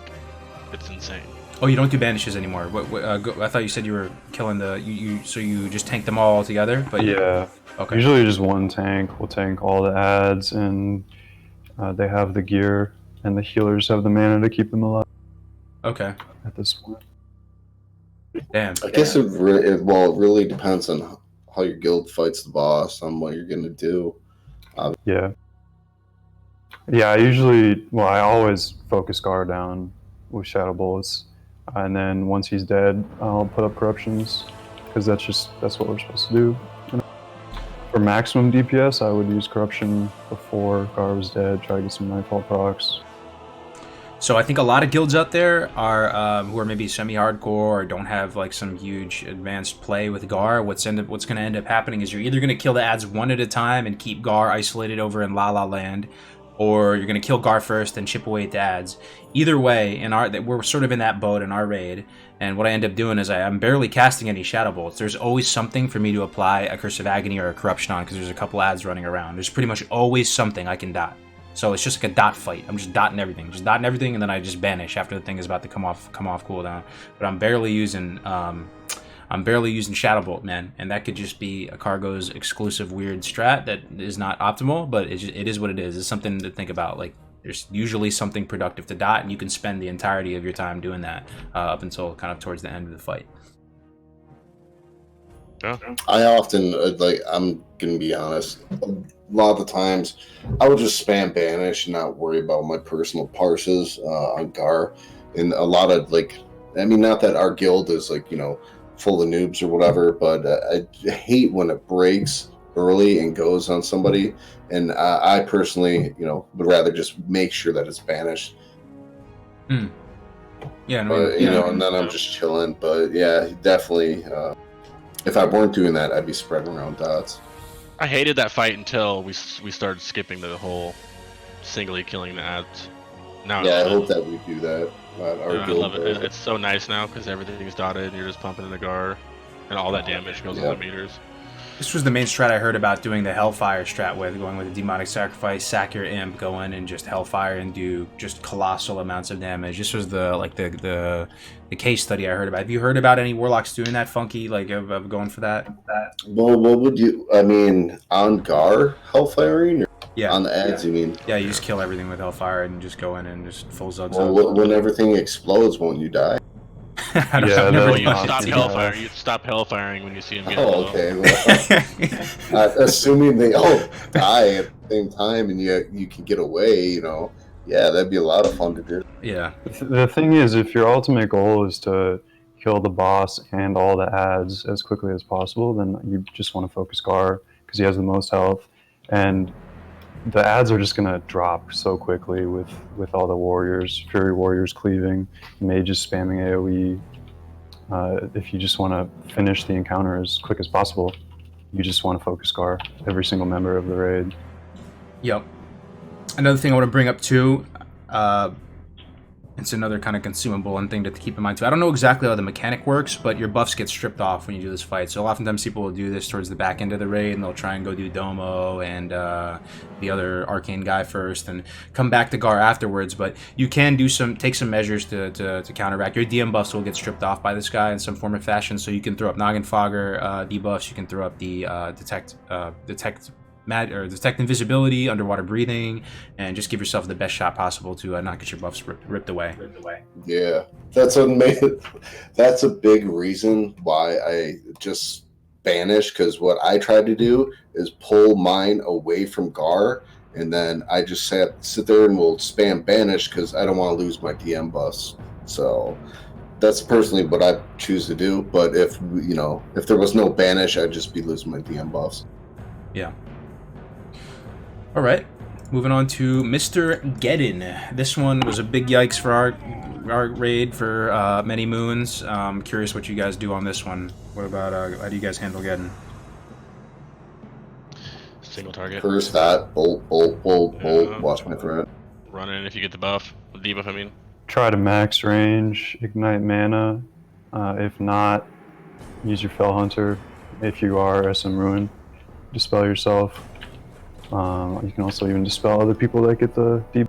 it's insane. Oh, you don't do banishes anymore. I thought you said you were killing so you just tank them all together. But yeah, okay. Usually just one tank will tank all the ads, and they have the gear, and the healers have the mana to keep them alive. Okay. at this point. Damn. I guess it really depends on how your guild fights the boss, on what you're gonna do. Yeah. Yeah, I always focus Gar down with Shadow Bullets. And then once he's dead, I'll put up Corruptions, because that's what we're supposed to do. For maximum DPS, I would use Corruption before Gar was dead, try to get some Nightfall procs. So I think a lot of guilds out there are who are maybe semi-hardcore or don't have like some huge advanced play with Gar. What's going to end up happening is you're either going to kill the ads one at a time and keep Gar isolated over in La La Land, or you're going to kill Gar first and chip away at the ads. Either way, we're sort of in that boat in our raid, and what I end up doing is I'm barely casting any Shadow Bolts. There's always something for me to apply a Curse of Agony or a Corruption on, because there's a couple ads running around. There's pretty much always something I can dot. So it's just like a dot fight. I'm just dotting everything, and then I just banish after the thing is about to come off cooldown. But I'm barely using Shadow Bolt, man, and that could just be a Cargo's exclusive weird strat that is not optimal, but it is what it is. It's something to think about. Like, there's usually something productive to dot, and you can spend the entirety of your time doing that up until kind of towards the end of the fight. Yeah. I often I'm gonna be honest. A lot of the times, I would just spam banish and not worry about my personal parses on Gar. And a lot of not that our guild is full of noobs or whatever, but I hate when it breaks early and goes on somebody. And I personally, would rather just make sure that it's banished. Yeah, and then I'm just chilling. But yeah, definitely. If I weren't doing that, I'd be spreading around dots. I hated that fight until we started skipping the whole singly killing the ads. Now yeah, I hope that we do that. I love it. It's so nice now because everything's dotted and you're just pumping in the Gar, and all that damage goes on the meters. This was the main strat I heard about doing the Hellfire strat with, going with the Demonic Sacrifice, sack your imp, go in and just Hellfire and do just colossal amounts of damage. This was the case study I heard about. Have you heard about any Warlocks doing that, Funky, of going for that? Well, what would you, on Gar, Hellfiring? Or yeah. On the ads, you mean? Yeah, you just kill everything with Hellfire and just go in and just full Zuds. Well, when everything explodes, won't you die? You stop hellfiring when you see him get low. Okay. Well, assuming they all die at the same time and you can get away, yeah, that'd be a lot of fun to do. Yeah. The thing is, if your ultimate goal is to kill the boss and all the ads as quickly as possible, then you just want to focus Gar because he has the most health, and the ads are just gonna drop so quickly with all the warriors, Fury warriors cleaving, mages spamming AoE. If you just want to finish the encounter as quick as possible, you just want to focus Gar every single member of the raid. Yep. Another thing I want to bring up too, it's another kind of consumable and thing to keep in mind too. I don't know exactly how the mechanic works, but your buffs get stripped off when you do this fight. So oftentimes people will do this towards the back end of the raid, and they'll try and go do Domo and the other arcane guy first, and come back to Gar afterwards. But you can take some measures to counteract. Your DM buffs will get stripped off by this guy in some form or fashion. So you can throw up Noggin Fogger debuffs. You can throw up the detect invisibility, underwater breathing, and just give yourself the best shot possible to not get your buffs ripped away. Yeah, that's a big reason why I just banish, because what I tried to do is pull mine away from Gar, and then I just sit there and will spam banish because I don't want to lose my DM buffs. So that's personally what I choose to do. But if there was no banish, I'd just be losing my DM buffs. Yeah. All right, moving on to Mr. Geddon. This one was a big yikes for our raid for many moons. Curious what you guys do on this one. What about how do you guys handle Geddon? Single target. Curse that. Bolt. Watch my threat. Run in if you get the buff. The debuff, I mean. Try to max range, ignite mana. If not, use your Fell Hunter. If you are SM Ruin, dispel yourself. You can also even dispel other people that get the deep.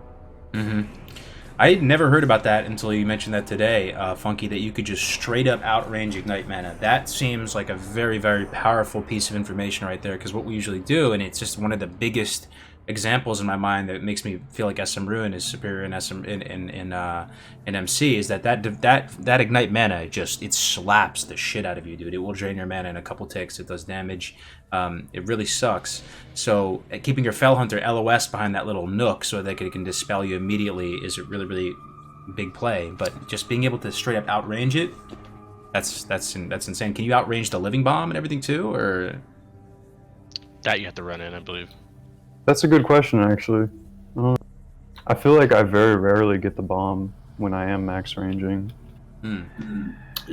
I had never heard about that until you mentioned that today, Funky, that you could just straight up outrange ignite mana. That seems like a very, very powerful piece of information right there, because what we usually do, and it's just one of the biggest examples in my mind that makes me feel like SM Ruin is superior in MC is that ignite mana just it slaps the shit out of you, dude. It will drain your mana in a couple ticks. It does damage. It really sucks. So keeping your Fell Hunter LOS behind that little nook so that it can dispel you immediately is a really big play. But just being able to straight up outrange it, that's insane. Can you outrange the Living Bomb and everything too, or that you have to run in, I believe. That's a good question, actually. I feel like I very rarely get the bomb when I am max ranging. Yeah,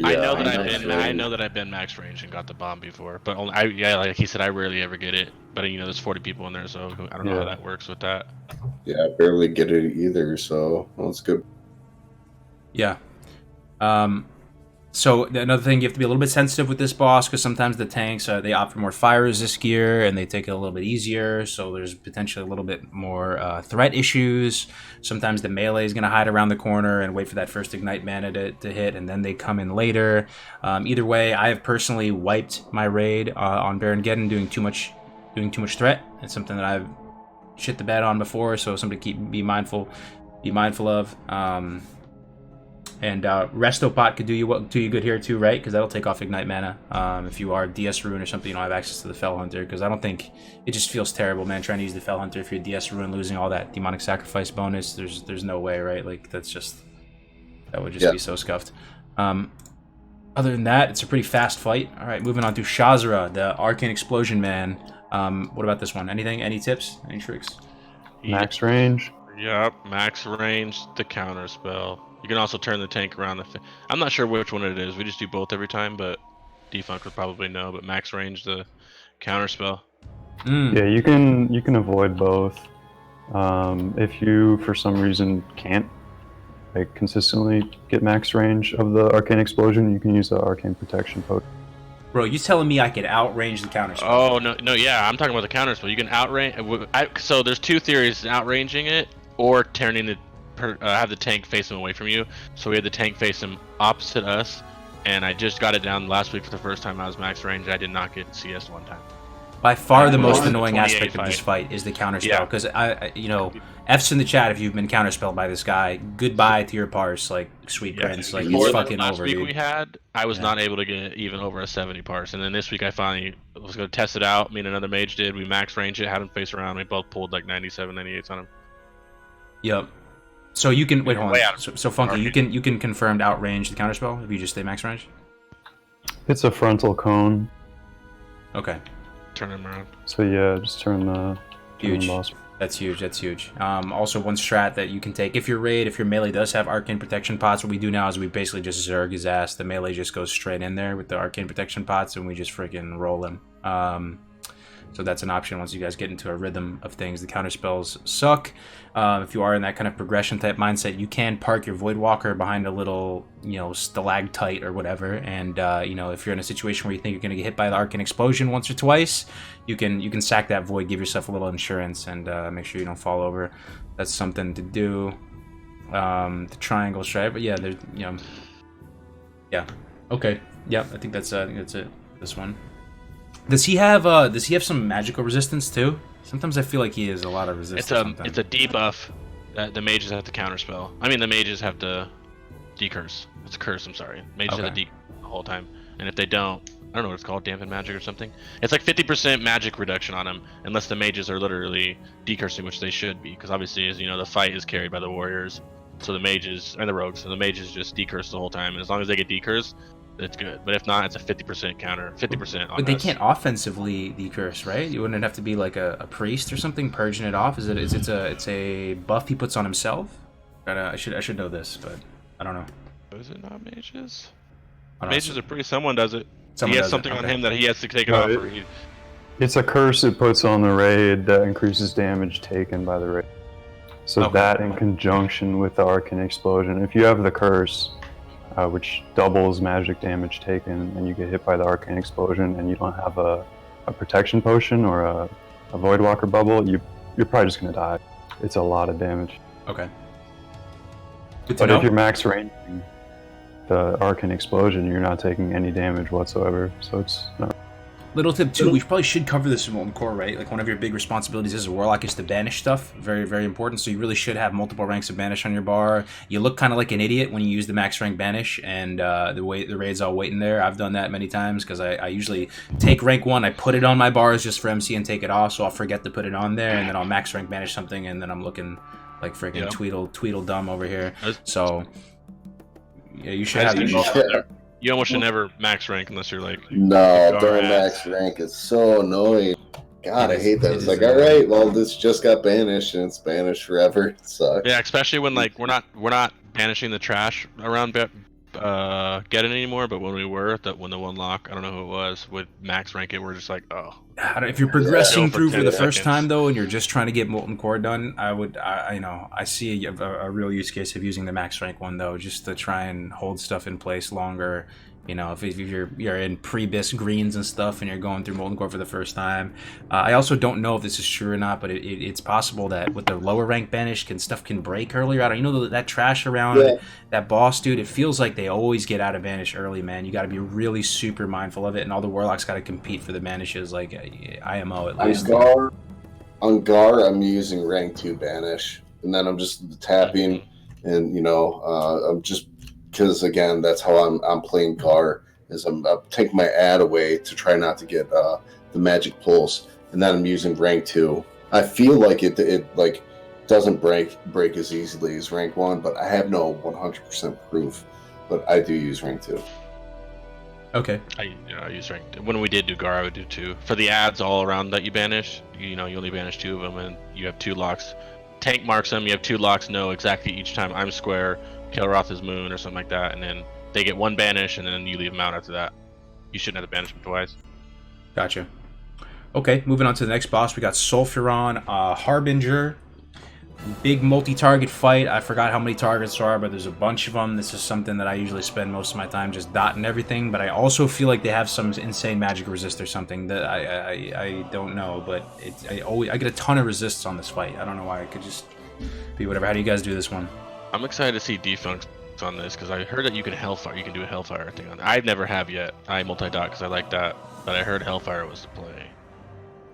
I know that I've been max range and got the bomb before, but like he said, I rarely ever get it. But there's 40 people in there, so I don't know how that works with that. Yeah, I barely get it either, so that's good. Yeah. So another thing, you have to be a little bit sensitive with this boss because sometimes the tanks they opt for more fire resist gear and they take it a little bit easier. So there's potentially a little bit more threat issues. Sometimes the melee is going to hide around the corner and wait for that first ignite mana to hit, and then they come in later. Either way, I have personally wiped my raid on Baron Geddon doing too much threat. It's something that I've shit the bed on before, so something to be mindful of. And Resto Pot could do you good here too, right? Because that'll take off Ignite mana. If you are DS Ruin or something, you don't have access to the Fell Hunter. Because I don't think it just feels terrible, man. Trying to use the Fell Hunter if you're DS Ruin, losing all that demonic sacrifice bonus. There's no way, right? Like that would just be so scuffed. Other than that, it's a pretty fast fight. All right, moving on to Shazra, the Arcane Explosion man. What about this one? Anything? Any tips? Any tricks? Max range. Yep, max range, the counter spell. You can also turn the tank around. I'm not sure which one it is. We just do both every time, but Defunct would probably know. But max range, the counter spell. Yeah, you can avoid both. If you for some reason can't consistently get max range of the Arcane Explosion, you can use the Arcane Protection potion. Bro, you telling me I could outrange the counter spell? Oh no, yeah, I'm talking about the counter spell. You can outrange. So there's two theories: outranging it or turning it. Have the tank face him away from you. So we had the tank face him opposite us, and I just got it down last week for the first time I was max range. I did not get CS one time. By far the most annoying aspect of this fight is the counterspell, because F's in the chat if you've been counterspelled by this guy. Goodbye to your parse, like sweet prince, like he's fucking last over, week dude. We had, I was not able to get even over a 70 parse, and then this week I finally was going to test it out. Me and another mage did. We max range it, had him face around. We both pulled like 97, 98s on him. Yep. So you can wait, hold on. So Funky, you can confirmed outrange the counterspell if you just stay max range. It's a frontal cone. Okay. Turn him around. So yeah, just turn the boss. That's huge. Also, one strat that you can take if your melee does have Arcane Protection pots, what we do now is we basically just Zerg his ass. The melee just goes straight in there with the Arcane Protection pots, and we just freaking roll him. So that's an option once you guys get into a rhythm of things. The counterspells suck. If you are in that kind of progression type mindset, you can park your Voidwalker behind a little, stalactite or whatever. And if you're in a situation where you think you're going to get hit by the Arcane Explosion once or twice, you can sack that Void, give yourself a little insurance, and make sure you don't fall over. That's something to do. The triangle strike, but yeah, there's yeah. Okay. Yeah, I think that's it. This one. Does he have some magical resistance too? Sometimes I feel like he has a lot of resistance. It's a debuff that the mages have to counterspell. I mean, the mages have to decurse. It's a curse. I'm sorry. Mages have to decurse the whole time, and if they don't, I don't know what it's called, dampen magic or something. It's like 50% magic reduction on them, unless the mages are literally decursing, which they should be, because obviously, as you know, the fight is carried by the warriors, so the mages and the rogues. So the mages just decurse the whole time, and as long as they get decurse, that's good. But if not, it's a 50% counter, 50% on. But they can't offensively decurse, right? You wouldn't have to be like a priest or something purging it off. It's a buff he puts on himself? I should know this, but I don't know. Is it not mages? Mages are pretty. Someone does it. He has something on him that he has to take it off. It's a curse it puts on the raid that increases damage taken by the raid. So that in conjunction with the Arcane Explosion. If you have the curse, which doubles magic damage taken, and you get hit by the Arcane Explosion, and you don't have a protection potion or a Voidwalker bubble, you're probably just gonna die. It's a lot of damage. Okay. But if you're max ranging the Arcane Explosion, you're not taking any damage whatsoever. So it's not. Little tip too, we probably should cover this in Molten Core, right? Like one of your big responsibilities as a Warlock is to banish stuff. Very, very important. So you really should have multiple ranks of banish on your bar. You look kind of like an idiot when you use the max rank banish and the raid's all waiting there. I've done that many times because I usually take rank 1, I put it on my bars just for MC and take it off, so I'll forget to put it on there, and then I'll max rank banish something, and then I'm looking like freaking Tweedledum over here. So yeah, you should have You almost should never max rank unless you're like... No, don't max rank. It's so annoying. God, I hate that. It's like, all right, well, this just got banished, and it's banished forever. It sucks. Yeah, especially when like we're not banishing the trash around Get It anymore, but when we were, when the one lock, I don't know who it was, would max rank it, we're just like, oh. If you're progressing through for the first time though, and you're just trying to get Molten Core done, I see a real use case of using the max rank one though, just to try and hold stuff in place longer. You know, if you're in pre-bis greens and stuff and you're going through Molten Core for the first time. I also don't know if this is true or not, but it's possible that with the lower rank banish, stuff can break earlier. I don't, you know, that trash around that boss, dude, it feels like they always get out of banish early, man. You got to be really super mindful of it, and all the Warlocks got to compete for the banishes, like IMO at least. On Gar, I'm using rank 2 banish, and then I'm just tapping, and, you know, I'm just... Because again, that's how I'm playing Gar. Is I'm taking my ad away to try not to get the magic pulse, and then I'm using rank 2. I feel like it like doesn't break as easily as rank 1, but I have no 100% proof. But I do use rank 2. Okay. I use rank 2. When we did do Gar, I would do 2 for the ads all around that you banish. You know, you only banish 2 of them, and you have 2 locks. Tank marks them. You have 2 locks. No, exactly each time I'm square. Kilroth is moon or something like that, and then they get 1 banish, and then you leave them out after that. You shouldn't have to banish them twice. Gotcha. Okay, moving on to the next boss, we got Sulfuron, Harbinger. Big multi-target fight. I forgot how many targets there are, but there's a bunch of them. This is something that I usually spend most of my time just dotting everything, but I also feel like they have some insane magic resist or something that I don't know, but I get a ton of resists on this fight. I don't know why. It could just be whatever. How do you guys do this one? I'm excited to see defunct on this because I heard that you can Hellfire. You can do a Hellfire thing on it. I've never have yet. I multi-dot because I like that, but I heard Hellfire was the play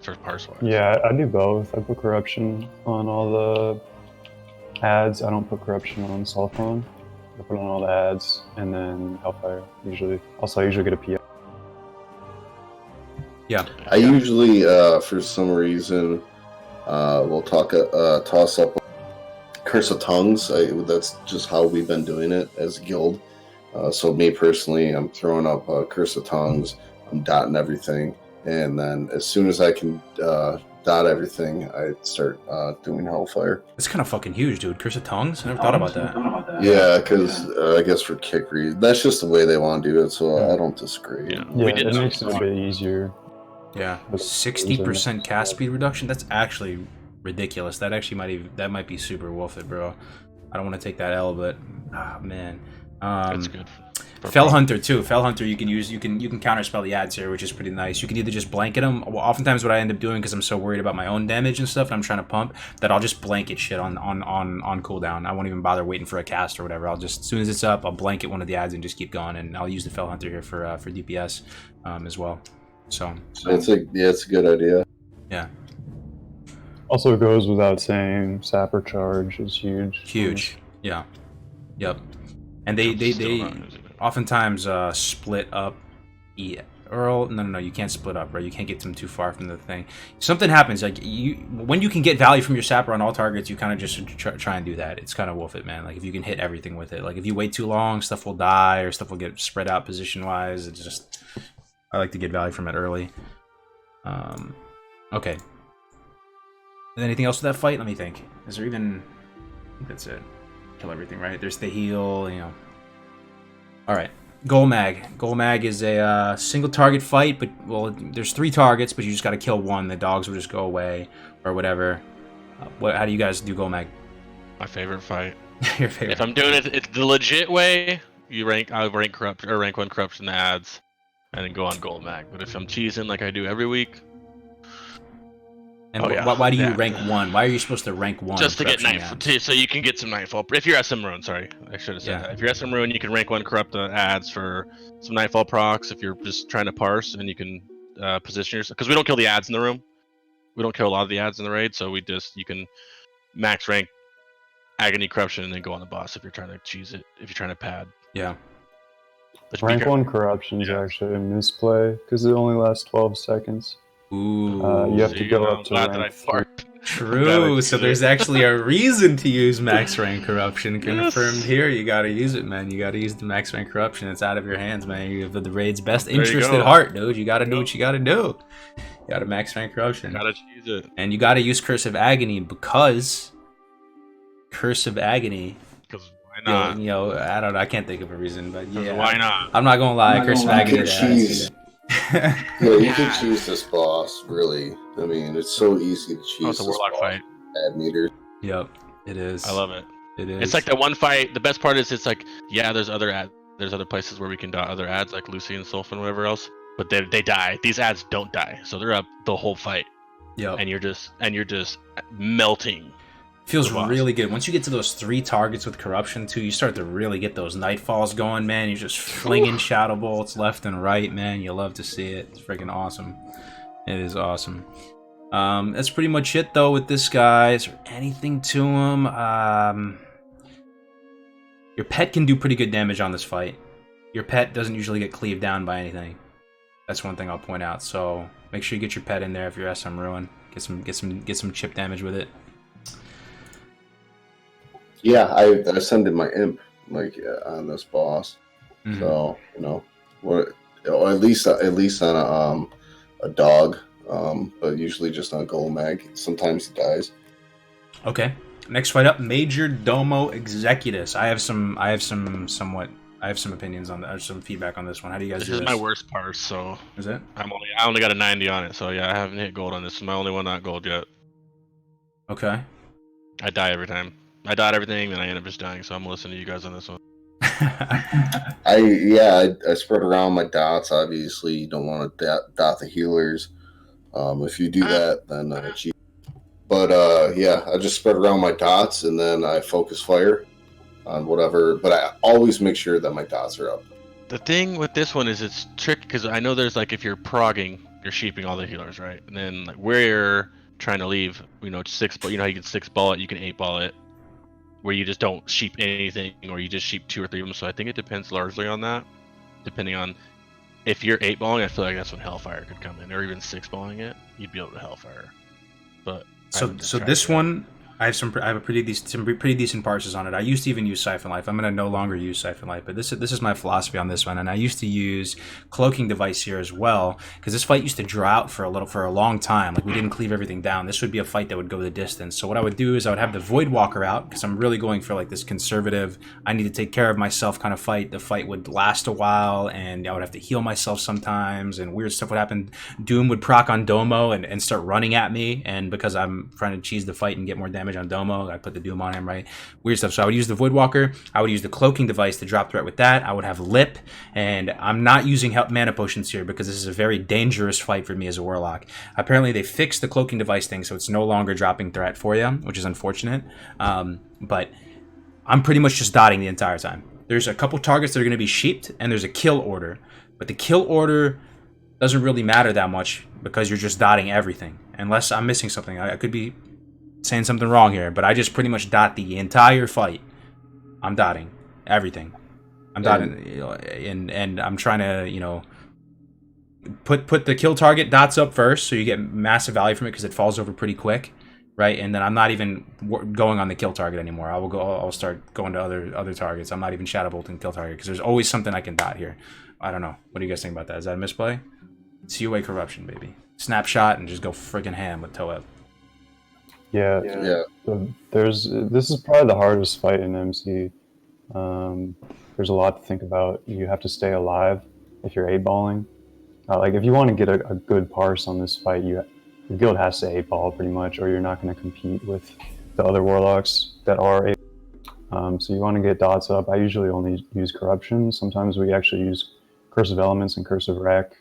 for parse-wise. Yeah, I do both. I put Corruption on all the ads. I don't put Corruption on Sulfuron. I put on all the ads and then Hellfire usually. Also, I usually get a PI. Yeah. I usually, for some reason, will toss up Curse of Tongues. That's just how we've been doing it as a guild. So me personally, I'm throwing up Curse of Tongues. I'm dotting everything, and then as soon as I can dot everything, I start doing Hellfire. It's kind of fucking huge, dude. Curse of Tongues? I never thought about that. Yeah, because I guess for kick reason, that's just the way they want to do it. So I don't disagree. Yeah, it makes it a bit easier. Yeah, 60% cast speed reduction. That's actually ridiculous. That actually might be super worth it, bro. I don't want to take that L, but man. That's good. Fell Hunter too. Fell Hunter you can counterspell the ads here, which is pretty nice. You can either just blanket them. Well, oftentimes what I end up doing, because I'm so worried about my own damage and stuff, and I'm trying to pump, that I'll just blanket shit on cooldown. I won't even bother waiting for a cast or whatever. I'll just, as soon as it's up, I'll blanket one of the ads and just keep going, and I'll use the Fell Hunter here for DPS as well. So it's a good idea. Yeah. Also, it goes without saying, Sapper Charge is huge. Huge. Yeah. Yep. And they oftentimes split up. No, you can't split up, right? You can't get them too far from the thing. Something happens, like when you can get value from your Sapper on all targets, you kind of just try and do that. It's kind of worth it, man. Like if you can hit everything with it. Like if you wait too long, stuff will die or stuff will get spread out position-wise. It's just, I like to get value from it early. Okay. Anything else with that fight? Let me think. Is there even... I think that's it. Kill everything, right? There's the heal, you know. Alright. Golmag. Golmag is a single target fight, but, well, there's 3 targets, but you just gotta kill one. The dogs will just go away, or whatever. How do you guys do Golmag? My favorite fight. Your favorite. If I'm doing it the legit way, I'll rank corrupt or rank 1 corruption ads, and then go on Golmag. But if I'm cheesing like I do every week... And why do you rank 1? Why are you supposed to rank 1? Just to get Nightfall, so you can get some Nightfall. If you're SM Ruin, sorry, I should have said that. If you're SM Ruin, you can rank 1 corrupt ads for some Nightfall procs. If you're just trying to parse, and you can position yourself, because we don't kill the ads in the room. We don't kill a lot of the ads in the raid, so you can max rank Agony Corruption and then go on the boss if you're trying to cheese it, if you're trying to pad. Yeah. But Rank 1 Corruption is actually a misplay because it only lasts 12 seconds. Ooh. You have to go up to glad rank that I 3. True. So there's actually a reason to use max rank corruption. Confirmed here. You gotta use it, man. You gotta use the max rank corruption. It's out of your hands, man. You have the raid's best interest at heart, dude. You gotta do what you gotta do. You gotta max rank corruption. Gotta use it. And you gotta use Curse of Agony because Curse of Agony. Because why not? You know, I don't know. I can't think of a reason, but yeah. Why not? I'm not gonna lie. Curse of Agony. Yeah, you can choose this boss, really. I mean, it's so easy to choose. Oh, it's a Warlock fight. Ad meter. Yep, it is. I love it. It is. It's like that one fight. The best part is it's like, yeah, there's other places where we can dot other ads, like Lucy and Sulfur and whatever else. But they die. These ads don't die, so they're up the whole fight. Yep. And you're just melting. Feels really good. Once you get to those 3 targets with corruption too, you start to really get those nightfalls going, man. You're just flinging shadow bolts left and right, man. You love to see it. It's freaking awesome. It is awesome. That's pretty much it though with this guy. Is there anything to him? Your pet can do pretty good damage on this fight. Your pet doesn't usually get cleaved down by anything. That's one thing I'll point out. So make sure you get your pet in there if you're SM Ruin. Get some chip damage with it. Yeah, I ascended my imp on this boss, so at least on a dog, but usually just on Golem Mag. Sometimes he dies. Okay. Next fight up, Major Domo Executus. I have some opinions on that, some feedback on this one. How do you guys do this? This is my worst part, so is it? I only got a 90 on it, so yeah, I haven't hit gold on this. This is my only one not gold yet. Okay. I die every time. I dot everything, then I end up just dying, so I'm listening to you guys on this one. I spread around my dots. Obviously, you don't want to dot the healers. If you do that, then cheat. But I just spread around my dots, and then I focus fire on whatever. But I always make sure that my dots are up. The thing with this one is it's tricky, because I know there's like, if you're progging, you're sheeping all the healers, right? And then like where you're trying to leave, 6, but you know how you can 6-ball it, you can 8-ball it. Where you just don't sheep anything, or you just sheep 2 or 3 of them. So I think it depends largely on that. Depending on if you're 8-balling, I feel like that's when Hellfire could come in, or even 6-balling it, you'd be able to Hellfire. But so this one, I have some pretty decent parses on it. I used to even use Siphon Life. I'm gonna no longer use Siphon Life, but this is my philosophy on this one. And I used to use Cloaking Device here as well, because this fight used to draw out for a long time. Like we didn't cleave everything down. This would be a fight that would go the distance. So what I would do is I would have the Void Walker out, because I'm really going for like this conservative, I need to take care of myself kind of fight. The fight would last a while, and I would have to heal myself sometimes, and weird stuff would happen. Doom would proc on Domo and start running at me, and because I'm trying to cheese the fight and get more damage on Domo, I put the Doom on him, right? Weird stuff. So I would use the Void Walker. I would use the Cloaking Device to drop threat with that. I would have Lip, and I'm not using mana potions here because this is a very dangerous fight for me as a Warlock. Apparently they fixed the Cloaking Device thing, so it's no longer dropping threat for you, which is unfortunate. But I'm pretty much just dotting the entire time. There's a couple targets that are going to be sheeped, and there's a kill order. But the kill order doesn't really matter that much because you're just dotting everything. Unless I'm missing something. I could be saying something wrong here, but I just pretty much dot the entire fight. I'm dotting everything. I'm dotting, and I'm trying to, put the kill target dots up first, so you get massive value from it because it falls over pretty quick, right? And then I'm not even going on the kill target anymore. I'll start going to other targets. I'm not even shadow bolting kill target because there's always something I can dot here. I don't know. What do you guys think about that? Is that a misplay? COA corruption, baby. Snapshot and just go friggin' ham with Toeb. Yeah. This is probably the hardest fight in MC. There's a lot to think about. You have to stay alive if you're 8-balling. Like if you want to get a good parse on this fight, your guild has to 8-ball pretty much, or you're not going to compete with the other Warlocks that are 8. So you want to get dots up. I usually only use Corruption. Sometimes we actually use Curse of Elements and Curse of Wreck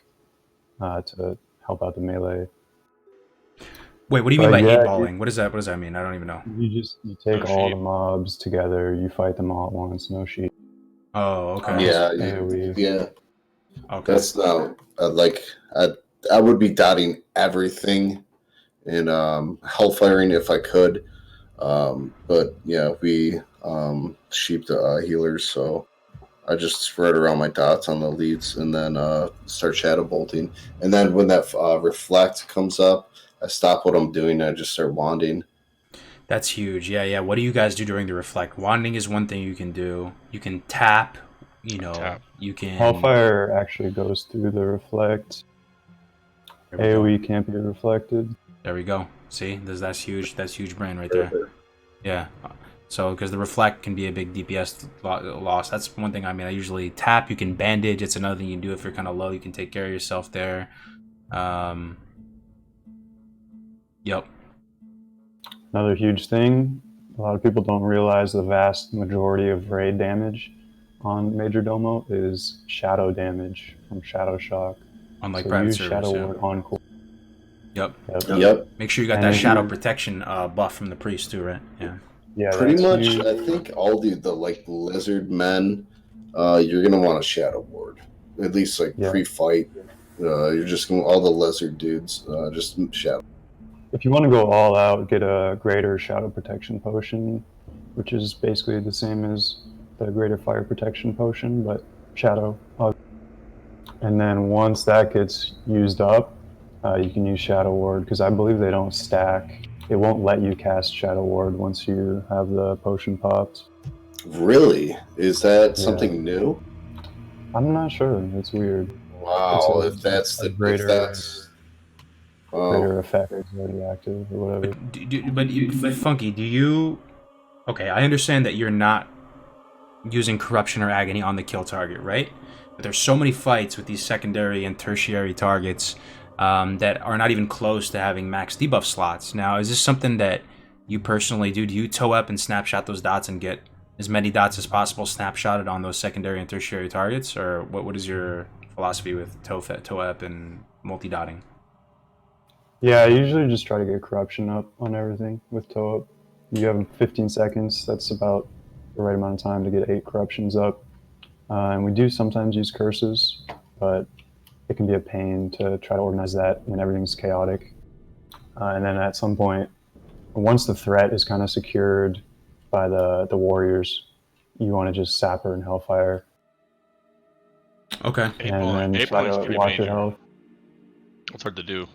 to help out the melee. Wait, what do you mean by 8-balling? What does that mean? I don't even know. You take all the mobs together, you fight them all at once, no sheep. Oh, okay. Yeah. Okay. That's not I would be dotting everything and hellfiring if I could. But yeah, we sheep the healers, so I just spread around my dots on the leads and then start shadow bolting. And then when that reflect comes up, I stop what I'm doing and I just start wanding. That's huge. Yeah. What do you guys do during the reflect? Wanding is one thing you can do. You can tap. Tap. You can. Hellfire actually goes through the reflect. AoE can't be reflected. There we go. See, that's huge. That's huge brain right there. Yeah. So, because the reflect can be a big DPS loss. That's one thing. I mean, I usually tap. You can bandage. It's another thing you can do if you're kind of low. You can take care of yourself there. Yep. Another huge thing, a lot of people don't realize the vast majority of raid damage on Major Domo is shadow damage from Shadow Shock. Unlike so private use servers, Shadow yeah. Ward on core. Yep. Make sure you got And that if shadow you- protection buff from the priest too, right? Yeah. Yeah, Pretty that's much, huge. I think all the like lizard men, you're gonna want a shadow ward, at least like Yeah. pre-fight. You're just gonna all the lizard dudes just shadow. If you want to go all out, get a greater shadow protection potion, which is basically the same as the greater fire protection potion, but shadow. And then once that gets used up, you can use Shadow Ward, because I believe they don't stack. It won't let you cast Shadow Ward once you have the potion popped. Really? Is that something new? I'm not sure. It's weird. Wow, It's if that's a the greater, wow. effect is already active or whatever. But Funky, do you? Okay, I understand that you're not using corruption or agony on the kill target, right? But there's so many fights with these secondary and tertiary targets that are not even close to having max debuff slots. Now, is this something that you personally do? Do you toe up and snapshot those dots and get as many dots as possible snapshotted on those secondary and tertiary targets? Or what is your philosophy with toe up and multi-dotting? Yeah, I usually just try to get corruption up on everything with toe up. You have 15 seconds. That's about the right amount of time to get 8 corruptions up. And we do sometimes use curses, but it can be a pain to try to organize that when everything's chaotic. And then at some point, once the threat is kind of secured by the warriors, you want to just sapper and hellfire. Okay. And then 8 try points to pretty watch major. your health. It's hard to do.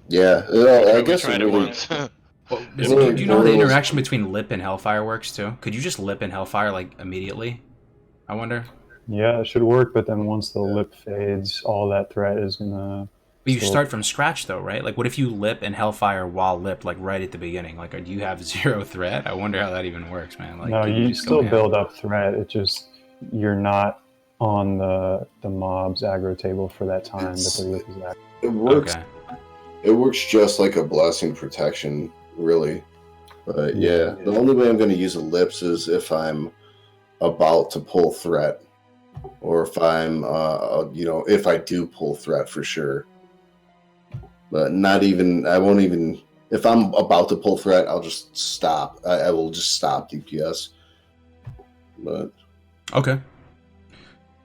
Yeah, I We guess tried it it really. once. Well, It do really you know how the boils- interaction between lip and hellfire works too? Could you just lip and hellfire like immediately? I wonder. Yeah, it should work, but then once the lip fades, all that threat is gonna. But you still- start from scratch though, right? Like, what if you lip and hellfire while lipped, like right at the beginning? Like, do you have 0 threat? I wonder how that even works, man. Like, No, can you just go still ham? build up threat. It just you're not on the mob's aggro table for that time that the lip is active. It works. Okay. It works just like a blessing protection, really. But yeah, the only way I'm going to use ellipse is if I'm about to pull threat, or if I'm, if I do pull threat for sure. But not even. I won't even. If I'm about to pull threat, I'll just stop. I will just stop DPS. But Okay.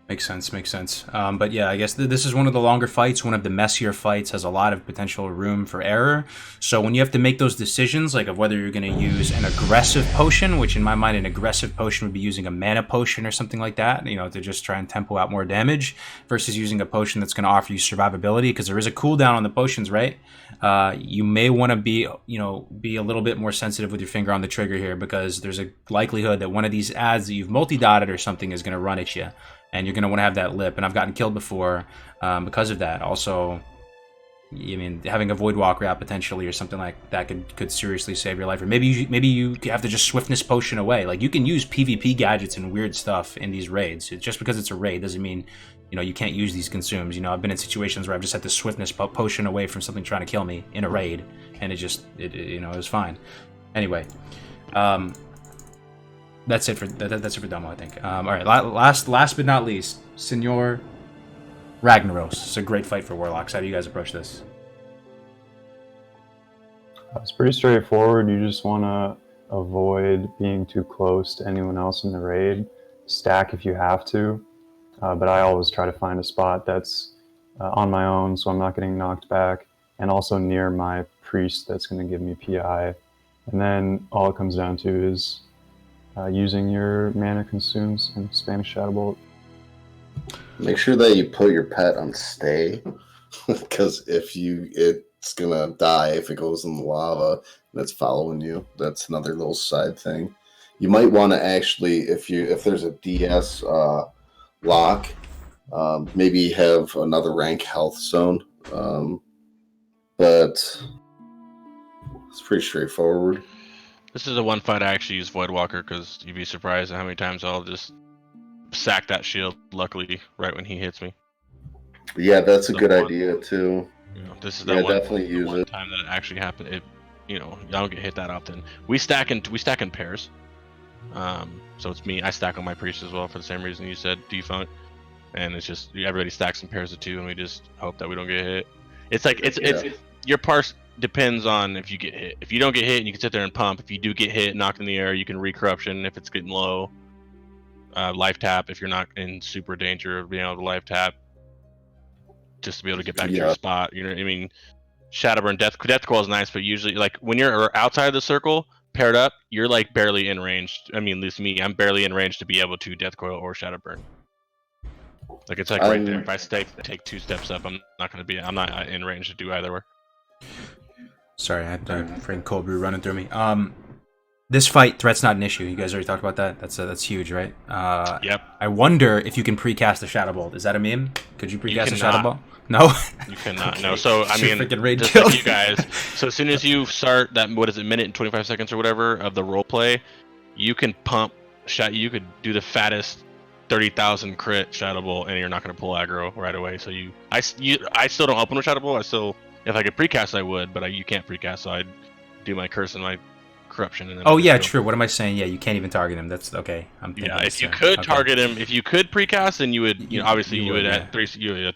Makes sense. But yeah, I guess this is one of the longer fights, one of the messier fights, has a lot of potential room for error. So when you have to make those decisions, like of whether you're going to use an aggressive potion, which in my mind, an aggressive potion would be using a mana potion or something like that, to just try and tempo out more damage, versus using a potion that's going to offer you survivability, because there is a cooldown on the potions, right? You may want to be a little bit more sensitive with your finger on the trigger here, because there's a likelihood that one of these ads that you've multi-dotted or something is going to run at you. And you're going to want to have that lip. And I've gotten killed before because of that. Also, having a void walker out potentially or something like that could seriously save your life. Or maybe you have to just swiftness potion away. Like, you can use PvP gadgets and weird stuff in these raids. Just because it's a raid doesn't mean you can't use these consumes. I've been in situations where I've just had to swiftness potion away from something trying to kill me in a raid, and it was fine. Anyway. That's it for Domo, I think. All right, last but not least, Senor Ragnaros. It's a great fight for Warlocks. How do you guys approach this? It's pretty straightforward. You just want to avoid being too close to anyone else in the raid. Stack if you have to, but I always try to find a spot that's on my own, so I'm not getting knocked back, and also near my priest that's going to give me PI. And then all it comes down to is using your mana consumes and Spanish Shadow Bolt. Make sure that you put your pet on stay, because it's gonna die if it goes in the lava and it's following you. That's another little side thing. You might want to actually, if there's a DS lock, maybe have another rank health zone. But it's pretty straightforward. This is the one fight I actually use Voidwalker because you'd be surprised at how many times I'll just sack that shield. Luckily, right when he hits me. Yeah, that's a good idea too. This is that one, definitely use one it. time that it actually happened. I don't get hit that often. We stack in pairs. So it's me. I stack on my priest as well for the same reason you said, defunct. And it's just everybody stacks in pairs of 2, and we just hope that we don't get hit. It's like it's your parse depends on if you get hit. If you don't get hit, and you can sit there and pump. If you do get hit, knocked in the air, you can re-corruption if it's getting low. Life tap if you're not in super danger of being able to life tap, just to be able to get back to your spot. You know what I mean? Shadowburn, Death Coil is nice, but usually, like when you're outside of the circle, paired up, you're like barely in range. I mean, at least me, I'm barely in range to be able to Death Coil or Shadowburn. Like it's like right there. If I take 2 steps up, I'm not in range to do either work. Sorry, I had a friend Cold Brew running through me. This fight, threat's not an issue. You guys already talked about that. That's huge, right? Yep. I wonder if you can precast a Shadow Bolt. Is that a meme? Could you precast a Shadow Bolt? No? You cannot. No. So, I mean, just kill. like you guys. So as soon as you start that, what is it, minute and 25 seconds or whatever of the role play, you can pump shot. You could do the fattest 30,000 crit Shadow Bolt, and you're not going to pull aggro right away. So I still don't open with Shadow Bolt. If I could precast, I would, but you can't precast. So I'd do my curse and my corruption. And then true. What am I saying? Yeah, you can't even target him. That's okay. If you could target him, if you could precast, then you would. Obviously you would at 3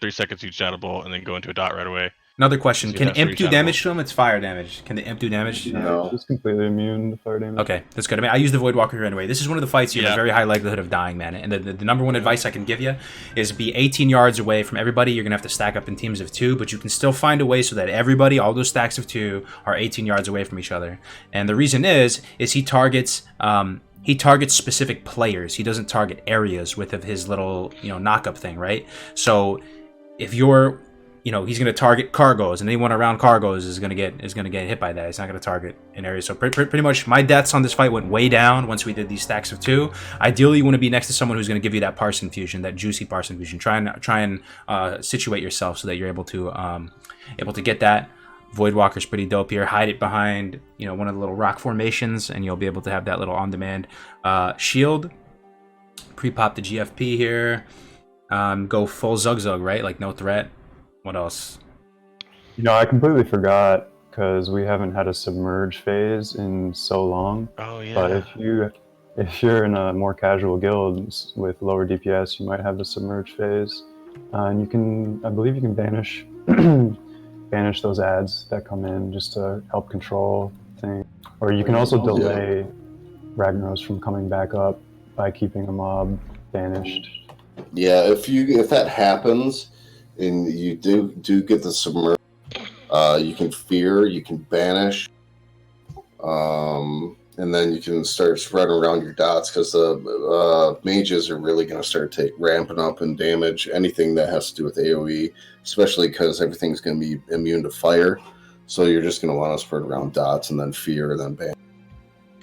seconds use Shadow Bolt and then go into a dot right away. Another question: can Imp do damage to him? It's fire damage. Can the Imp do damage? No, it's completely immune to fire damage. Okay, that's good. I mean, I use the Voidwalker here anyway. This is one of the fights you have a very high likelihood of dying, man. And the number one advice I can give you is be 18 yards away from everybody. You're gonna have to stack up in teams of 2, but you can still find a way so that everybody, all those stacks of 2, are 18 yards away from each other. And the reason is he targets specific players. He doesn't target areas with his little knock-up thing, right? So if you're he's going to target cargoes, and anyone around cargoes is going to get hit by that. He's not going to target an area. So pretty much my deaths on this fight went way down once we did these stacks of 2. Ideally, you want to be next to someone who's going to give you that Parsing fusion, that juicy Parsing fusion. Try and situate yourself so that you're able to get that. Voidwalker's pretty dope here. Hide it behind one of the little rock formations, and you'll be able to have that little on-demand shield. Pre-pop the GFP here. Go full Zug, right? Like no threat. What else? I completely forgot because we haven't had a submerge phase in so long. Oh yeah. But if you're in a more casual guild with lower DPS, you might have the submerge phase, and I believe you can banish banish those ads that come in just to help control things. Or you can also delay Ragnaros from coming back up by keeping a mob banished. Yeah, if that happens, and you do get the submerge, you can fear, you can banish, and then you can start spreading around your dots because the mages are really going to start ramping up in damage. Anything that has to do with AoE, especially because everything's going to be immune to fire. So you're just going to want to spread around dots and then fear and then banish.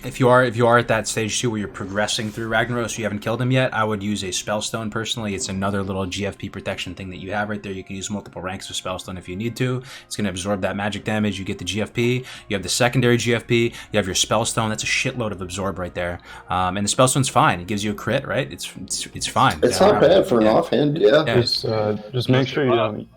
If you are at that stage too where you're progressing through Ragnaros, you haven't killed him yet, I would use a Spellstone personally. It's another little GFP protection thing that you have right there. You can use multiple ranks of Spellstone if you need to. It's going to absorb that magic damage. You get the GFP. You have the secondary GFP. You have your Spellstone. That's a shitload of absorb right there. And the Spellstone's fine. It gives you a crit, right? It's fine. It's not bad for an offhand. Yeah. Just make sure you don't.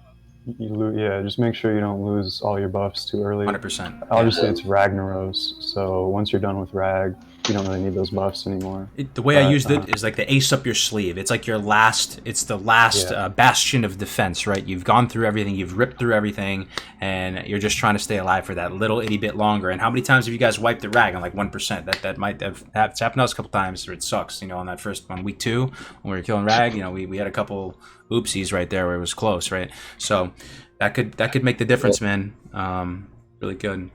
Just make sure you don't lose all your buffs too early. 100%. Obviously, it's Ragnaros, so once you're done with Rag, you don't really need those buffs anymore. The way I used it is like the ace up your sleeve. It's like it's the last bastion of defense, right? You've gone through everything, you've ripped through everything, and you're just trying to stay alive for that little itty bit longer. And how many times have you guys wiped the rag on like 1%? That might have happened to us a couple times, or it sucks, on week 2 when we were killing rag, we had a couple oopsies right there where it was close, right? So that could make the difference, man. Really good.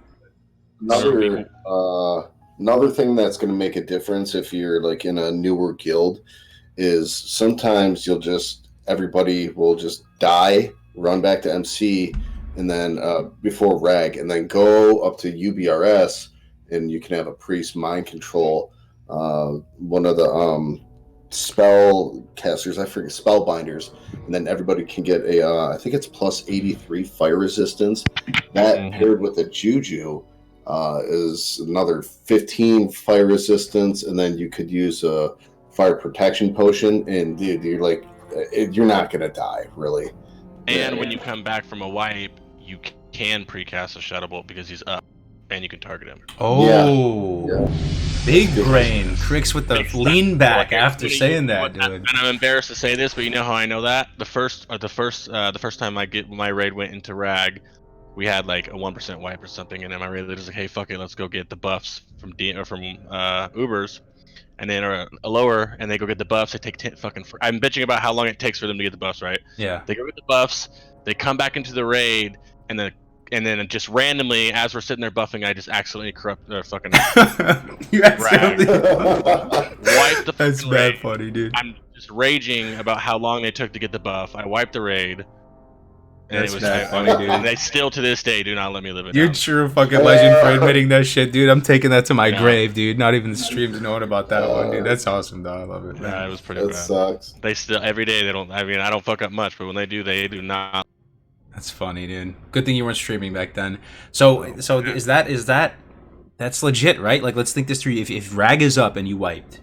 Another thing that's going to make a difference if you're like in a newer guild is sometimes everybody will just die, run back to MC, and then before rag, and then go up to UBRS, and you can have a priest mind control one of the spell casters, I forget, spellbinders, and then everybody can get I think it's plus 83 fire resistance. That paired with a juju is another 15 fire resistance, and then you could use a fire protection potion, and dude, you're not gonna die, really. And when you come back from a wipe, you can precast a Shadow Bolt because he's up, and you can target him. Oh, yeah. Big brain. Crix with the lean back after saying that, dude. And I'm embarrassed to say this, but you know how I know that? The first time my raid went into rag, we had like a 1% wipe or something, and then my raid leader was like, "Hey, fuck it, let's go get the buffs from Ubers." And then a lower, and they go get the buffs. They take I'm bitching about how long it takes for them to get the buffs, right? Yeah. They go get the buffs. They come back into the raid, and then just randomly, as we're sitting there buffing, I just accidentally corrupt their fucking. You accidentally wipe the. That's bad funny, dude. I'm just raging about how long they took to get the buff. I wiped the raid. And That's bad funny, dude. And they still to this day do not let me live it. You're true fucking legend for admitting that shit, dude. I'm taking that to my grave, dude. Not even the streams knowing about that one, dude. That's awesome, dog. I love it. Man. Yeah, it was pretty bad. Sucks. They still every day they don't. I mean, I don't fuck up much, but when they do not. That's funny, dude. Good thing you weren't streaming back then. So is that's legit, right? Like, let's think this through. If rag is up and you wiped,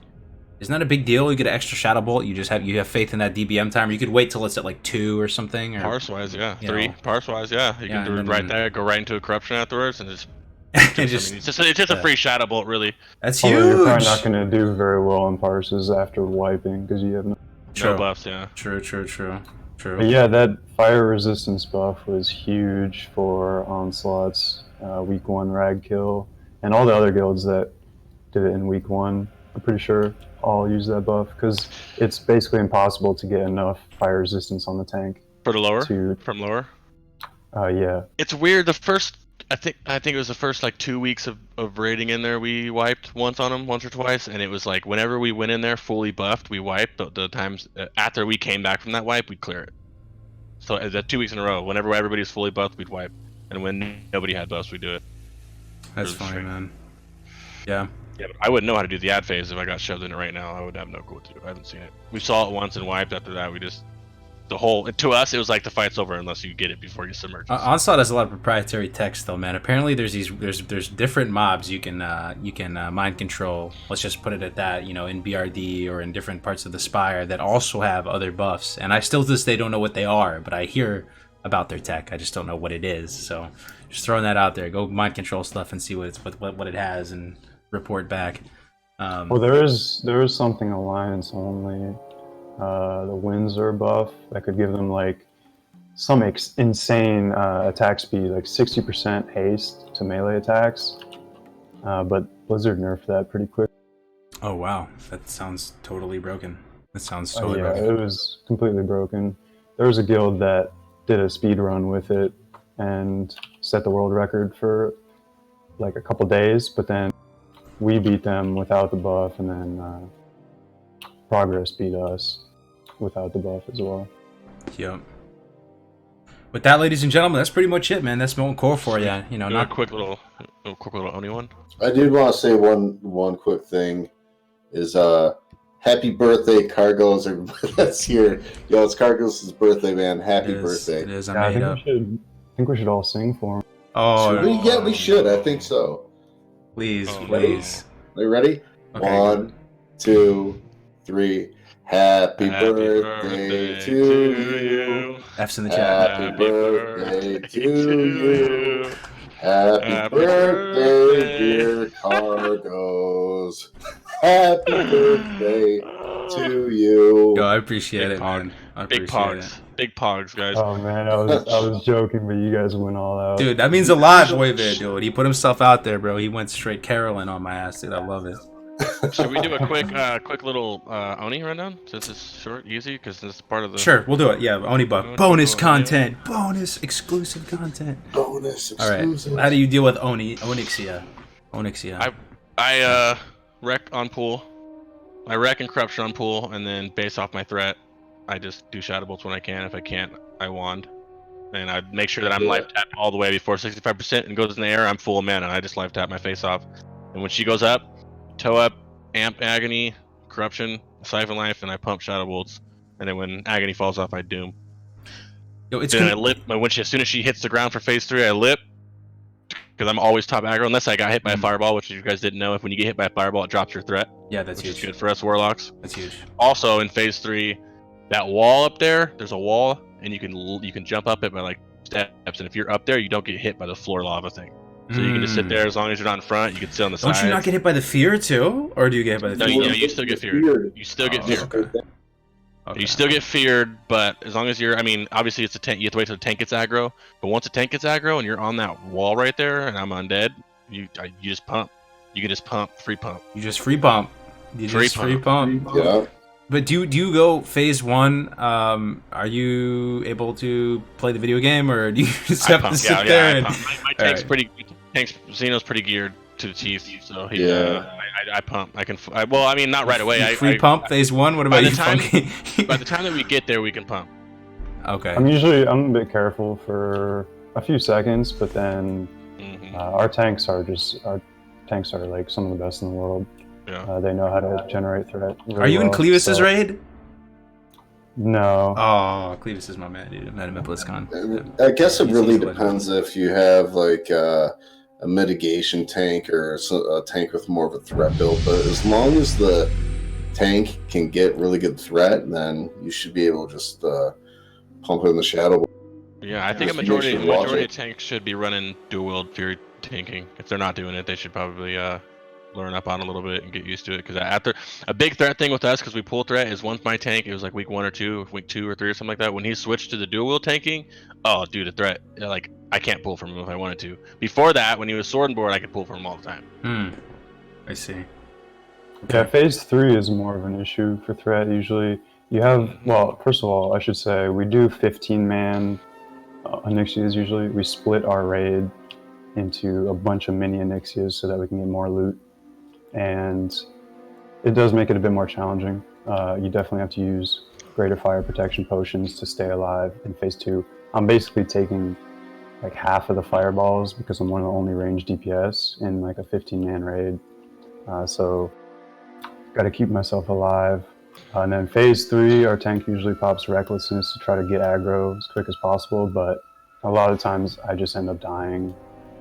isn't that a big deal? You get an extra Shadow Bolt. You have faith in that DBM timer. You could wait till it's at like 2 or something. Or, Parse-wise, yeah. 3. Parse-wise, yeah. You can do it right there. Go right into a corruption afterwards, and just. It's just a free Shadow Bolt, really. That's huge. You're probably not going to do very well in parses after wiping because you have no buffs. Yeah. True. But yeah, that fire resistance buff was huge for Onslaught's week 1 rag kill, and all the other guilds that did it in week 1. I'm pretty sure all use that buff because it's basically impossible to get enough fire resistance on the tank. For the lower? From lower? Yeah. It's weird. I think it was the first like 2 weeks of raiding in there. We wiped once or twice, and it was like whenever we went in there fully buffed, we wiped. The times after we came back from that wipe, we'd clear it. So that 2 weeks in a row, whenever everybody was fully buffed, we'd wipe, and when nobody had buffs, we'd do it. That's funny, man. Yeah. Yeah, but I wouldn't know how to do the ad phase if I got shoved in it right now. I would have no clue what to do. I haven't seen it. We saw it once and wiped. After that, to us, it was like the fight's over unless you get it before you submerge. Onslaught has a lot of proprietary text, though, man. Apparently, there's different mobs you can mind control. Let's just put it at that, in BRD or in different parts of the Spire that also have other buffs. And I still to this day don't know what they are, but I hear about their tech. I just don't know what it is. So, just throwing that out there. Go mind control stuff and see what it has and report back. Well, there is something Alliance only. The Windsor buff that could give them like some insane attack speed, like 60% haste to melee attacks. But Blizzard nerfed that pretty quick. Oh wow, that sounds totally broken. Broken. It was completely broken. There was a guild that did a speed run with it and set the world record for like a couple days, but then we beat them without the buff, and then Progress beat us without the buff as well. Yep. With that, ladies and gentlemen, that's pretty much it, man. That's Molten Core for you. Not a quick little Oni one. I did want to say one quick thing is happy birthday, Cargos. Everybody that's here. Yo, it's Cargos' birthday, man. Happy birthday. It is. I think we should all sing for him. Oh, we should. I think so. Please. Are you ready? Okay. 1, 2, 3. Happy birthday to you. F's in the chat. Happy birthday to you. Happy birthday, dear Cargos. goes, "Happy birthday to you." Yo, I appreciate it, man. I Big appreciate it. pogs. Big pogs, guys. Oh man, I was joking, but you guys went all out. Dude, that means a lot, Boyvid, dude. He put himself out there, bro. He went straight Carolyn on my ass, dude. I love it. Should we do a quick little Oni rundown since it's short, easy, because this is part of the. Sure, we'll do it. Yeah, Oni Buck. Bonus content. Bonus exclusive content. Bonus All exclusive. right. How do you deal with Onyxia? I wreck on pool. I wreck and corruption on pool, and then base off my threat. I just do shadow bolts when I can. If I can't, I wand. And I make sure that I'm life tapped all the way before 65% and goes in the air. I'm full of mana. I just life tap my face off. And when she goes up, toe up, amp agony, corruption, siphon life, and I pump shadow bolts. And then when agony falls off, I doom. Yo, it's then I lip. As soon as she hits the ground for phase 3, I lip. Because I'm always top aggro, unless I got hit by a fireball, which you guys didn't know. If when you get hit by a fireball, it drops your threat. Yeah, that's which huge. is good for us Warlocks. That's huge. Also in phase 3, that wall up there, there's a wall, and you can jump up it by like steps. And if you're up there, you don't get hit by the floor lava thing. So you can just sit there as long as you're not in front. You can sit on the side. Don't you not get hit by the fear too, or do you get hit by the fear? No, you still get feared. You still get feared. Okay. You still get feared, but as long as you're, I mean, obviously it's a tank. You have to wait till the tank gets aggro. But once a tank gets aggro and you're on that wall right there, and I'm undead, you just pump. You can just pump, free pump. You just free pump. Free pump. Yeah. But do you go phase 1? Are you able to play the video game, or do you just have to sit there? And... My tank's pretty. Xeno's pretty geared to the teeth, so he. I pump. I can. Well, I mean, not right away. Free pump phase 1. What about you? By the time that we get there, we can pump. Okay. I'm a bit careful for a few seconds, but then our tanks are like some of the best in the world. Yeah. They know how to generate threat. Really Are you in Clevis's raid? No. Oh, Clevis is my man, dude. I met him at BlizzCon. I guess it really depends if you have like a mitigation tank or a tank with more of a threat build. But as long as the tank can get really good threat, then you should be able to just pump in the shadow. Yeah, I think a majority of tanks should be running dual wield fury tanking. If they're not doing it, they should probably learn up on a little bit and get used to it. Because after a big threat thing with us, because we pull threat, is once my tank, it was like week 1 or 2, week 2 or 3 or something like that. When he switched to the dual wield tanking, oh dude, the threat, like I can't pull from him if I wanted to. Before that, when he was sword and board, I could pull from him all the time. I see. Okay. Yeah, phase 3 is more of an issue for threat. Usually, you have first of all, I should say we do 15-man Onyxias. Usually, we split our raid into a bunch of mini Onyxias so that we can get more loot. And it does make it a bit more challenging. You definitely have to use greater fire protection potions to stay alive in phase 2. I'm basically taking like half of the fireballs because I'm one of the only ranged DPS in like a 15-man raid. So got to keep myself alive. And then phase 3, our tank usually pops recklessness to try to get aggro as quick as possible, but a lot of times I just end up dying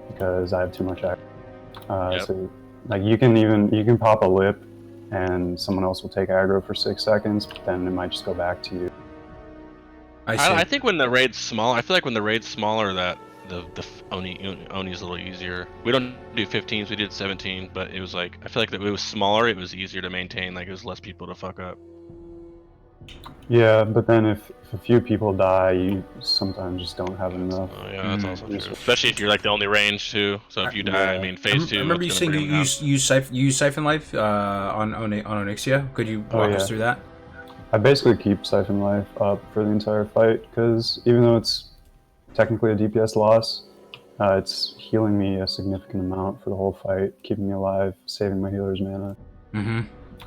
because I have too much aggro. So like you can pop a lip and someone else will take aggro for 6 seconds, but then it might just go back to you. I think when the raid's small, I feel like when the raid's smaller, that the Oni's a little easier. We don't do 15s, we did 17, but it was like I feel like that it was smaller, it was easier to maintain. Like it was less people to fuck up. Yeah, but then if a few people die, you sometimes just don't have enough. Oh yeah, that's also true. Especially if you're like the only range too. So if you die, I mean, phase 2. I remember you saying you use Siphon Life on Onyxia. Could you walk us through that? I basically keep Siphon Life up for the entire fight because even though it's technically a DPS loss, it's healing me a significant amount for the whole fight, keeping me alive, saving my healer's mana.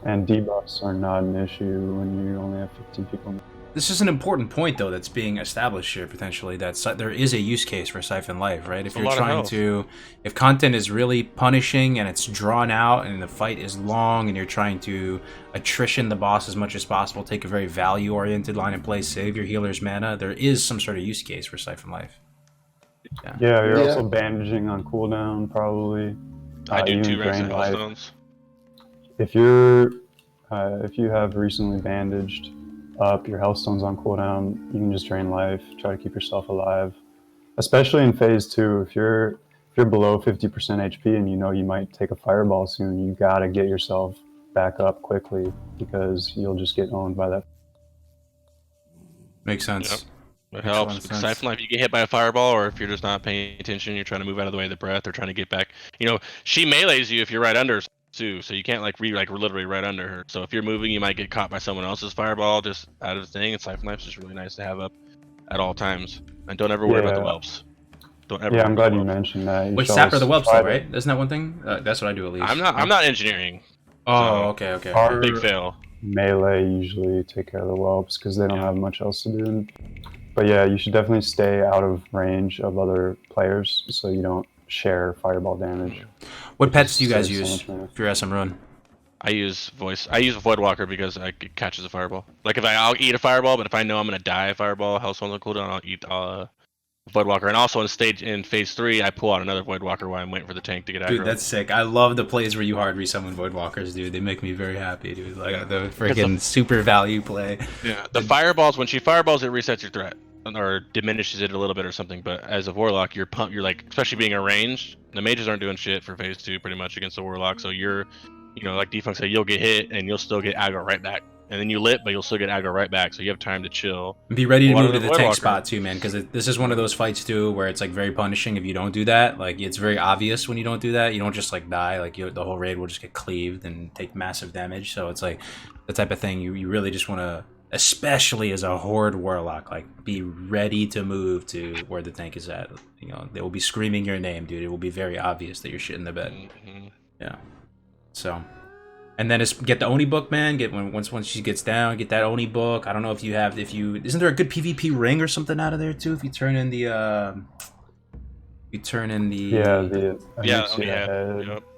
And debuffs are not an issue when you only have 15 people. This is an important point, though, that's being established here, potentially, that there is a use case for Siphon Life, right? If you're trying to... If content is really punishing and it's drawn out and the fight is long and you're trying to attrition the boss as much as possible, take a very value-oriented line of play, save your healer's mana, there is some sort of use case for Siphon Life. Yeah, you're also bandaging on cooldown, probably. I do 2 ranks of hellstones. If you have recently bandaged up, your healthstone's on cooldown, you can just drain life, try to keep yourself alive. Especially in phase 2, if you're you're below 50% HP and you know you might take a fireball soon, you gotta get yourself back up quickly because you'll just get owned by that. Makes sense. Yep. It Makes a lot helps. of With sense. Siphon Life, you get hit by a fireball, or if you're just not paying attention, you're trying to move out of the way of the breath, or trying to get back. You know, she melees you if you're right under too, so you can't like literally right under her. So if you're moving, you might get caught by someone else's fireball just out of the thing. And Siphon Life's just really nice to have up at all times. And don't ever worry about the whelps. Don't ever. Yeah, worry I'm about glad the you whelps. mentioned that. Wait, Sapper the whelps though, right? Isn't that one thing? That's what I do at least. I'm not engineering. Oh, so okay. Our big fail. melee usually take care of the whelps because they don't have much else to do. But yeah, you should definitely stay out of range of other players so you don't share fireball damage. What pets do you guys saves so use much mana. for your SM run? I use Voidwalker because it catches a fireball. Like I'll eat a fireball, but if I know I'm gonna die a fireball, Hell's on cooldown, I'll eat Voidwalker. And also in phase 3, I pull out another Voidwalker while I'm waiting for the tank to get aggro. Dude, that's sick. I love the plays where you hard resummon Voidwalkers, dude. They make me very happy, dude. Like the freaking super value play. Yeah, the fireballs, when she fireballs, it resets your threat or diminishes it a little bit or something. But as a Warlock, you're like, especially being arranged, the mages aren't doing shit for phase 2 pretty much against the Warlock. So you're, like Defunct said, you'll get hit and you'll still get aggro right back. And then you lit, but you'll still get aggro right back, so you have time to chill. Be ready to A lot move of to the the tank Voidwalker- spot too, man, because this is one of those fights too where it's like very punishing if you don't do that. Like it's very obvious when you don't do that. You don't just like die. Like the whole raid will just get cleaved and take massive damage. So it's like the type of thing you really just want to, especially as a Horde Warlock, like be ready to move to where the tank is at. They will be screaming your name, dude. It will be very obvious that you're shit in the bed. Mm-hmm. Yeah. So. And then get the Oni book, man. Once she gets down, get that Oni book. I don't know if isn't there a good PvP ring or something out of there too? If you turn in the head.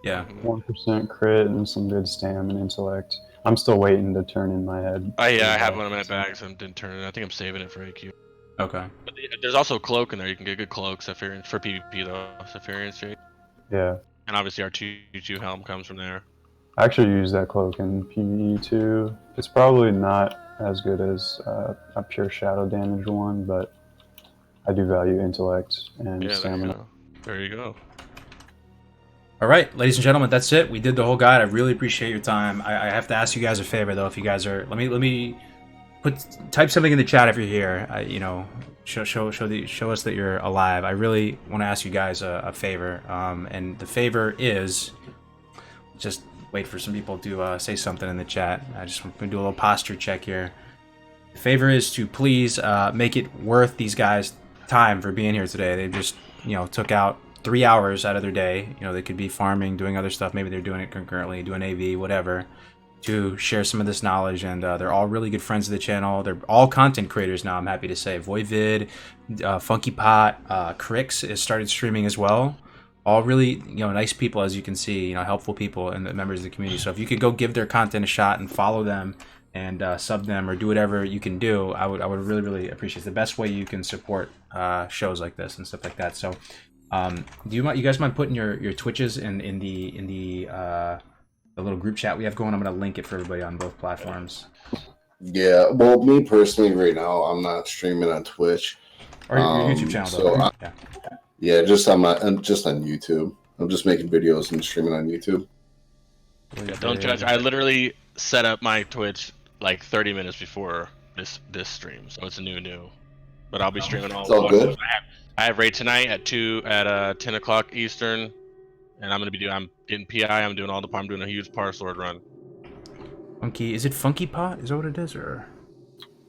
Yeah. 1% crit and some good stam and intellect. I'm still waiting to turn in my head. I have one in my bag, so I didn't turn it. I think I'm saving it for AQ. Okay. But there's also cloak in there. You can get good cloak, Saphirian for PvP though. Saphirian straight. Yeah. And obviously our 2/2 helm comes from there. I actually use that cloak in PvE too. It's probably not as good as a pure shadow damage one, but I do value intellect and stamina. There you go. All right, ladies and gentlemen, that's it. We did the whole guide. I really appreciate your time. I have to ask you guys a favor though. If you guys are, let me type something in the chat if you're here. Show us that you're alive. I really want to ask you guys a favor. And the favor is just wait for some people to say something in the chat. I just want to do a little posture check here. The favor is to please make it worth these guys' time for being here today. They just, took out 3 hours out of their day. They could be farming, doing other stuff. Maybe they're doing it concurrently, doing AV, whatever, to share some of this knowledge. And they're all really good friends of the channel. They're all content creators now, I'm happy to say. Voidvid, Funky Pot, Crix has started streaming as well. All really, nice people, as you can see, helpful people and the members of the community. So if you could go give their content a shot and follow them and sub them or do whatever you can do, I would really, really appreciate it. It's the best way you can support shows like this and stuff like that. So you guys mind putting your Twitches in the little group chat we have going? I'm going to link it for everybody on both platforms. Yeah, well, me personally right now, I'm not streaming on Twitch. Or your YouTube channel, though. So Yeah, just on YouTube. I'm just making videos and streaming on YouTube. Yeah, don't judge. I literally set up my Twitch like 30 minutes before this stream, so it's new. But I'll be streaming all. It's all good. I have raid tonight at 10 o'clock Eastern, and I'm getting PI. I'm doing I'm doing a huge Parsing run. Funky, is it Funky Pot? Is that what it is, or?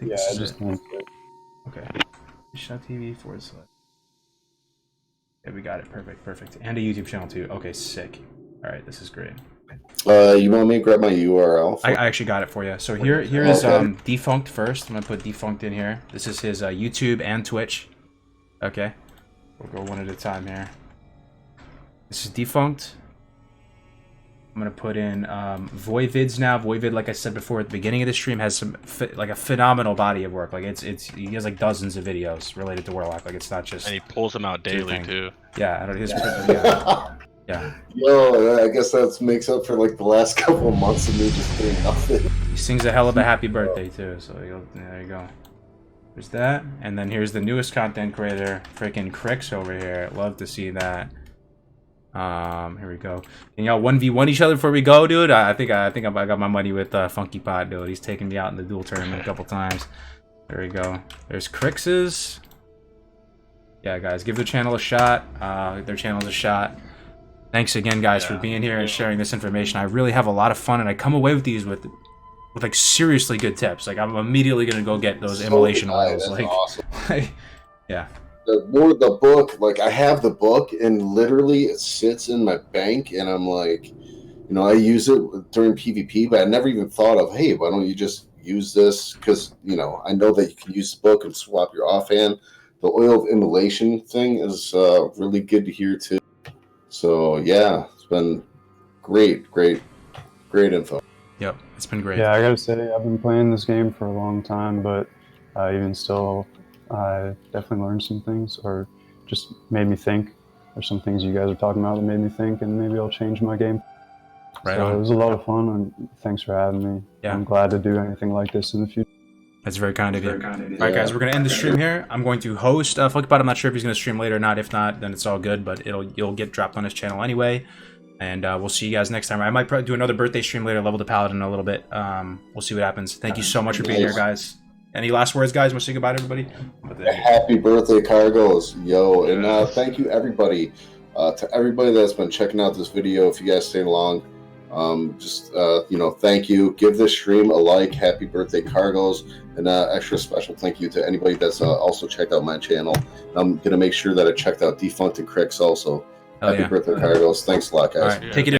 Yeah, I just linked it. Okay. TV / Yeah, we got it. Perfect. And a YouTube channel too. Okay, sick. All right, this is great. You want me to grab my URL? I actually got it for you. So here is Defunct first. I'm gonna put Defunct in here. This is his YouTube and Twitch. Okay, we'll go one at a time here. This is Defunct. I'm gonna put in Voidvids now. Voidvid, like I said before at the beginning of the stream, has a phenomenal body of work. Like he has like dozens of videos related to Warlock. Like it's not just. And he pulls them out daily too. Yeah, I don't know. Yeah. Yo, I guess that makes up for like the last couple of months of me just doing nothing. He sings a hell of a happy birthday too. So there you go. There's that, and then here's the newest content creator, freaking Crix over here. Love to see that. Here we go. Can y'all 1v1 each other before we go, dude? I think I got my money with Funky Pot, dude. He's taken me out in the duel tournament a couple times. There we go. There's Crix's. Yeah, guys, give their channel a shot. Their channel's a shot. Thanks again, guys, for being here and sharing this information. I really have a lot of fun, and I come away with these with like seriously good tips. Like I'm immediately gonna go get those immolation oils. That's like, awesome. Yeah. The book, like I have the book, and literally it sits in my bank, and I'm like, you know, I use it during PvP, but I never even thought of, hey, why don't you just use this? Because, you know, I know that you can use the book and swap your offhand. The oil of immolation thing is really good to hear too. So yeah, it's been great info. Yep, it's been great. Yeah, I gotta say, I've been playing this game for a long time, but even still, I definitely learned some things, or just made me think. There's some things you guys are talking about that made me think, and maybe I'll change my game. Right so on. It was a lot of fun, and thanks for having me. Yeah. I'm glad to do anything like this in the future. That's very kind of you. All right, guys, we're gonna end the stream here. I'm going to host Funkybot. I'm not sure if he's gonna stream later or not. If not, then it's all good. But you'll get dropped on his channel anyway. And we'll see you guys next time. I might do another birthday stream later, level the Paladin in a little bit. We'll see what happens. Thank you so much for being here, guys. Any last words, guys? Want to say goodbye to everybody? Happy birthday, Cargos. Yo, and thank you, everybody. To everybody that's been checking out this video, if you guys stayed along, you know, thank you. Give this stream a like. Happy birthday, Cargos. And extra special thank you to anybody that's also checked out my channel. I'm going to make sure that I checked out Defunct and Crix also. Happy birthday, Cargos. Thanks a lot, guys. All right, take it